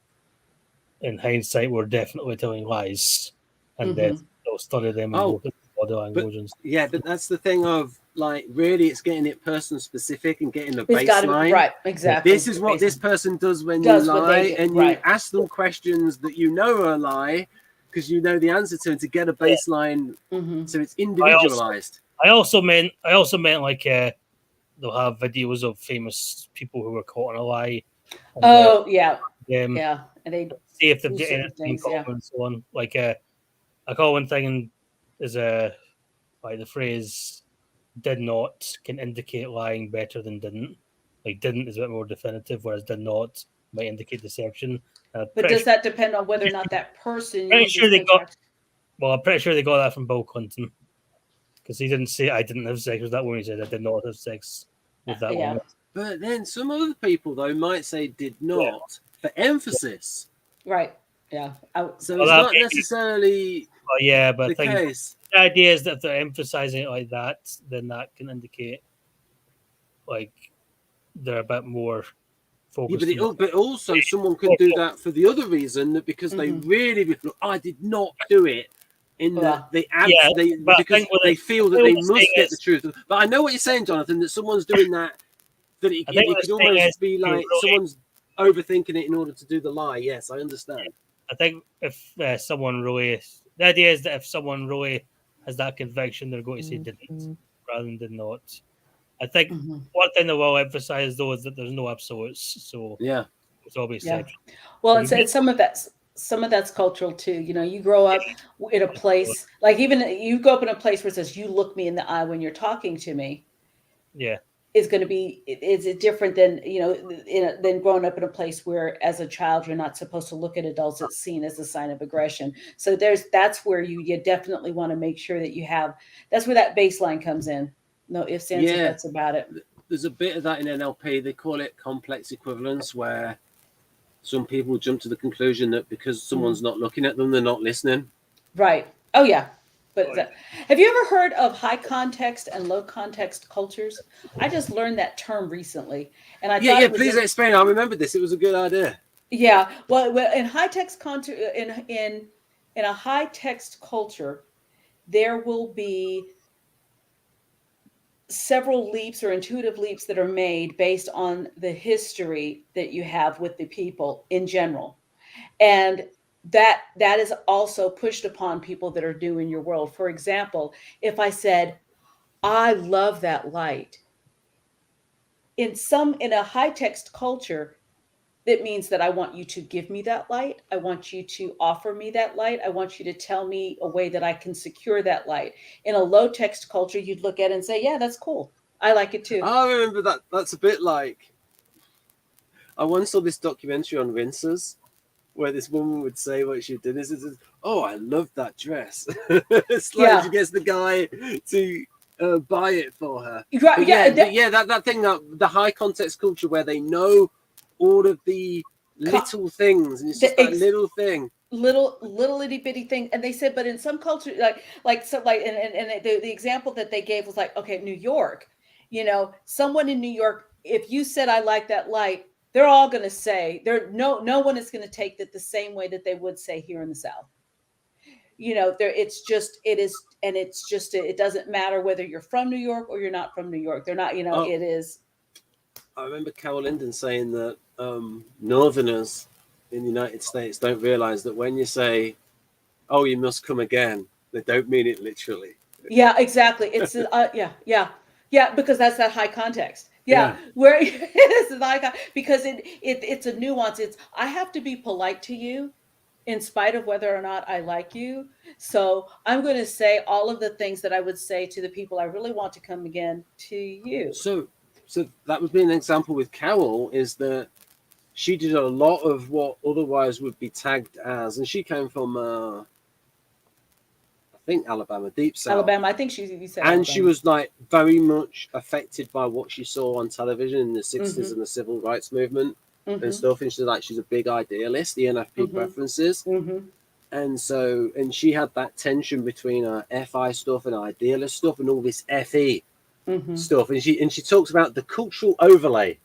in hindsight, were definitely telling lies, and then they'll study them and look at body language and stuff. Yeah, but that's the thing of, like, really it's getting it person specific and getting the baseline. Right, exactly. This is what this person does when you lie, and you ask them questions that you know are a lie because you know the answer to, and to get a baseline, so it's individualized. I also meant like they'll have videos of famous people who were caught in a lie. And, and they see if they've got anything common and so on. Like a common thing is like the phrase "did not" can indicate lying better than "didn't." Like "didn't" is a bit more definitive, whereas "did not" might indicate deception. But does that depend on whether or not that person? I'm pretty sure they got that from Bill Clinton, because he didn't say I didn't have sex with that woman. He said I did not have sex with that woman. But then some other people though might say did not for emphasis. Right. Yeah. So it's not necessarily. But the case. The idea is that if they're emphasizing it like that, then that can indicate like they're a bit more focused. But also someone could do that for the other reason, that because they really, I did not do it. Because they feel that they must get the truth. But I know what you're saying, Jonathan, that someone's doing that. That it could almost be like someone's overthinking it in order to do the lie. Yes, I understand. I think if someone really, the idea is that if someone really has that conviction, they're going to say didn't rather than did not. I think one thing that will emphasize though is that there's no absolutes. So it's always exception. Well, it's some of that's cultural too. You know, you grow up in a place, like even you grow up in a place where it says you look me in the eye when you're talking to me. Yeah. is going to be, is it different than, you know, than growing up in a place where as a child you're not supposed to look at adults. It's seen as a sign of aggression. So that's where you definitely want to make sure that you have, that's where that baseline comes in. No ifs, ands, or buts about it. There's a bit of that in NLP. They call it complex equivalence, where some people jump to the conclusion that because someone's not looking at them, they're not listening. Right. Oh yeah. But have you ever heard of high context and low context cultures? I just learned that term recently, and I thought please explain. I remember this. It was a good idea. Yeah. Well, in high text in a high text culture, there will be several leaps or intuitive leaps that are made based on the history that you have with the people in general, and that is also pushed upon people that are new in your world. For example, if I said, I love that light, in a high text culture, that means that I want you to give me that light. I want you to offer me that light. I want you to tell me a way that I can secure that light. In a low text culture, you'd look at it and say, yeah, that's cool. I like it too. I remember that. That's a bit like, I once saw this documentary on rinsers, where this woman would say what she did is, oh, I love that dress. It's like she gets the guy to buy it for her. Right, that thing, the high context culture where they know all of the little things, and it's just that little thing. Little itty bitty thing. And they said, but in some cultures, and the example that they gave was like, okay, New York, you know, someone in New York, if you said, I like that light, they're all going to say, no one is going to take that the same way that they would say here in the South. You know, it doesn't matter whether you're from New York or you're not from New York. They're not, it is. I remember Carol Linden saying that Northerners in the United States don't realize that when you say, oh, you must come again, they don't mean it literally. Yeah, exactly. It's, because that's that high context. Yeah. Where it's like, because it's a nuance. It's, I have to be polite to you in spite of whether or not I like you. So I'm going to say all of the things that I would say to the people I really want to come again to you. So that would be an example with Carol, is that she did a lot of what otherwise would be tagged as, and she came from, I think Alabama, deep south. Alabama, I think you said. And Alabama. she was like very much affected by what she saw on television in the 60s and the civil rights movement and stuff. And she's a big idealist, the NLP preferences. And she had that tension between her FI stuff and idealist stuff and all this FE stuff. And she talks about the cultural overlay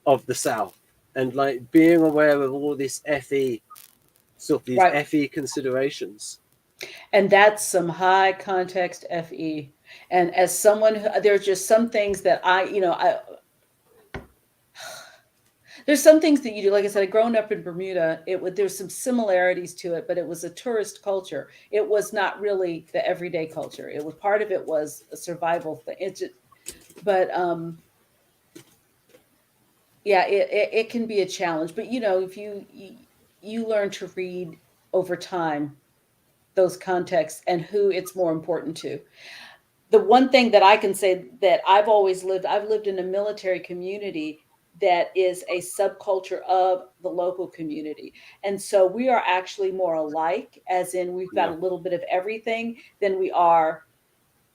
of the South and like being aware of all this FE stuff, these FE considerations. And that's some high context FE. And as someone who, there's just some things that there's some things that you do. Like I said, growing up in Bermuda, there's some similarities to it, but it was a tourist culture. It was not really the everyday culture. It was, part of it was a survival thing. It can be a challenge. But if you learn to read over time those contexts and who it's more important to. The one thing that I can say that I've lived in a military community that is a subculture of the local community. And so we are actually more alike, as in we've got a little bit of everything than we are,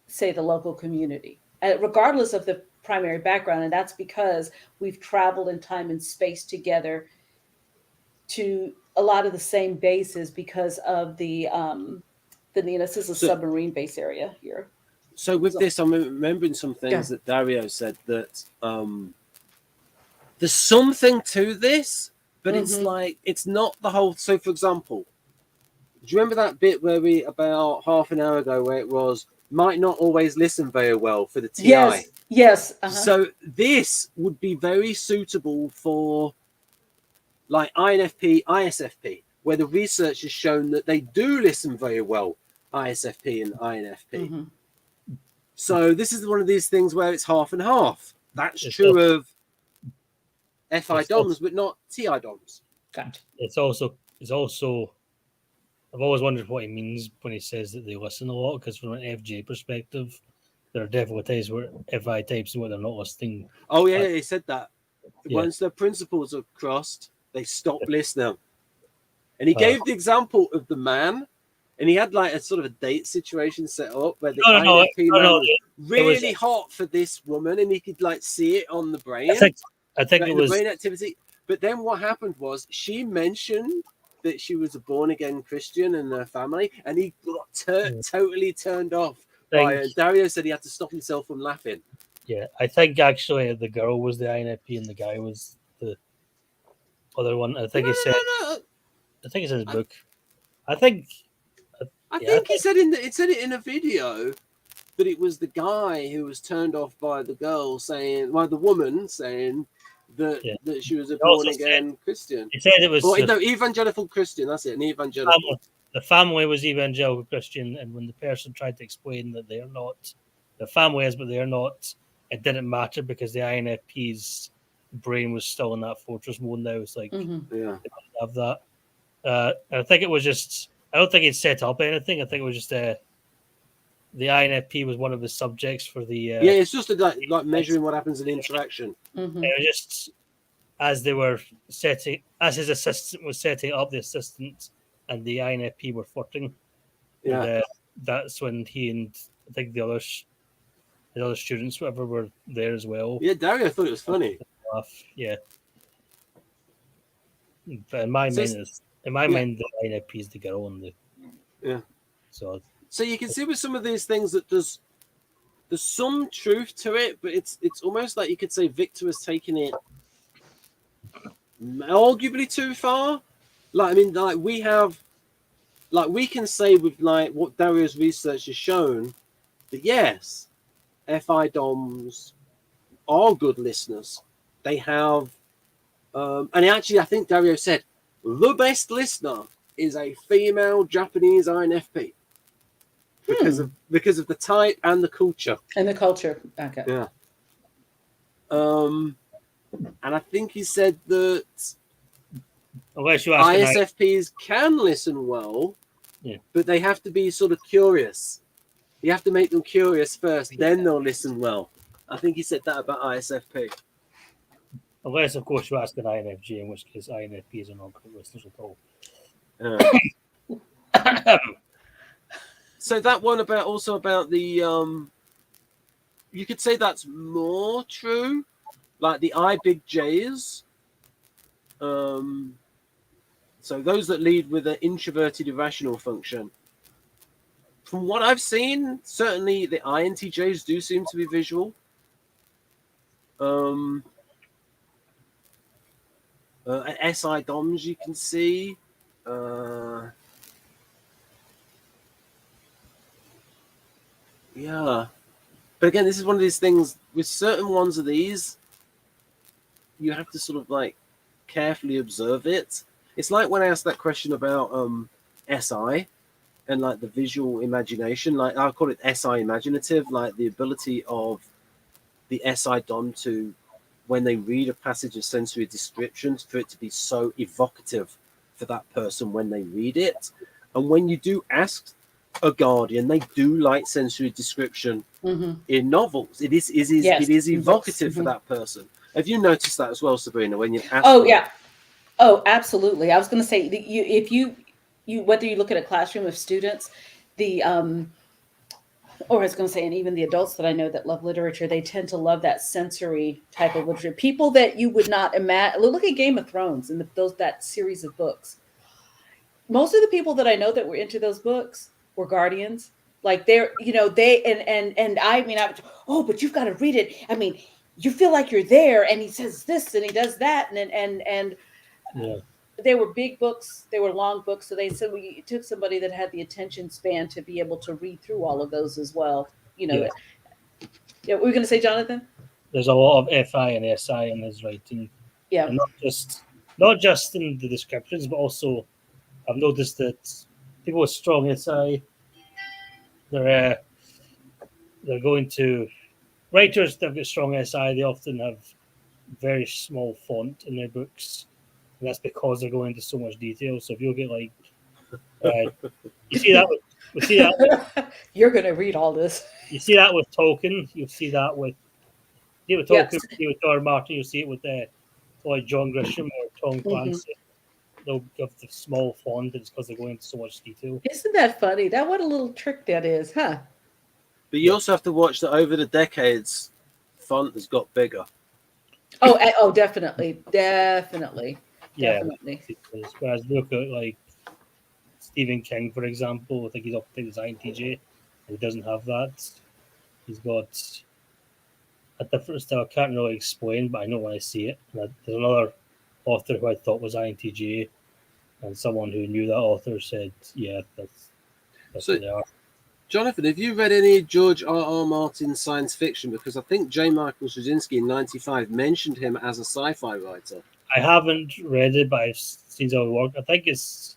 say, the local community, regardless of the primary background. And that's because we've traveled in time and space together to a lot of the same bases because of this is a submarine base area here. So with this, I'm remembering some things that Dario said, that there's something to this, but it's like, it's not the whole. So for example, do you remember that bit where about half an hour ago, where it was, might not always listen very well for the TI? Yes. So this would be very suitable for like INFP, ISFP, where the research has shown that they do listen very well, ISFP and INFP. So this is one of these things where it's half and half. That's true of FI DOMs, but not TI DOMs. Gotcha. It's also, I've always wondered what he means when he says that they listen a lot, because from an FJ perspective, there are definitely times where if I type something they're not listening. Oh yeah, he said that. Yeah. Once the principles are crossed, they stop listening. And he gave the example of the man, and he had like a sort of a date situation set up where the INFP man was really hot for this woman, and he could like see it on the brain. I think it was the brain activity. But then what happened was she mentioned that she was a born again Christian in her family, and he got totally turned off. Dario said he had to stop himself from laughing. Yeah, I think actually the girl was the INFP and the guy was the other one. I think he said. I think it's in his book. I think he said it in a video that it was the guy who was turned off by the girl saying, the woman saying that she was a born again Christian. He said it was evangelical Christian. That's it, an evangelical. The family was evangelical Christian, and when the person tried to explain that they are not, the family is, but they are not, it didn't matter because the INFP's brain was still in that fortress mode now. It's like, yeah, they didn't have that. I think it was just, I don't think it set up anything. I think it was just the INFP was one of the subjects for the. It's just like measuring what happens in interaction. Mm-hmm. It was just as they were as his assistant was setting up the assistant and the INFP were flirting. Yeah. And, that's when he and I think the other students, whatever, were there as well. Yeah, Dario thought it was funny. Yeah. But in my mind, the INFP is the girl and the. Yeah. So you can see with some of these things that there's some truth to it, but it's almost like you could say Victor has taken it arguably too far. Like, I mean, like we can say with like what Dario's research has shown that yes, FI DOMs are good listeners. They have, and actually, I think Dario said the best listener is a female Japanese INFP. Because of the type and the culture. And the culture. Okay. Yeah. And I think he said that ISFPs can listen well, but they have to be sort of curious. You have to make them curious first, then they'll listen well. I think he said that about ISFP. Unless, of course, you ask an INFJ, in which case INFPs are not good listeners at all. So that one about the you could say that's more true, like the I big J's. So those that lead with an introverted irrational function. From what I've seen, certainly the INTJs do seem to be visual. SI DOMs you can see. Yeah, but again, this is one of these things with certain ones of these, you have to sort of like carefully observe it. It's like when I asked that question about SI and like the visual imagination, like I call it SI imaginative, like the ability of the SI DOM to, when they read a passage of sensory descriptions, for it to be so evocative for that person when they read it. And when you do ask a guardian, they do like sensory description in novels. It is evocative for that person. Have you noticed that as well, Sabrina, when you ask absolutely. I was going to say, if you whether you look at a classroom of students, or I was going to say, and even the adults that I know that love literature, they tend to love that sensory type of literature. People that you would not imagine. Look at Game of Thrones and that series of books. Most of the people that I know that were into those books were guardians. Like they're, they and I mean, but you've got to read it. I mean, you feel like you're there, and he says this and he does that, and they were big books, they were long books, so they said it took somebody that had the attention span to be able to read through all of those as well. What were we going to say, Jonathan? There's a lot of FI and SI in his writing. Yeah, and not just in the descriptions, but also I've noticed that people with strong SI, they're going to writers that have got strong SI. They often have very small font in their books, and that's because they're going into so much detail. So if you'll get like, you see that We see that. You're going to read all this. You see that with Tolkien. You see that with Tolkien. Yes. You see it with George Martin. You see it with like John Grisham or Tom Mm-hmm. Clancy. They'll give the small font it's because they're going into so much detail. Isn't that funny? What a little trick that is, huh? But you also have to watch that over the decades, font has got bigger. Oh, definitely. Yeah. Definitely. Whereas look at like Stephen King, for example, I think he's up to his INTJ, and he doesn't have that. He's got a different style. I can't really explain, but I know when I see it. And there's another author who I thought was INTJ, and someone who knew that author said, "Yeah, that's So- what they are." Jonathan, have you read any George R.R. Martin science fiction? Because I think J. Michael Straczynski in '95 mentioned him as a sci-fi writer. I haven't read it, but I've seen some work. I think it's.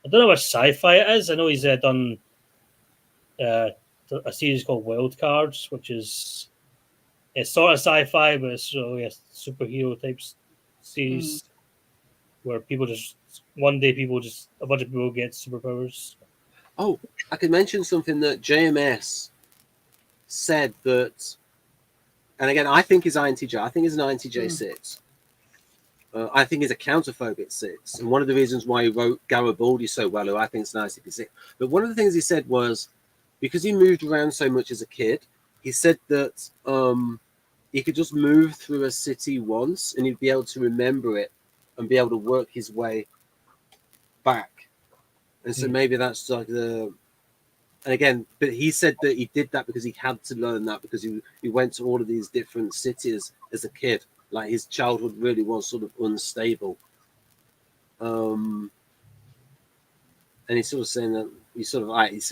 I don't know what sci-fi it is. I know he's done a series called Wild Cards, which is it's sort of sci-fi, but it's really a superhero type series where people just one day a bunch of people get superpowers. Oh, I could mention something that JMS said that, and again, I think he's INTJ. I think he's an INTJ 6. I think he's a counterphobic 6. And one of the reasons why he wrote Garibaldi so well, who I think is an INTJ 6. But one of the things he said was, because he moved around so much as a kid, he said that he could just move through a city once and he'd be able to remember it and be able to work his way back. And so maybe that's like and again, but he said that he did that because he had to learn that because he went to all of these different cities as a kid. Like his childhood really was sort of unstable. And he's sort of saying that he sort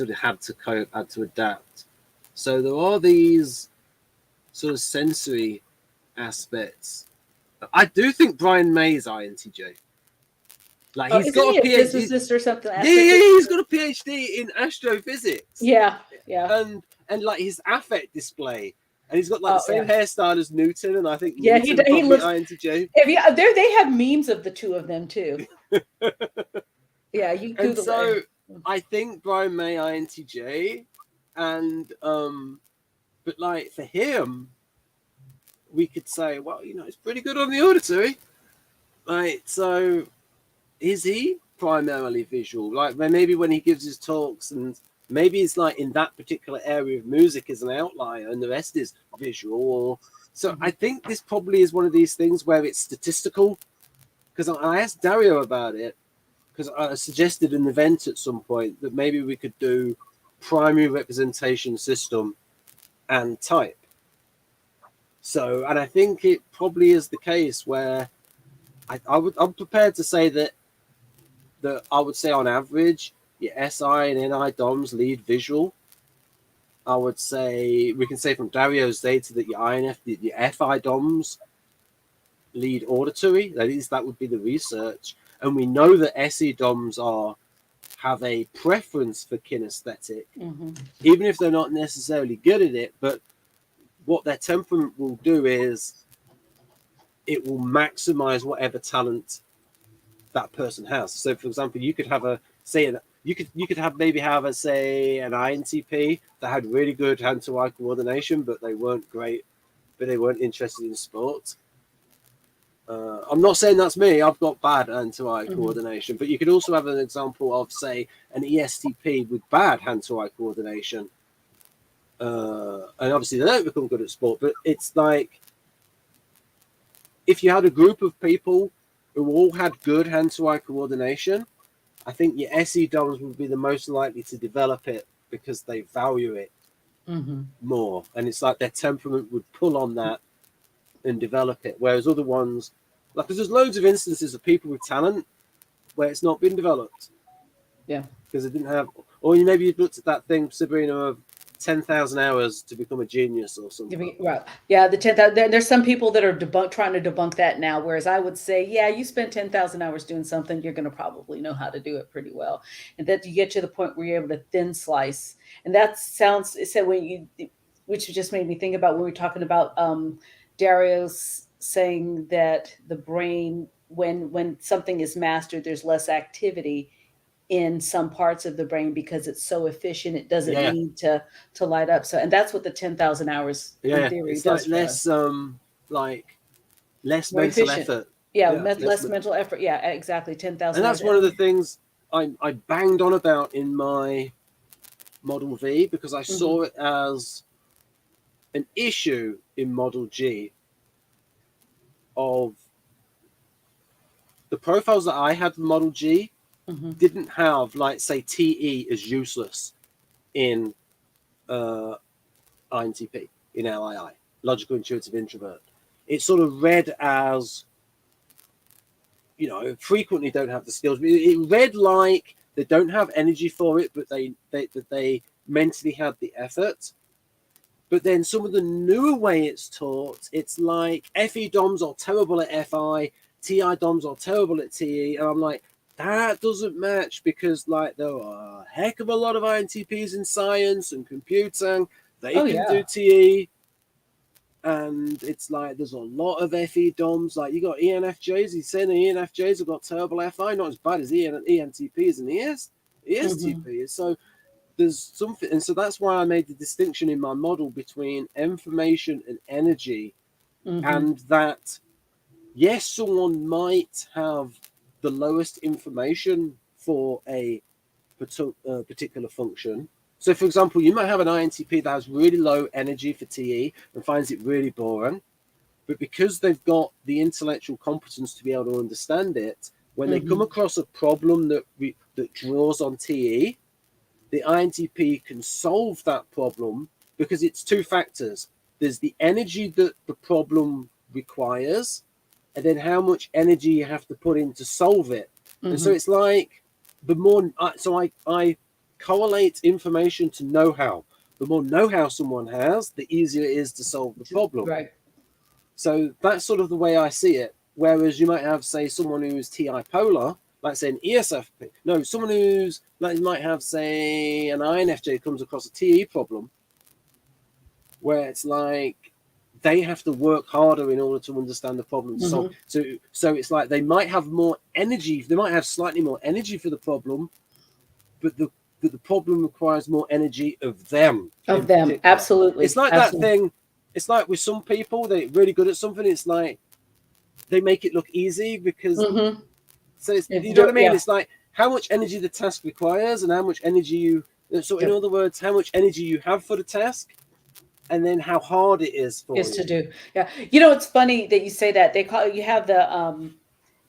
of had to cope, had to adapt. So there are these sort of sensory aspects. I do think Brian May is INTJ. Like he's got a PhD, physicist or something. Yeah, he's got a PhD in astrophysics. Yeah. And like his affect display, and he's got like the same hairstyle as Newton, and I think he looks INTJ. They have memes of the two of them too. Yeah, you Google and so it. I think Brian May INTJ, and but like for him, we could say, well, it's pretty good on the auditory, right? So. Is he primarily visual? Like maybe when he gives his talks, and maybe it's like in that particular area of music is an outlier, and the rest is visual. So I think this probably is one of these things where it's statistical. Because I asked Dario about it, because I suggested an event at some point that maybe we could do primary representation system and type. So, and I think it probably is the case where I'm prepared to say that I would say on average, your SI and NI DOMs lead visual. I would say, we can say from Dario's data that your INF, your FI DOMs lead auditory. At least that would be the research. And we know that SE DOMs have a preference for kinesthetic, even if they're not necessarily good at it. But what their temperament will do is it will maximize whatever talent that person has. So for example, you could have you could have maybe have an INTP that had really good hand-to-eye coordination, but they weren't great, but they weren't interested in sport. I'm not saying that's me. I've got bad hand-to-eye coordination, but you could also have an example of, say, an ESTP with bad hand-to-eye coordination. And obviously they don't become good at sport, but it's like if you had a group of people who all had good hand-to-eye coordination, I think your SE DOMs would be the most likely to develop it because they value it more. And it's like their temperament would pull on that and develop it. Whereas other ones, like there's loads of instances of people with talent where it's not been developed. Yeah. Because they didn't have, or maybe you looked at that thing, Sabrina, of 10,000 hours to become a genius or something. Right. Yeah, the 10,000. There's some people that are trying to debunk that now. Whereas I would say, yeah, you spend 10,000 hours doing something, you're going to probably know how to do it pretty well, and that you get to the point where you're able to thin slice. And that sounds. It said which just made me think about when we were talking about Dario's saying that the brain, when something is mastered, there's less activity. in some parts of the brain because it's so efficient. It doesn't Yeah. need to light up. So, and that's what the 10,000 hours in Yeah, theory it's does like for us. less More mental efficient. effort. Yeah, Yeah, less mental effort. Yeah, exactly. 10,000 and hours. that's one of the things I banged on about in my Model V, because I saw it as an issue in Model G of the profiles that I had for Model G didn't have, like, say, TE as useless in INTP, in LII, logical intuitive introvert. It's sort of read as, you know, frequently don't have the skills. It read like they don't have energy for it, but they mentally had the effort. But then some of the newer way it's taught, it's like FE DOMs are terrible at FI, TI DOMs are terrible at TE, and I'm like, that doesn't match, because like there are a heck of a lot of INTPs in science and computing. They can do TE. And it's like there's a lot of FE DOMs. Like you got ENFJs. He's saying the ENFJs have got terrible FI, not as bad as ENTPs and ESTPs. So there's something, and so that's why I made the distinction in my model between information and energy, and that yes, someone might have the lowest information for a particular function. So, for example, you might have an INTP that has really low energy for TE and finds it really boring, but because they've got the intellectual competence to be able to understand it, when they come across a problem that draws on TE, the INTP can solve that problem because it's two factors. There's the energy that the problem requires, and then how much energy you have to put in to solve it. And so it's like the more, so I correlate information to know-how. The more know-how someone has, the easier it is to solve the problem. Right. So that's sort of the way I see it. Whereas you might have, say, someone who's TI polar, like say an ESFP. No, someone who's like might have, say, an INFJ comes across a TE problem, where it's like they have to work harder in order to understand the problem. So it's like they might have more energy. They might have slightly more energy for the problem, but the problem requires more energy of them. Of them, particular. Absolutely. It's like that thing. It's like with some people, they're really good at something. It's like they make it look easy because. So it's, you know what I mean? Yeah. It's like how much energy the task requires and how much energy you. So in other words, how much energy you have for the task, and then how hard it is for you. To do. Yeah, you know, it's funny that you say that. They call, you have the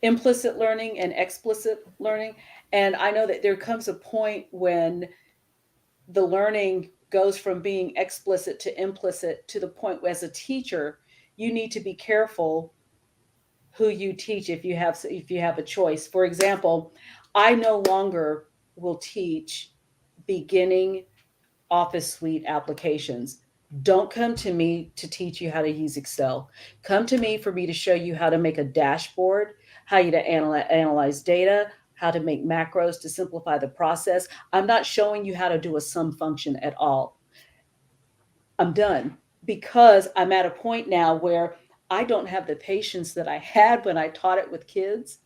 implicit learning and explicit learning, and I know that there comes a point when the learning goes from being explicit to implicit, to the point where as a teacher you need to be careful who you teach if you have a choice. For example, I no longer will teach beginning Office Suite applications. Don't come to me to teach you how to use Excel. Come to me for me to show you how to make a dashboard, how to analyze data, how to make macros to simplify the process. I'm not showing you how to do a sum function at all. I'm done, because I'm at a point now where I don't have the patience that I had when I taught it with kids.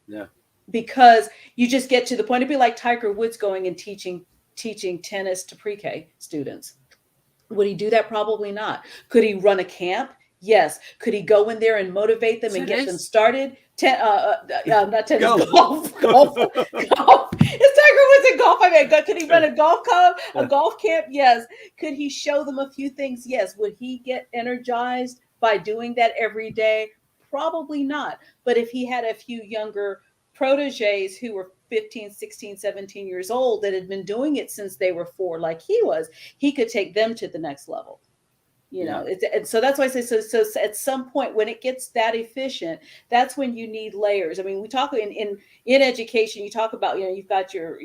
Yeah. Because you just get to the point. It'd be like Tiger Woods going and teaching tennis to pre-K students. Would he do that? Probably not. Could he run a camp? Yes. Could he go in there and motivate them and get them started? Not tennis, golf. Golf. It's Tiger Woods in golf. I mean, could he run a golf club, a golf camp? Yes. Could he show them a few things? Yes. Would he get energized by doing that every day? Probably not. But if he had a few younger proteges who were 15, 16, 17 years old that had been doing it since they were 4, like he was, he could take them to the next level. You know, and so that's why I say, so at some point when it gets that efficient, that's when you need layers. I mean, we talk in education, you talk about, you know, you've got your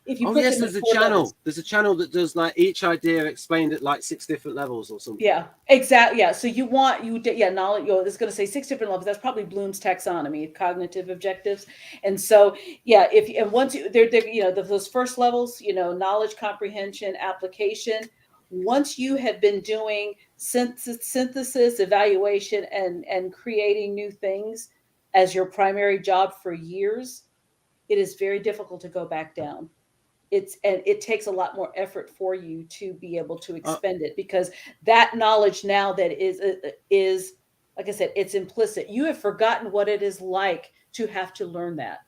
if you put them there's a channel. Levels. There's a channel that does like each idea explained at like 6 different levels or something. Yeah, exactly. Yeah. So you want knowledge. It's going to say 6 different levels. That's probably Bloom's taxonomy, cognitive objectives. And so once those first levels, you know, knowledge, comprehension, application. Once you have been doing synthesis, evaluation, and creating new things as your primary job for years, it is very difficult to go back down. And it takes a lot more effort for you to be able to expend it, because that knowledge now that is like I said, it's implicit. You have forgotten what it is like to have to learn that.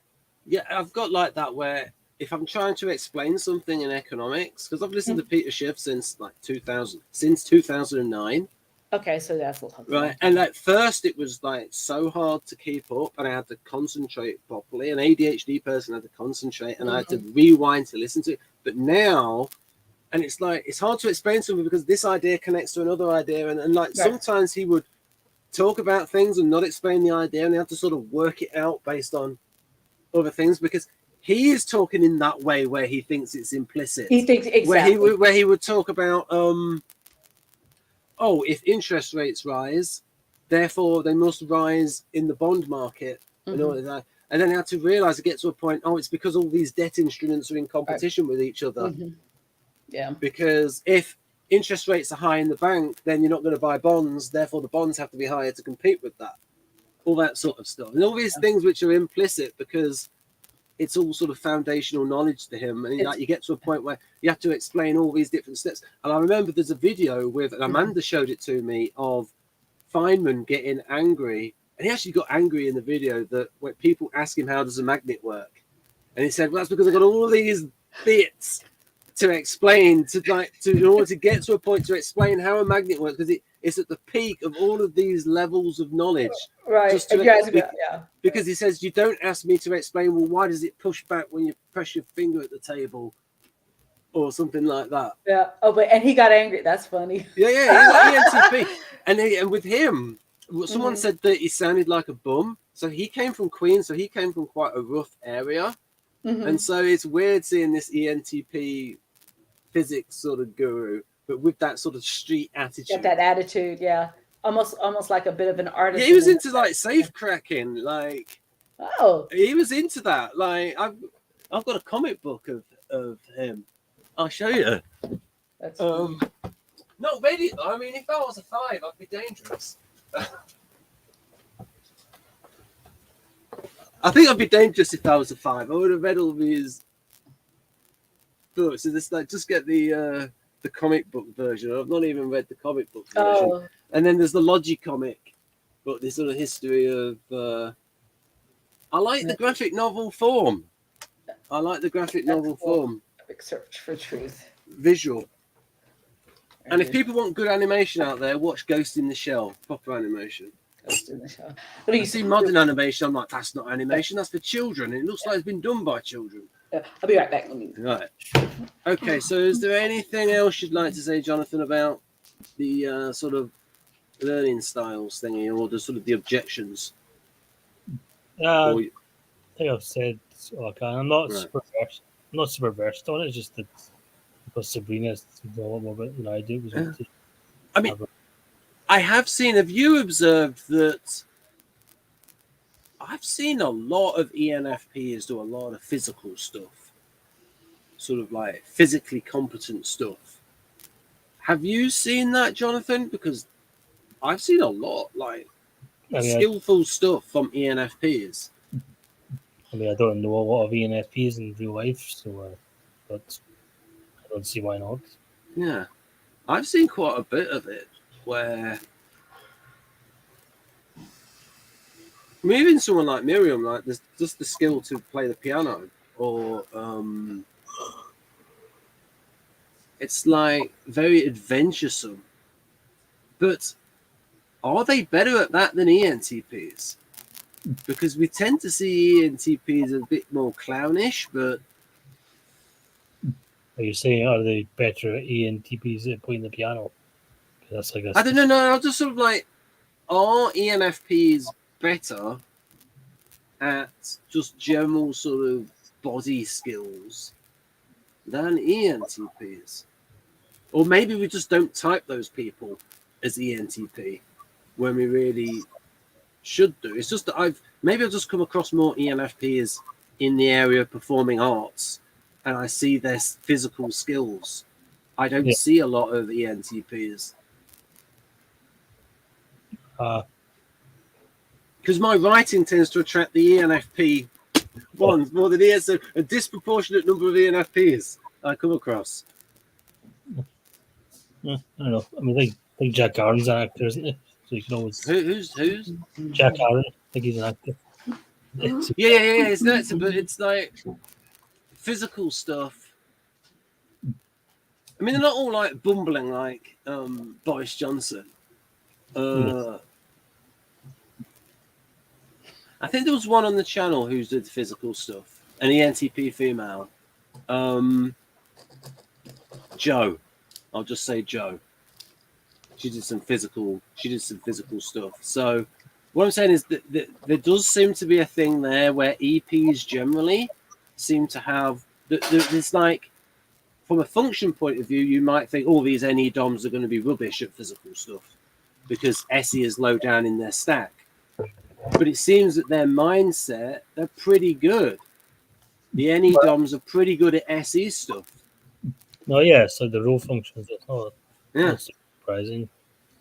Yeah, I've got like that where if I'm trying to explain something in economics, because I've listened to Peter Schiff since like 2009. Okay, so that's a lot. Right, and at first it was like so hard to keep up, and I had to concentrate properly. An ADHD person had to concentrate, and I had to rewind to listen to it. But now, and it's like it's hard to explain something because this idea connects to another idea, and like sometimes he would talk about things and not explain the idea, and they have to sort of work it out based on other things because he is talking in that way where he thinks it's implicit. He thinks exactly where he would talk about if interest rates rise, therefore they must rise in the bond market and all of that. And then you have to realize it gets to a point, it's because all these debt instruments are in competition with each other. Yeah. Because if interest rates are high in the bank, then you're not going to buy bonds, therefore the bonds have to be higher to compete with that. All that sort of stuff. And all these things which are implicit because it's all sort of foundational knowledge to him. And like you get to a point where you have to explain all these different steps. And I remember there's a video with, and Amanda showed it to me, of Feynman getting angry. And he actually got angry in the video that when people ask him, how does a magnet work? And he said, well, that's because I've got all these bits to explain in order to get to a point to explain how a magnet works, because it's at the peak of all of these levels of knowledge. Right. Because he says, you don't ask me to explain, well, why does it push back when you press your finger at the table or something like that? Yeah. Oh, and he got angry. That's funny. Yeah. He's like ENTP. And with him, someone said that he sounded like a bum. So he came from Queens, so he came from quite a rough area. And so it's weird seeing this ENTP physics sort of guru, but with that sort of street attitude. Got that attitude, yeah. Almost like a bit of an artist. Yeah, he was into like safe cracking, like. Oh. He was into that. Like I've got a comic book of him. I'll show you. That's not really. I mean, if I was a 5, I'd be dangerous. I think I'd be dangerous if I was a 5. I would have read all these books. So this, like, just get the comic book version. I've not even read the comic book version. And then there's the Logi comic, but this sort of history of. I like the graphic novel form. Form. Big search for truth. Visual. And if people want good animation out there, watch Ghost in the Shell. Proper animation. Ghost in the Shell. You see modern animation, I'm like, that's not animation, that's for children. It looks like it's been done by children. I'll be right back. Right. Okay, so is there anything else you'd like to say, Jonathan, about the sort of learning styles thingy, or the sort of the objections? I think I've said okay. I'm not super versed on it. It's just that because Sabrina knows a lot more about it than I do. I mean, I have seen. Have you observed that? I've seen a lot of ENFPs do a lot of physical stuff, sort of like physically competent stuff. Have you seen that, Jonathan? Because I've seen a lot, like skillful stuff from ENFPs. I mean, I don't know a lot of ENFPs in real life, so but I don't see why not. Yeah, I've seen quite a bit of it where. Even someone like Miriam, like there's just the skill to play the piano, or it's like very adventuresome. But are they better at that than ENTPs? Because we tend to see ENTPs a bit more clownish, but Are you saying are they better at ENTPs at playing the piano? That's like I don't know. No, I'm just sort of like, are ENFPs better at just general sort of body skills than ENTPs? Or maybe we just don't type those people as ENTP when we really should do. It's just that I've just come across more ENFPs in the area of performing arts, and I see their physical skills. I don't see a lot of ENTPs. Because my writing tends to attract the ENFP ones more than ES. So a disproportionate number of ENFPs I come across. Yeah, I don't know. I mean, I think Jack Aaron's an actor, isn't he? So you can always Who's? Jack Aaron. I think he's an actor. Yeah. It's nuts, but it's like physical stuff. I mean, they're not all like bumbling like Boris Johnson. I think there was one on the channel who did physical stuff, an ENTP female. Joe. I'll just say Joe. She did some physical stuff. So what I'm saying is that there does seem to be a thing there where EPs generally seem to have it's like, from a function point of view, you might think all these NE DOMs are going to be rubbish at physical stuff because SE is low down in their stack. But it seems that their mindset, they're pretty good. The NE DOMs are pretty good at SE stuff. Oh yeah, so the role functions. Yeah, that's surprising.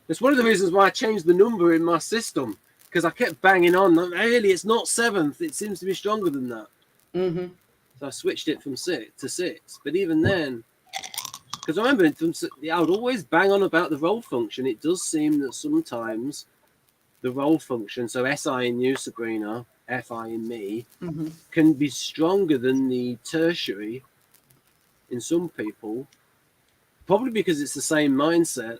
it's one of the reasons why I changed the number in my system, because I kept banging on. Really, it's not 7th. It seems to be stronger than that. Mm-hmm. So I switched it from 6 to 6. But even then, because I remember I would always bang on about the role function. It does seem that sometimes the role function, so SI in you, Sabrina, FI in me, can be stronger than the tertiary in some people, probably because it's the same mindset.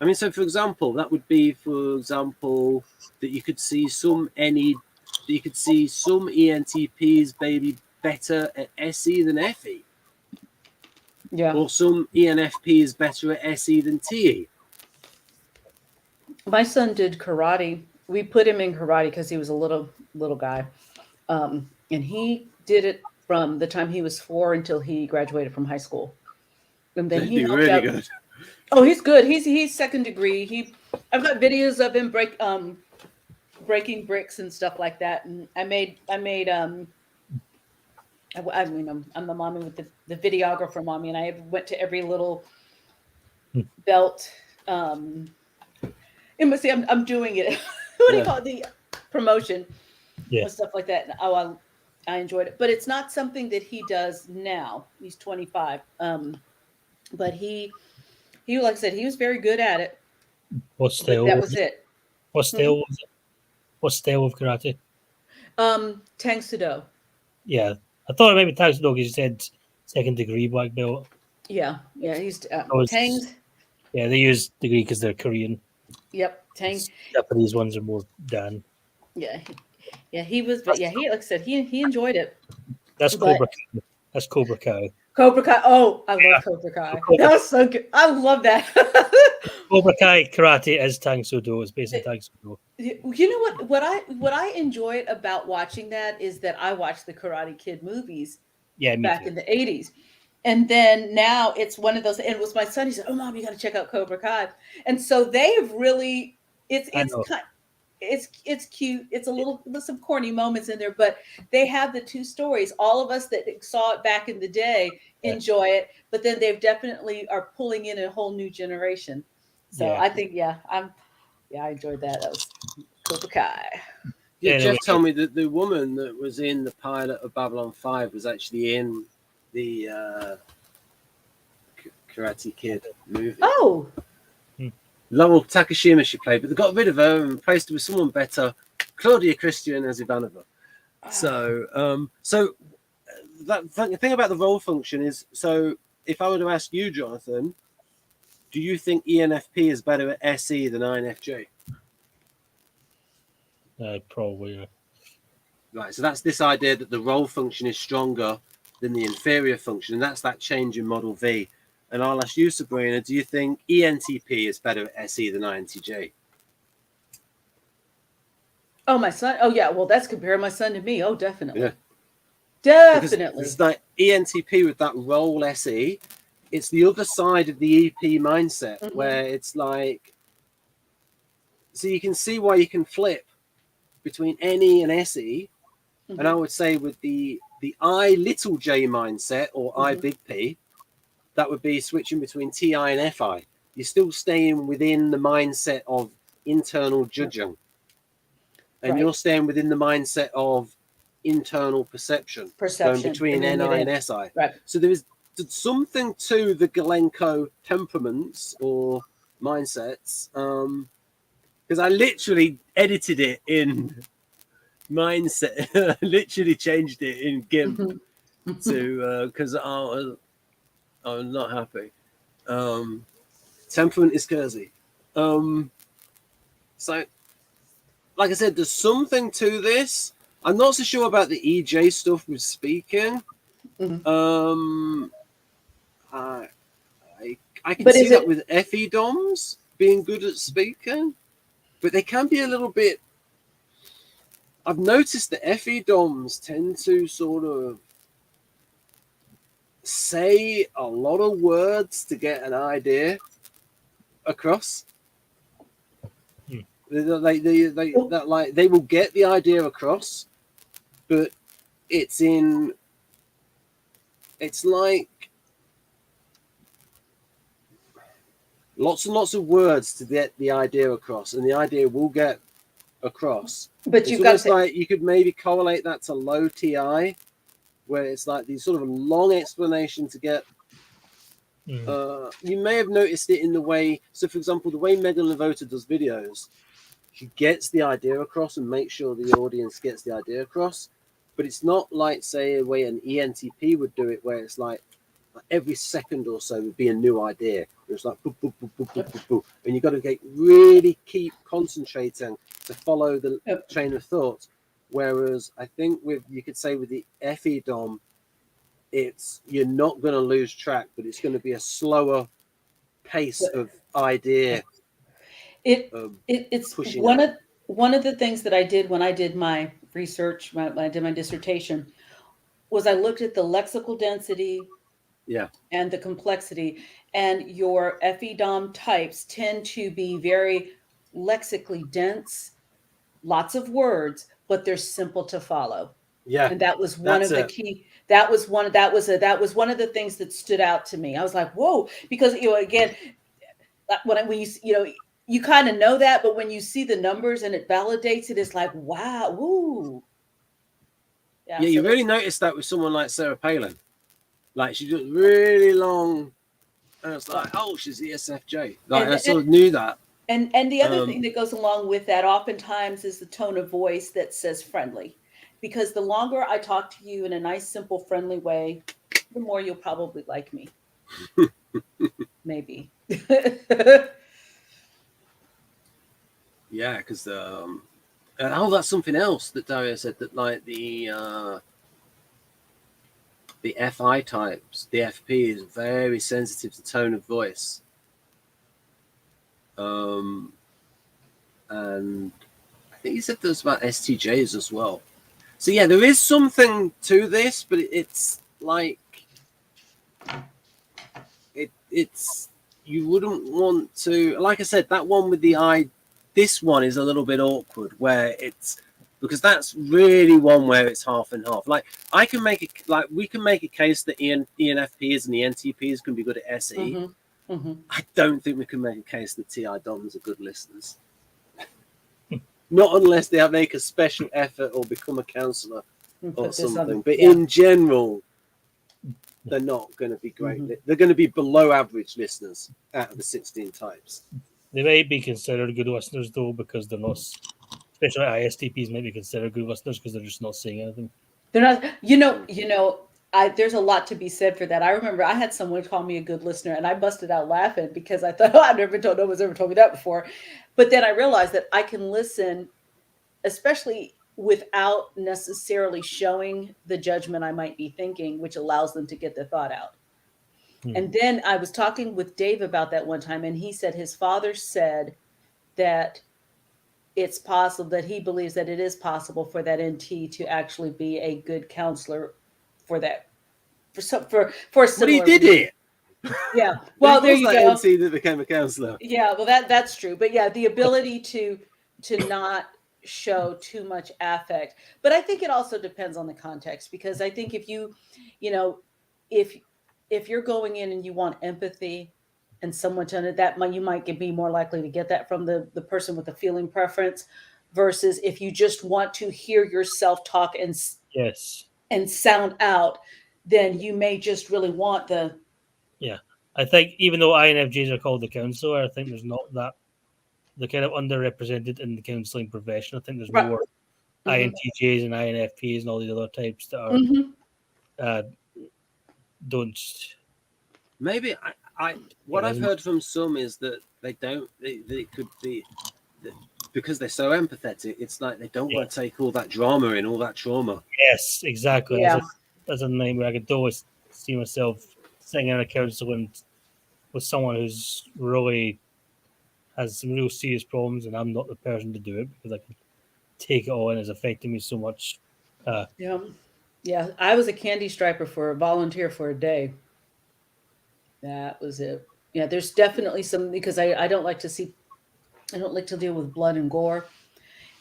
I mean, so for example, that would be, that you could see some ENTPs maybe better at SE than FE. Yeah. Or some ENFPs better at SE than TE. My son did karate. We put him in karate because he was a little guy. And he did it from the time he was 4 until he graduated from high school. And then he helped really out. good. Oh, he's good. He's second degree. I've got videos of him breaking bricks and stuff like that. And I mean, I'm the mommy with the videographer mommy, and I went to every little belt. And see, I'm doing it. What do you call it? The promotion, and stuff like that. And, I enjoyed it, but it's not something that he does now. He's 25, but he, like I said, he was very good at it. What style? That was it. What style was it? What style of karate? Tang Sudo. Yeah, I thought it might be Tang Sudo because you said second degree black belt. Yeah, he's Tang's. Yeah, they use degree because they're Korean. Yep, Tang. Japanese ones are more Dan. Yeah, he was, but yeah, he, like I said, he enjoyed it. That's Cobra Kai. That's Cobra Kai. Cobra Kai. Oh, I love Cobra Kai. That was so good. I love that. Cobra Kai karate is Tang Sudo. It's based on Tang Sudo. You know what I enjoyed about watching that is that I watched the Karate Kid movies back in the 80s. And then now it's one of those, and it was my son, he said, "Oh Mom, you got to check out Cobra Kai." And so they have really, it's cute. It's a little, there's some corny moments in there, but they have the two stories. All of us that saw it back in the day enjoy it, but then they've definitely are pulling in a whole new generation. So I think, I enjoyed that. That was Cobra Kai. Yeah, Jeff told me that the woman that was in the pilot of Babylon 5 was actually in the Karate Kid movie. Oh. Laurel Takashima she played, but they got rid of her and replaced her with someone better, Claudia Christian as Ivanova. So that the thing about the role function is, so if I were to ask you, Jonathan, do you think ENFP is better at SE than INFJ? Probably. Right, so that's this idea that the role function is stronger than the inferior function, and that's that change in Model V. And I'll ask you, Sabrina, do you think ENTP is better at SE than INTJ? Oh, my son. Oh, yeah. Well, that's comparing my son to me. Oh, definitely. Yeah. Definitely. Because it's like ENTP with that role SE, it's the other side of the EP mindset where it's like, so you can see why you can flip between NE and SE. And I would say with the I little j mindset or I big P, that would be switching between TI and FI. You're still staying within the mindset of internal judging. And you're staying within the mindset of internal perception going Perception, between the NI and image. SI. Right. So there is something to the Galenko temperaments or mindsets, because I literally edited it in mindset, literally changed it in GIMP to because I'm not happy. Temperament is Kersey. So, like I said, there's something to this. I'm not so sure about the EJ stuff with speaking. I can see that with FE DOMs being good at speaking, but they can be a little bit. I've noticed that FE DOMs tend to sort of say a lot of words to get an idea across. They will get the idea across, but it's like lots and lots of words to get the idea across, and the idea will get across. But you've got to like you could maybe correlate that to low TI, where it's like these sort of long explanation to get. You may have noticed it in the way. So, for example, the way Megan Levota does videos, she gets the idea across and makes sure the audience gets the idea across. But it's not like, say, a way an ENTP would do it, where it's like every second or so would be a new idea. It's like boop, boop, boop, boop, boop, boop, boop. And you've got to really keep concentrating to follow the train of thought. Whereas I think you could say with the FE DOM, you're not going to lose track, but it's going to be a slower pace of idea. It's one of the things that I did when I did my research, when I did my dissertation, was I looked at the lexical density, and the complexity, and your FE DOM types tend to be very lexically dense, lots of words, but they're simple to follow. Yeah, and that was one of the key. That was one of the things that stood out to me. I was like, whoa, because again, when you kind of know that, but when you see the numbers and it validates it, it's like, wow, woo. Yeah, you really notice that with someone like Sarah Palin. Like, she does really long, and it's like, oh, she's ESFJ. Like, I sort of knew that. And the other thing that goes along with that oftentimes is the tone of voice that says friendly. Because the longer I talk to you in a nice, simple, friendly way, the more you'll probably like me. Maybe. Yeah, because that's something else that Daria said, that like the FI types, the FP is very sensitive to tone of voice. And I think he said there's about STJs as well. So yeah, there is something to this, but it's like it's you wouldn't want to, like I said, that one with the eye. This one is a little bit awkward, where it's because that's really one where it's half and half. Like we can make a case that ENFPs and the NTPs can be good at SE. I don't think we can make a case that TI DOMs are good listeners. Not unless they make a special effort or become a counselor or something. But in general, they're not going to be great. They're going to be below average listeners out of the 16 types. They might be considered good listeners, though, because they're not, especially ISTPs might be considered good listeners because they're just not saying anything. They're not, there's a lot to be said for that. I remember I had someone call me a good listener, and I busted out laughing because I thought, no one's ever told me that before. But then I realized that I can listen, especially without necessarily showing the judgment I might be thinking, which allows them to get the thought out. And then I was talking with Dave about that one time, and he said his father said that it's possible, that he believes that it is possible for that NT to actually be a good counselor for that, for a similar. But he did it. Yeah. Well, there you go. NT that became a counselor. Yeah. Well, that's true. But yeah, the ability to not show too much affect. But I think it also depends on the context, because I think if if you're going in and you want empathy and someone to that, you might be more likely to get that from the person with the feeling preference versus if you just want to hear yourself talk Yes. and sound out, then you may just really want the. Yeah. I think even though INFJs are called the counselor, I think there's not that. They're kind of underrepresented in the counseling profession. I think there's Right. more INTJs and INFPs and all these other types that are don't. Maybe what I've heard from some is that they could be because they're so empathetic. It's like they don't want to take all that drama in, all that trauma. Yes, exactly. Yeah. That's a nightmare. I could always see myself sitting in a council with someone who's really has some real serious problems, and I'm not the person to do it because I can take it all in. It's affecting me so much. Yeah. I was a candy striper for a volunteer for a day. That was it. Yeah, there's definitely some, because I don't like to deal with blood and gore.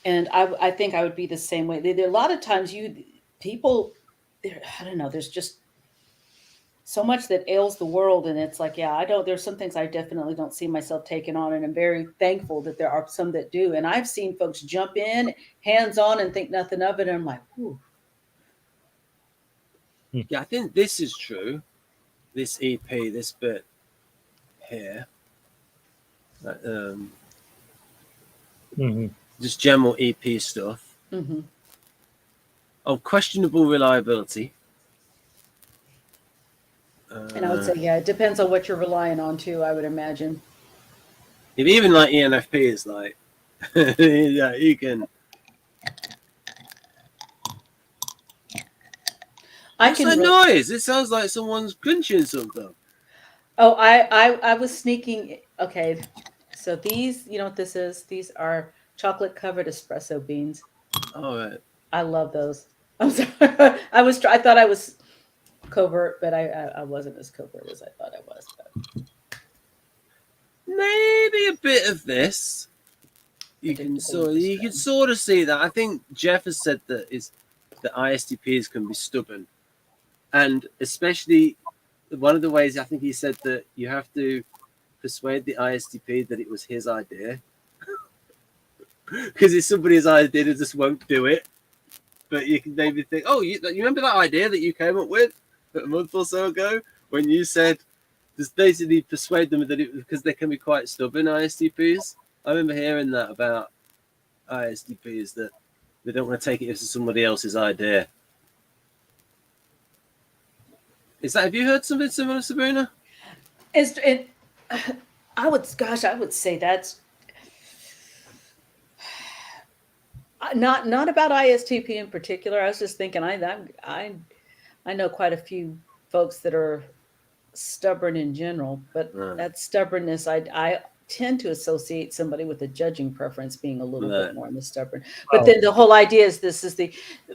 And I think I would be the same way. There are a lot of times I don't know, there's just so much that ails the world. And it's like, there's some things I definitely don't see myself taking on. And I'm very thankful that there are some that do. And I've seen folks jump in, hands on, and think nothing of it. And I'm like, ooh. Yeah, I think this is true. This EP, this bit here. Just general EP stuff. Of questionable reliability. And I would say, it depends on what you're relying on too, I would imagine. If even like ENFP is like, yeah, you can. What's that noise? It sounds like someone's crunching something. Oh, I was sneaking. Okay, so these, you know what this is? These are chocolate covered espresso beans. All right. I love those. I'm sorry. I thought I was covert, but I wasn't as covert as I thought I was. But. Maybe a bit of this. You can sort of see that. I think Jeff has said that ISTPs can be stubborn, and especially one of the ways I think he said that you have to persuade the ISTP that it was his idea, because it's somebody's idea that just won't do it. But you can maybe think, oh, you remember that idea that you came up with a month or so ago when you said, just basically persuade them that because they can be quite stubborn, ISTPs. I remember hearing that about ISTPs, that they don't want to take it as somebody else's idea. Have you heard something similar, Sabrina? I would say that's not about ISTP in particular. I was just thinking, I know quite a few folks that are stubborn in general, but that stubbornness, I tend to associate somebody with a judging preference being a little bit more on the stubborn. But then the whole idea is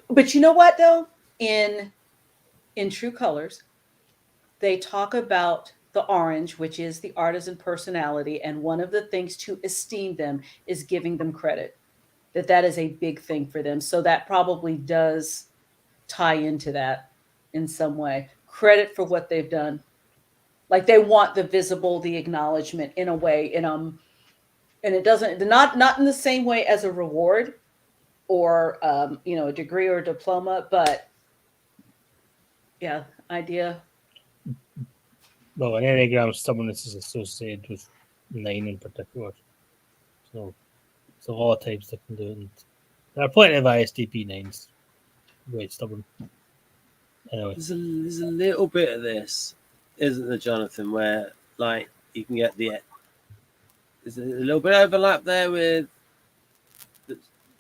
but you know what though? In True Colors, they talk about the orange, which is the artisan personality. And one of the things to esteem them is giving them credit, that is a big thing for them. So that probably does tie into that in some way. Credit for what they've done. Like they want the visible, the acknowledgement in a way, and it doesn't, not in the same way as a reward or, a degree or a diploma, but idea. Well, an Enneagram stubbornness is associated with 9 in particular. So it's a lot of types that can do it. And there are plenty of ISTP 9s. Very stubborn. Anyway. There's a little bit of this, isn't there, Jonathan, where like you can get there's a little bit of overlap there with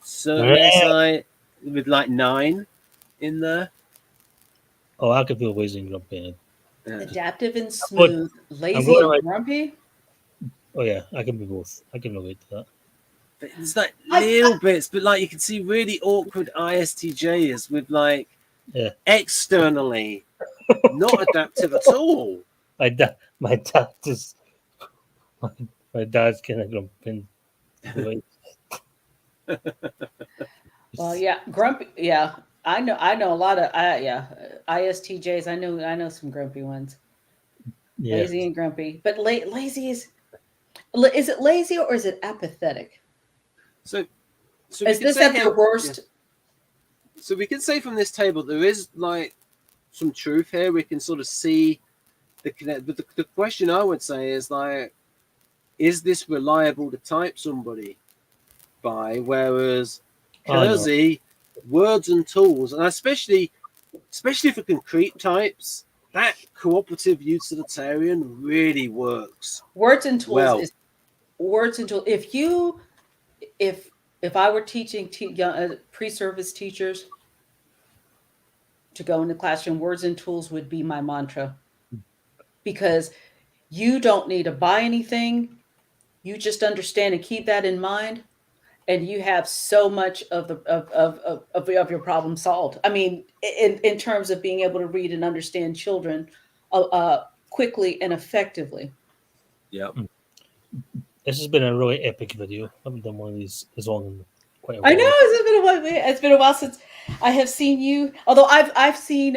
certain SI with like 9 in there. Oh, I could feel lazy and grumpy. Adaptive and smooth, lazy and grumpy. Oh yeah, I can be both. I can relate to that. But it's like little bits, but like you can see really awkward ISTJs with like externally not adaptive at all. My dad's kind of grumpy. Well, grumpy. Yeah, I know a lot of ISTJs. I know some grumpy ones. Yeah. Lazy and grumpy, but lazy is it lazy or is it apathetic? So So we Is could this say at their worst? So we can say from this table there is like some truth here. We can sort of see the connect. But the question I would say is like, is this reliable to type somebody by? Whereas Kersey, words and tools, and especially for concrete types, that cooperative utilitarian really works. Words and tools well. is words and tools. If I were teaching pre-service teachers to go in the classroom, words and tools would be my mantra, because you don't need to buy anything. You just understand and keep that in mind, and you have so much of the of your problem solved. I mean, in terms of being able to read and understand children quickly and effectively. Yeah. This has been a really epic video. I haven't done one of these as long in quite a while. I know it's been a while since I have seen you. Although I've seen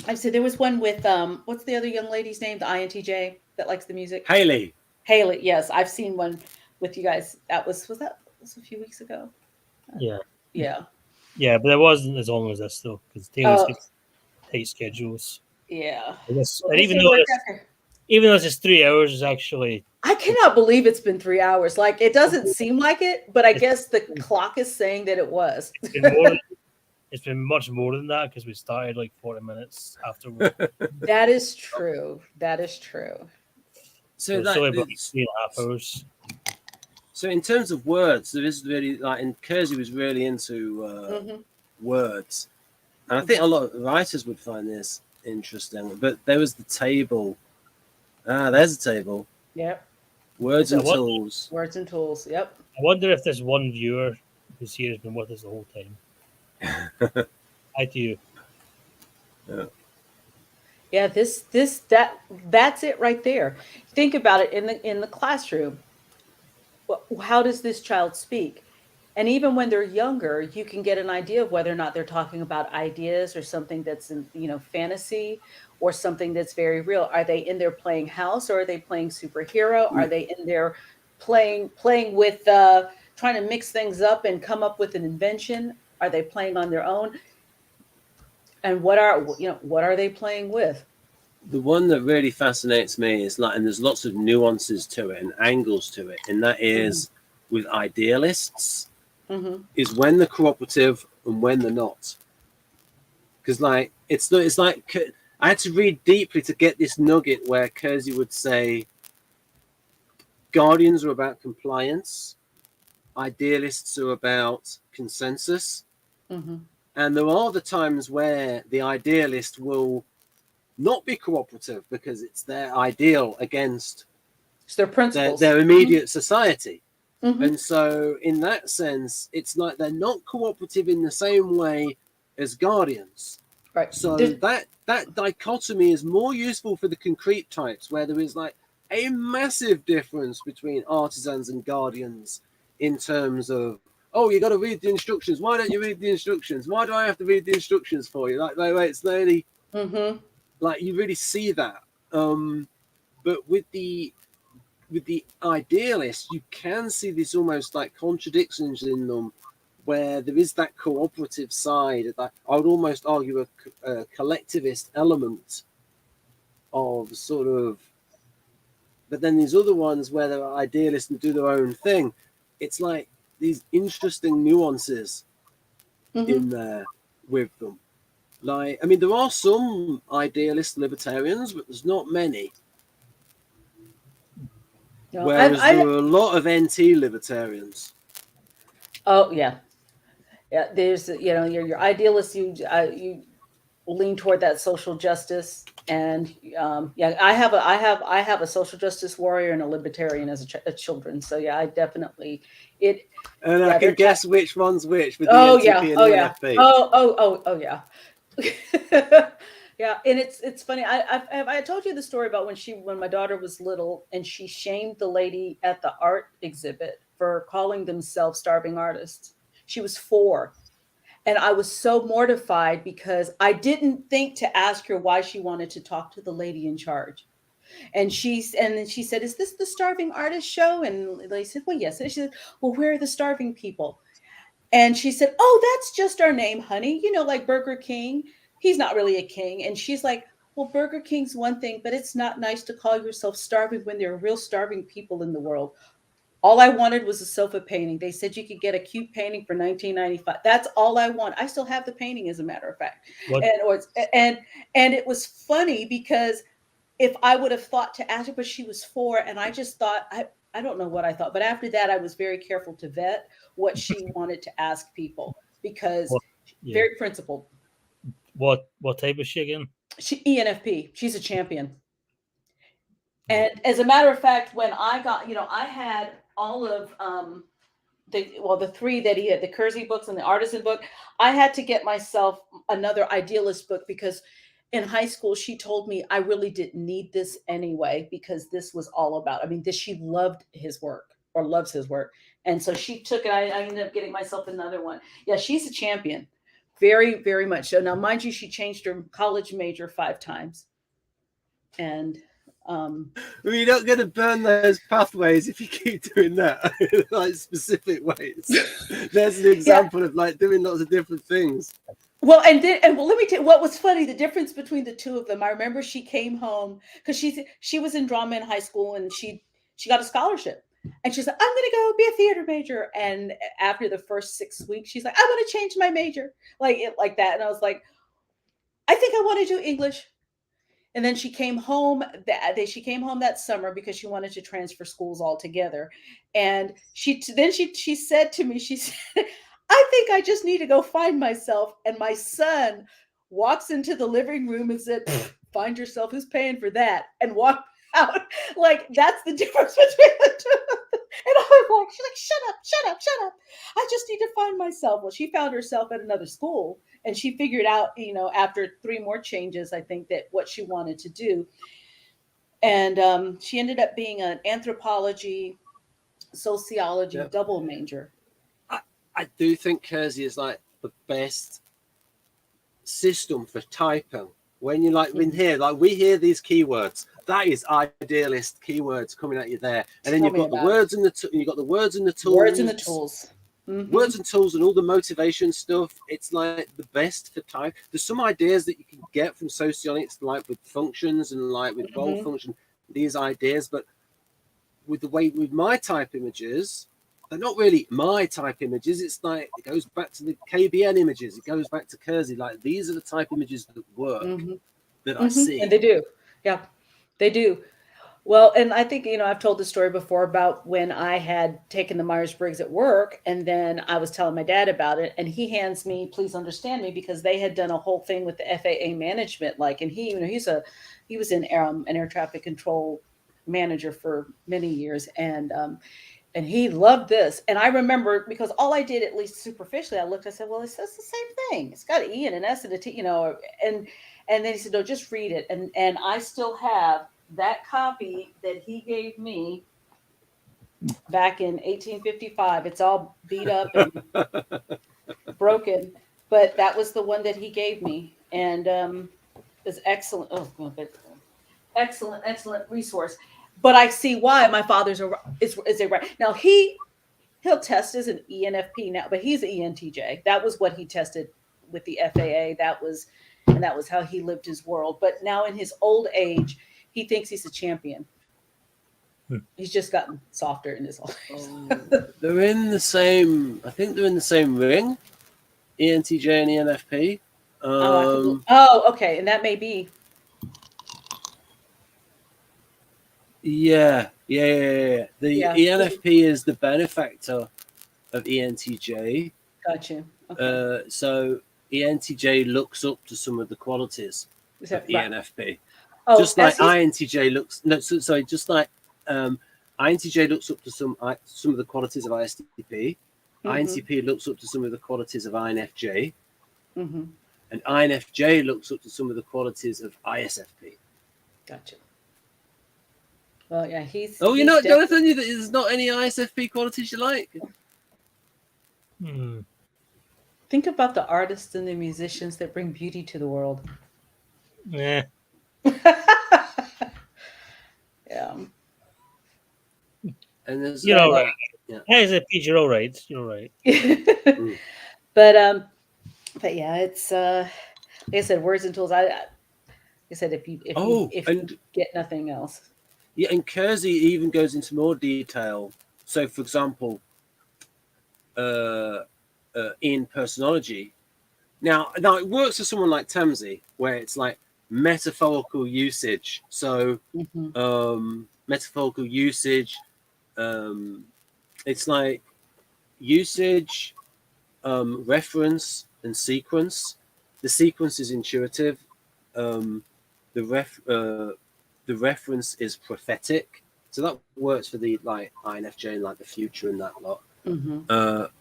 I've seen there was one with what's the other young lady's name? The INTJ that likes the music. Haley. Yes, I've seen one with you guys. That was a few weeks ago. Yeah. Yeah, but it wasn't as long as this though, because Taylor's got tight schedules. Yeah. And even though it's just 3 hours, is actually. I cannot believe it's been 3 hours. Like, it doesn't seem like it, but I guess the clock is saying that it was. It's been much more than that, because we started like 40 minutes afterwards. That is true. So it's only about 3.5 hours. So in terms of words, there is really like, and Kersey was really into words, and I think a lot of writers would find this interesting. But there was the table. There's a table. Yep. Words and tools. Words and tools. Yep. I wonder if this one viewer who's here has been with us the whole time. Hi to you. Yeah. That's it right there. Think about it in the classroom. How does this child speak? And even when they're younger, you can get an idea of whether or not they're talking about ideas or something that's in, fantasy, or something that's very real. Are they in there playing house, or are they playing superhero? Are they in there playing with trying to mix things up and come up with an invention? Are they playing on their own? And what are they playing with? The one that really fascinates me is like, and there's lots of nuances to it and angles to it, and that is with idealists, is when they're cooperative and when they're not. Because like it's like I had to read deeply to get this nugget where Kersey would say guardians are about compliance, idealists are about consensus, and there are the times where the idealist will not be cooperative because it's their ideal against their principles, their immediate society. And so in that sense, it's like they're not cooperative in the same way as guardians. Right. So that dichotomy is more useful for the concrete types, where there is like a massive difference between artisans and guardians in terms of, oh, you got to read the instructions. Why don't you read the instructions? Why do I have to read the instructions for you? Like it's really like you really see that. But with the idealists, you can see this almost like contradictions in them, where there is that cooperative side. That I would almost argue a collectivist element of sort of. But then these other ones where they're idealists and do their own thing. It's like these interesting nuances in there with them. Like, I mean, there are some idealist libertarians, but there's not many. No, whereas there are a lot of NT libertarians. Oh yeah. There's your idealists. You lean toward that social justice, and I have a social justice warrior and a libertarian as a children. So yeah, I definitely it. And I can guess which one's which with the NTP and the NLP. Oh yeah. Yeah, and it's funny. I told you the story about when my daughter was little, and she shamed the lady at the art exhibit for calling themselves starving artists. She was 4, and I was so mortified because I didn't think to ask her why she wanted to talk to the lady in charge. And she said, "Is this the Starving Artist show?" And they said, "Well, yes." And she said, "Well, where are the starving people?" And she said, "Oh, that's just our name, honey. You know, like Burger King. He's not really a king." And she's like, "Well, Burger King's one thing, but it's not nice to call yourself starving when there are real starving people in the world." All I wanted was a sofa painting. They said you could get a cute painting for $19.95. That's all I want. I still have the painting, as a matter of fact. What? And it was funny because if I would have thought to ask her, but she was 4, and I just thought, I don't know what I thought, but after that, I was very careful to vet what she wanted to ask people because very principled. What type is she again? She ENFP. She's a champion. And as a matter of fact, when I got, I had all of the 3 that he had, the Kersey books and the Artisan book. I had to get myself another Idealist book because in high school, she told me I really didn't need this anyway, because this was all about, she loved his work, or loves his work. And so she took it. I ended up getting myself another one. Yeah, she's a champion. Very, very much so. Now, mind you, she changed her college major 5 times. And you're not going to burn those pathways if you keep doing that, like specific ways. There's an example of like doing lots of different things. Well, let me tell you what was funny. The difference between the 2 of them. I remember she came home because she was in drama in high school, and she got a scholarship, and she's like, "I'm going to go be a theater major." And after the first 6 weeks, she's like, "I want to change my major," like that. And I was like, "I think I want to do English." And then she came home that summer because she wanted to transfer schools altogether. And she said to me, she said, "I think I just need to go find myself." And my son walks into the living room and said, "Find yourself, who's paying for that?" And walked out. Like, that's the difference between the 2. And I was like, she's like, shut up. I just need to find myself. Well, she found herself at another school, and she figured out, after 3 more changes, I think, that what she wanted to do. And she ended up being an anthropology, sociology double major. I do think Kersey is like the best system for typing. When you we hear these keywords, that is Idealist keywords coming at you there, and then you've got the words and you've got the words and the tools. Words and the tools. Mm-hmm. Words and tools and all the motivation stuff. It's like the best for type. There's some ideas that you can get from socionics, like with functions and like with bold function, these ideas, but with my type images, they're not really my type images. It's like it goes back to the KBN images. It goes back to Kersey. Like, these are the type images that work, that I see. And they do. Yeah, they do. Well, and I think, I've told the story before about when I had taken the Myers-Briggs at work, and then I was telling my dad about it, and he hands me, "Please understand me," because they had done a whole thing with the FAA management. And he, he was in an air traffic control manager for many years. And he loved this. And I remember, because all I did, at least superficially, I looked, I said, "Well, it says the same thing. It's got an E and an S and a T, and then he said, "No, just read it." And I still have that copy that he gave me back in 1855. It's all beat up and broken, but that was the one that he gave me. And it's excellent. Oh, excellent resource. But I see why my father's is a right. Now he'll test as an ENFP now, but he's an ENTJ. That was what he tested with the FAA. That was how he lived his world. But now in his old age, he thinks he's a champion. He's just gotten softer in his old age. They're in the same. I think they're in the same ring. ENTJ and ENFP. Okay, and that may be. Yeah. The ENFP is the benefactor of ENTJ. Gotcha. Okay. So ENTJ looks up to some of the qualities of ENFP. Just like INTJ looks. No, sorry. Just like INTJ looks up to some of the qualities of ISTP. INTP looks up to some of the qualities of INFJ. And INFJ looks up to some of the qualities of ISFP. Gotcha. Well, yeah, he's. Oh, Jonathan, there's not any ISFP qualities you like? Think about the artists and the musicians that bring beauty to the world. Yeah. Yeah. And there's You're all right. yeah. As a pitch, you're all right. You're all right. But yeah, it's like I said, words and tools. Like I said, if you get nothing else. Yeah, and Kersey even goes into more detail. So, for example, in personology, now it works for someone like Tamsi, where it's like metaphorical usage. So, metaphorical usage, it's like usage, reference, and sequence. The sequence is intuitive. The reference is prophetic, so that works for the like INFJ and like the future and that lot.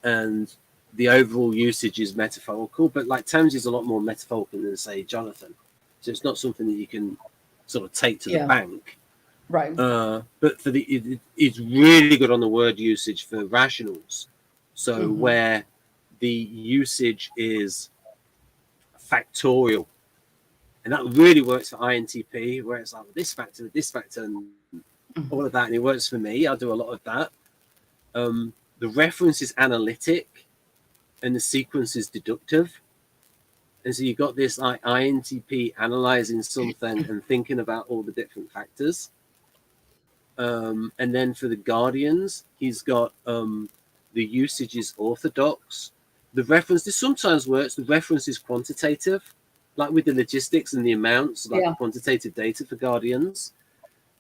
And the overall usage is metaphorical, but like Tamsi is a lot more metaphorical than say Jonathan, so it's not something that you can sort of take to the bank, right? But for it's really good on the word usage for rationals, so where the usage is factorial. And that really works for INTP, where it's like this factor, and all of that. And it works for me. I do a lot of that. The reference is analytic, and the sequence is deductive. And so you've got this like INTP analyzing something and thinking about all the different factors. And then for the Guardians, he's got the usage is orthodox. The reference, this sometimes works. The reference is quantitative, like with the logistics and the amounts, like quantitative data for Guardians.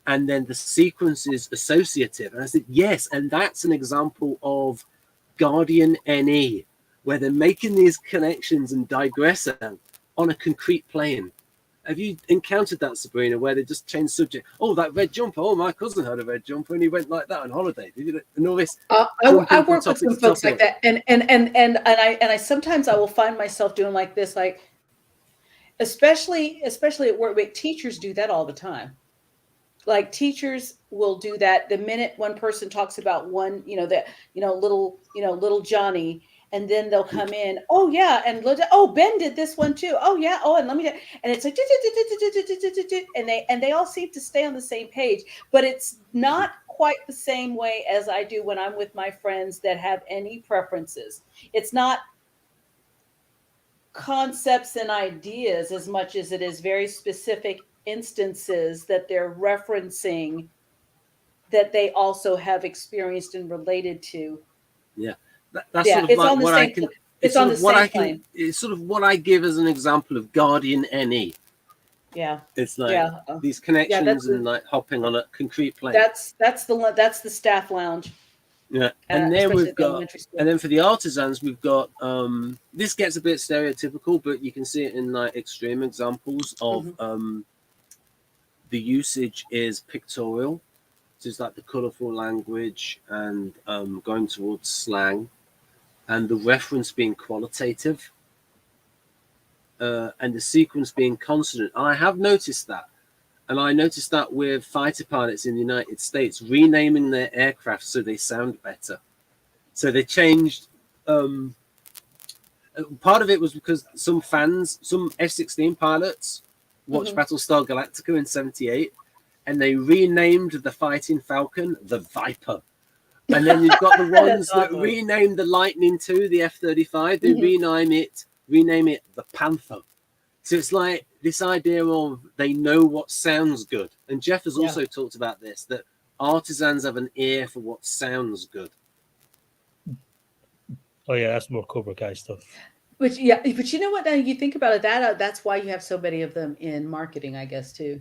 And then the sequence is associative. And I said, yes, and that's an example of Guardian NE, where they're making these connections and digressing on a concrete plane. Have you encountered that, Sabrina, where they just change subject? Oh, that red jumper. Oh, my cousin had a red jumper and he went like that on holiday. Did you know this? I work with some folks like that, and I sometimes I will find myself doing like this, like especially at work. Teachers do that all the time. Like teachers will do that the minute one person talks about one, little Johnny, and then they'll come in. Oh yeah, and Ben did this one too. Oh yeah. Oh, and let me. And it's like, and they all seem to stay on the same page, but it's not quite the same way as I do when I'm with my friends that have any preferences. It's not concepts and ideas as much as it is very specific instances that they're referencing that they also have experienced and related to. Yeah, that's sort of like what I can. It's on the same plane. It's sort of what I give as an example of Guardian NE. Yeah, it's like these connections and like hopping on a concrete plane. That's the staff lounge. Yeah, and then we've got, and then for the artisans, we've got this gets a bit stereotypical, but you can see it in like extreme examples of the usage is pictorial. So it's like the colorful language and going towards slang, and the reference being qualitative, and the sequence being consonant. I have noticed that. And I noticed that with fighter pilots in the United States renaming their aircraft so they sound better. So they changed. Part of it was because some F-16 pilots watched Battlestar Galactica in '78, and they renamed the fighting Falcon the Viper. And then you've got the ones that renamed the Lightning II, the F-35. They rename it the Panther. So it's like this idea of they know what sounds good. And Jeff has also talked about this, that artisans have an ear for what sounds good. Oh, yeah, that's more Cobra Kai stuff. But you know what? Now you think about it, that's why you have so many of them in marketing, I guess, too.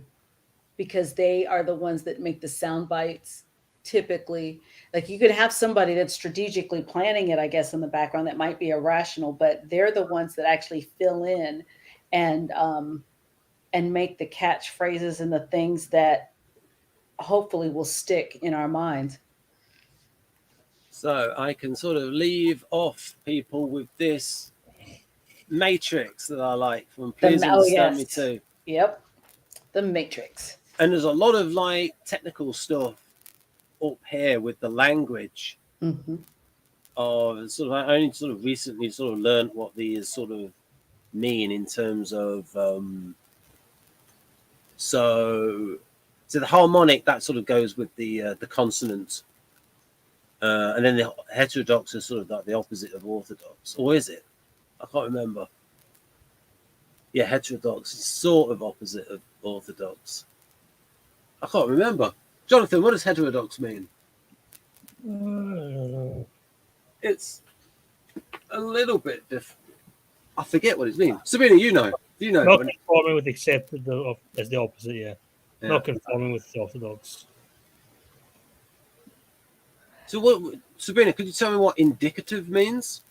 Because they are the ones that make the sound bites typically. Like you could have somebody that's strategically planning it, I guess, in the background that might be irrational, but they're the ones that actually fill in and make the catchphrases and the things that hopefully will stick in our minds. So I can sort of leave off people with this matrix that I like from Please Understand Me Too. Yep, the matrix. And there's a lot of like technical stuff up here with the language. Of sort of, I only sort of recently sort of learned what these sort of mean in terms of so So the harmonic, that sort of goes with the consonant. And then the heterodox is sort of like the opposite of orthodox. Or is it? I can't remember. Yeah, heterodox is sort of opposite of orthodox. I can't remember. Jonathan, what does heterodox mean? It's a little bit different. I forget what it means. Sabrina, you know. You know. Not conforming with accepted as the opposite, yeah. Yeah. Not conforming with the orthodox. So what, Sabrina, could you tell me what indicative means?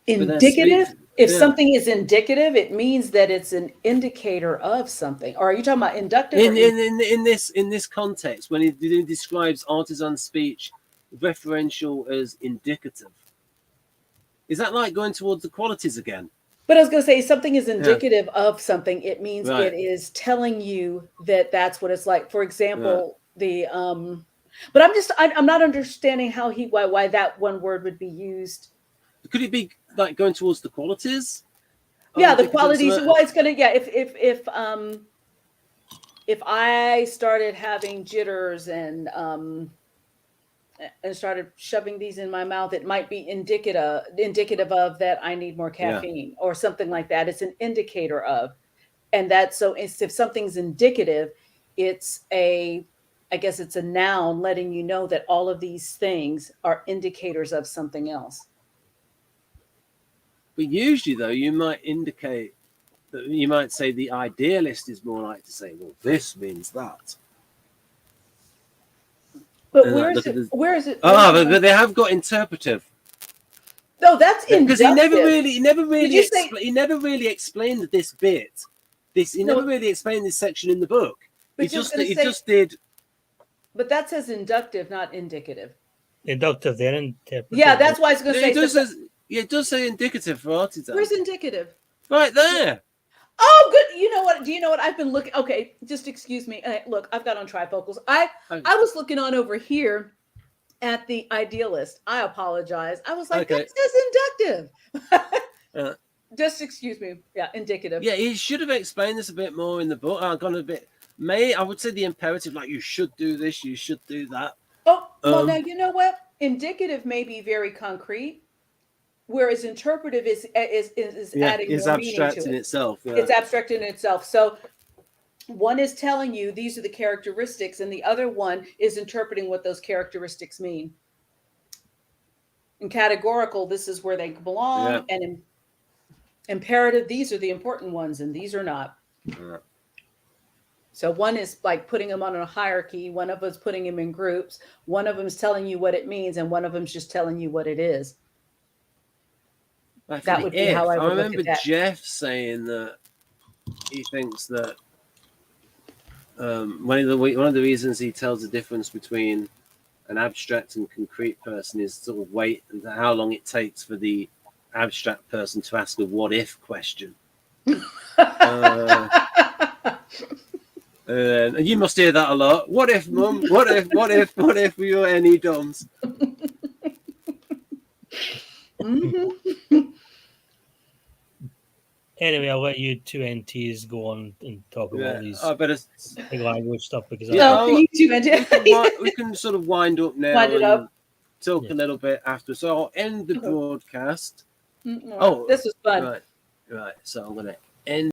Indicative? If Yeah. something is indicative, it means that it's an indicator of something. Or are you talking about inductive? In this context, when he describes artisan speech referential as indicative, is that like going towards the qualities again? But I was going to say, something is indicative of something. It means Right. it is telling you that that's what it's like. For example, the but I'm not understanding how why that one word would be used. Could it be like going towards the qualities? Yeah, the qualities. Well, it's gonna. Yeah, if I started having jitters and started shoving these in my mouth, it might be indicative of that I need more caffeine or something like that. It's an indicator of, and that's so. If something's indicative, I guess it's a noun letting you know that all of these things are indicators of something else. But usually, though, you might indicate that you might say the idealist is more like to say, well, this means that. But where is it? But they have got interpretive. No, that's because inductive. he never really explained this bit. Never really explained this section in the book. He just did. But that says inductive, not indicative. Inductive, then interpretive. Yeah, that's why I was going to say. It does say indicative for artisan. Where's indicative? Right there. Oh, good. You know what? Do you know what I've been looking? Okay, just excuse me. Look, I've got on trifocals. I was looking on over here at the idealist. I apologize. I was like, that says inductive. Just excuse me. Yeah, indicative. Yeah, he should have explained this a bit more in the book. I've gone a bit. I would say the imperative, like you should do this, you should do that. Oh, well, now you know what? Indicative may be very concrete. Whereas interpretive is adding more meaning to it. It's abstract in itself. Yeah. It's abstract in itself. So one is telling you these are the characteristics, and the other one is interpreting what those characteristics mean. In categorical, this is where they belong, Yeah. and in imperative, these are the important ones, and these are not. Yeah. So one is like putting them on a hierarchy. One of them is putting them in groups. One of them is telling you what it means, and one of them is just telling you what it is. Like that would be how I would remember look at that. Jeff saying that he thinks that one of the reasons he tells the difference between an abstract and concrete person is sort of weight and how long it takes for the abstract person to ask a what if question. And you must hear that a lot. What if, Mum? What if we were any doms? Anyway, I'll let you two NTs go on and talk about these big language stuff because we can sort of wind up now and talk a little bit after. So I'll end the broadcast. This was fun. Right. So I'm going to end.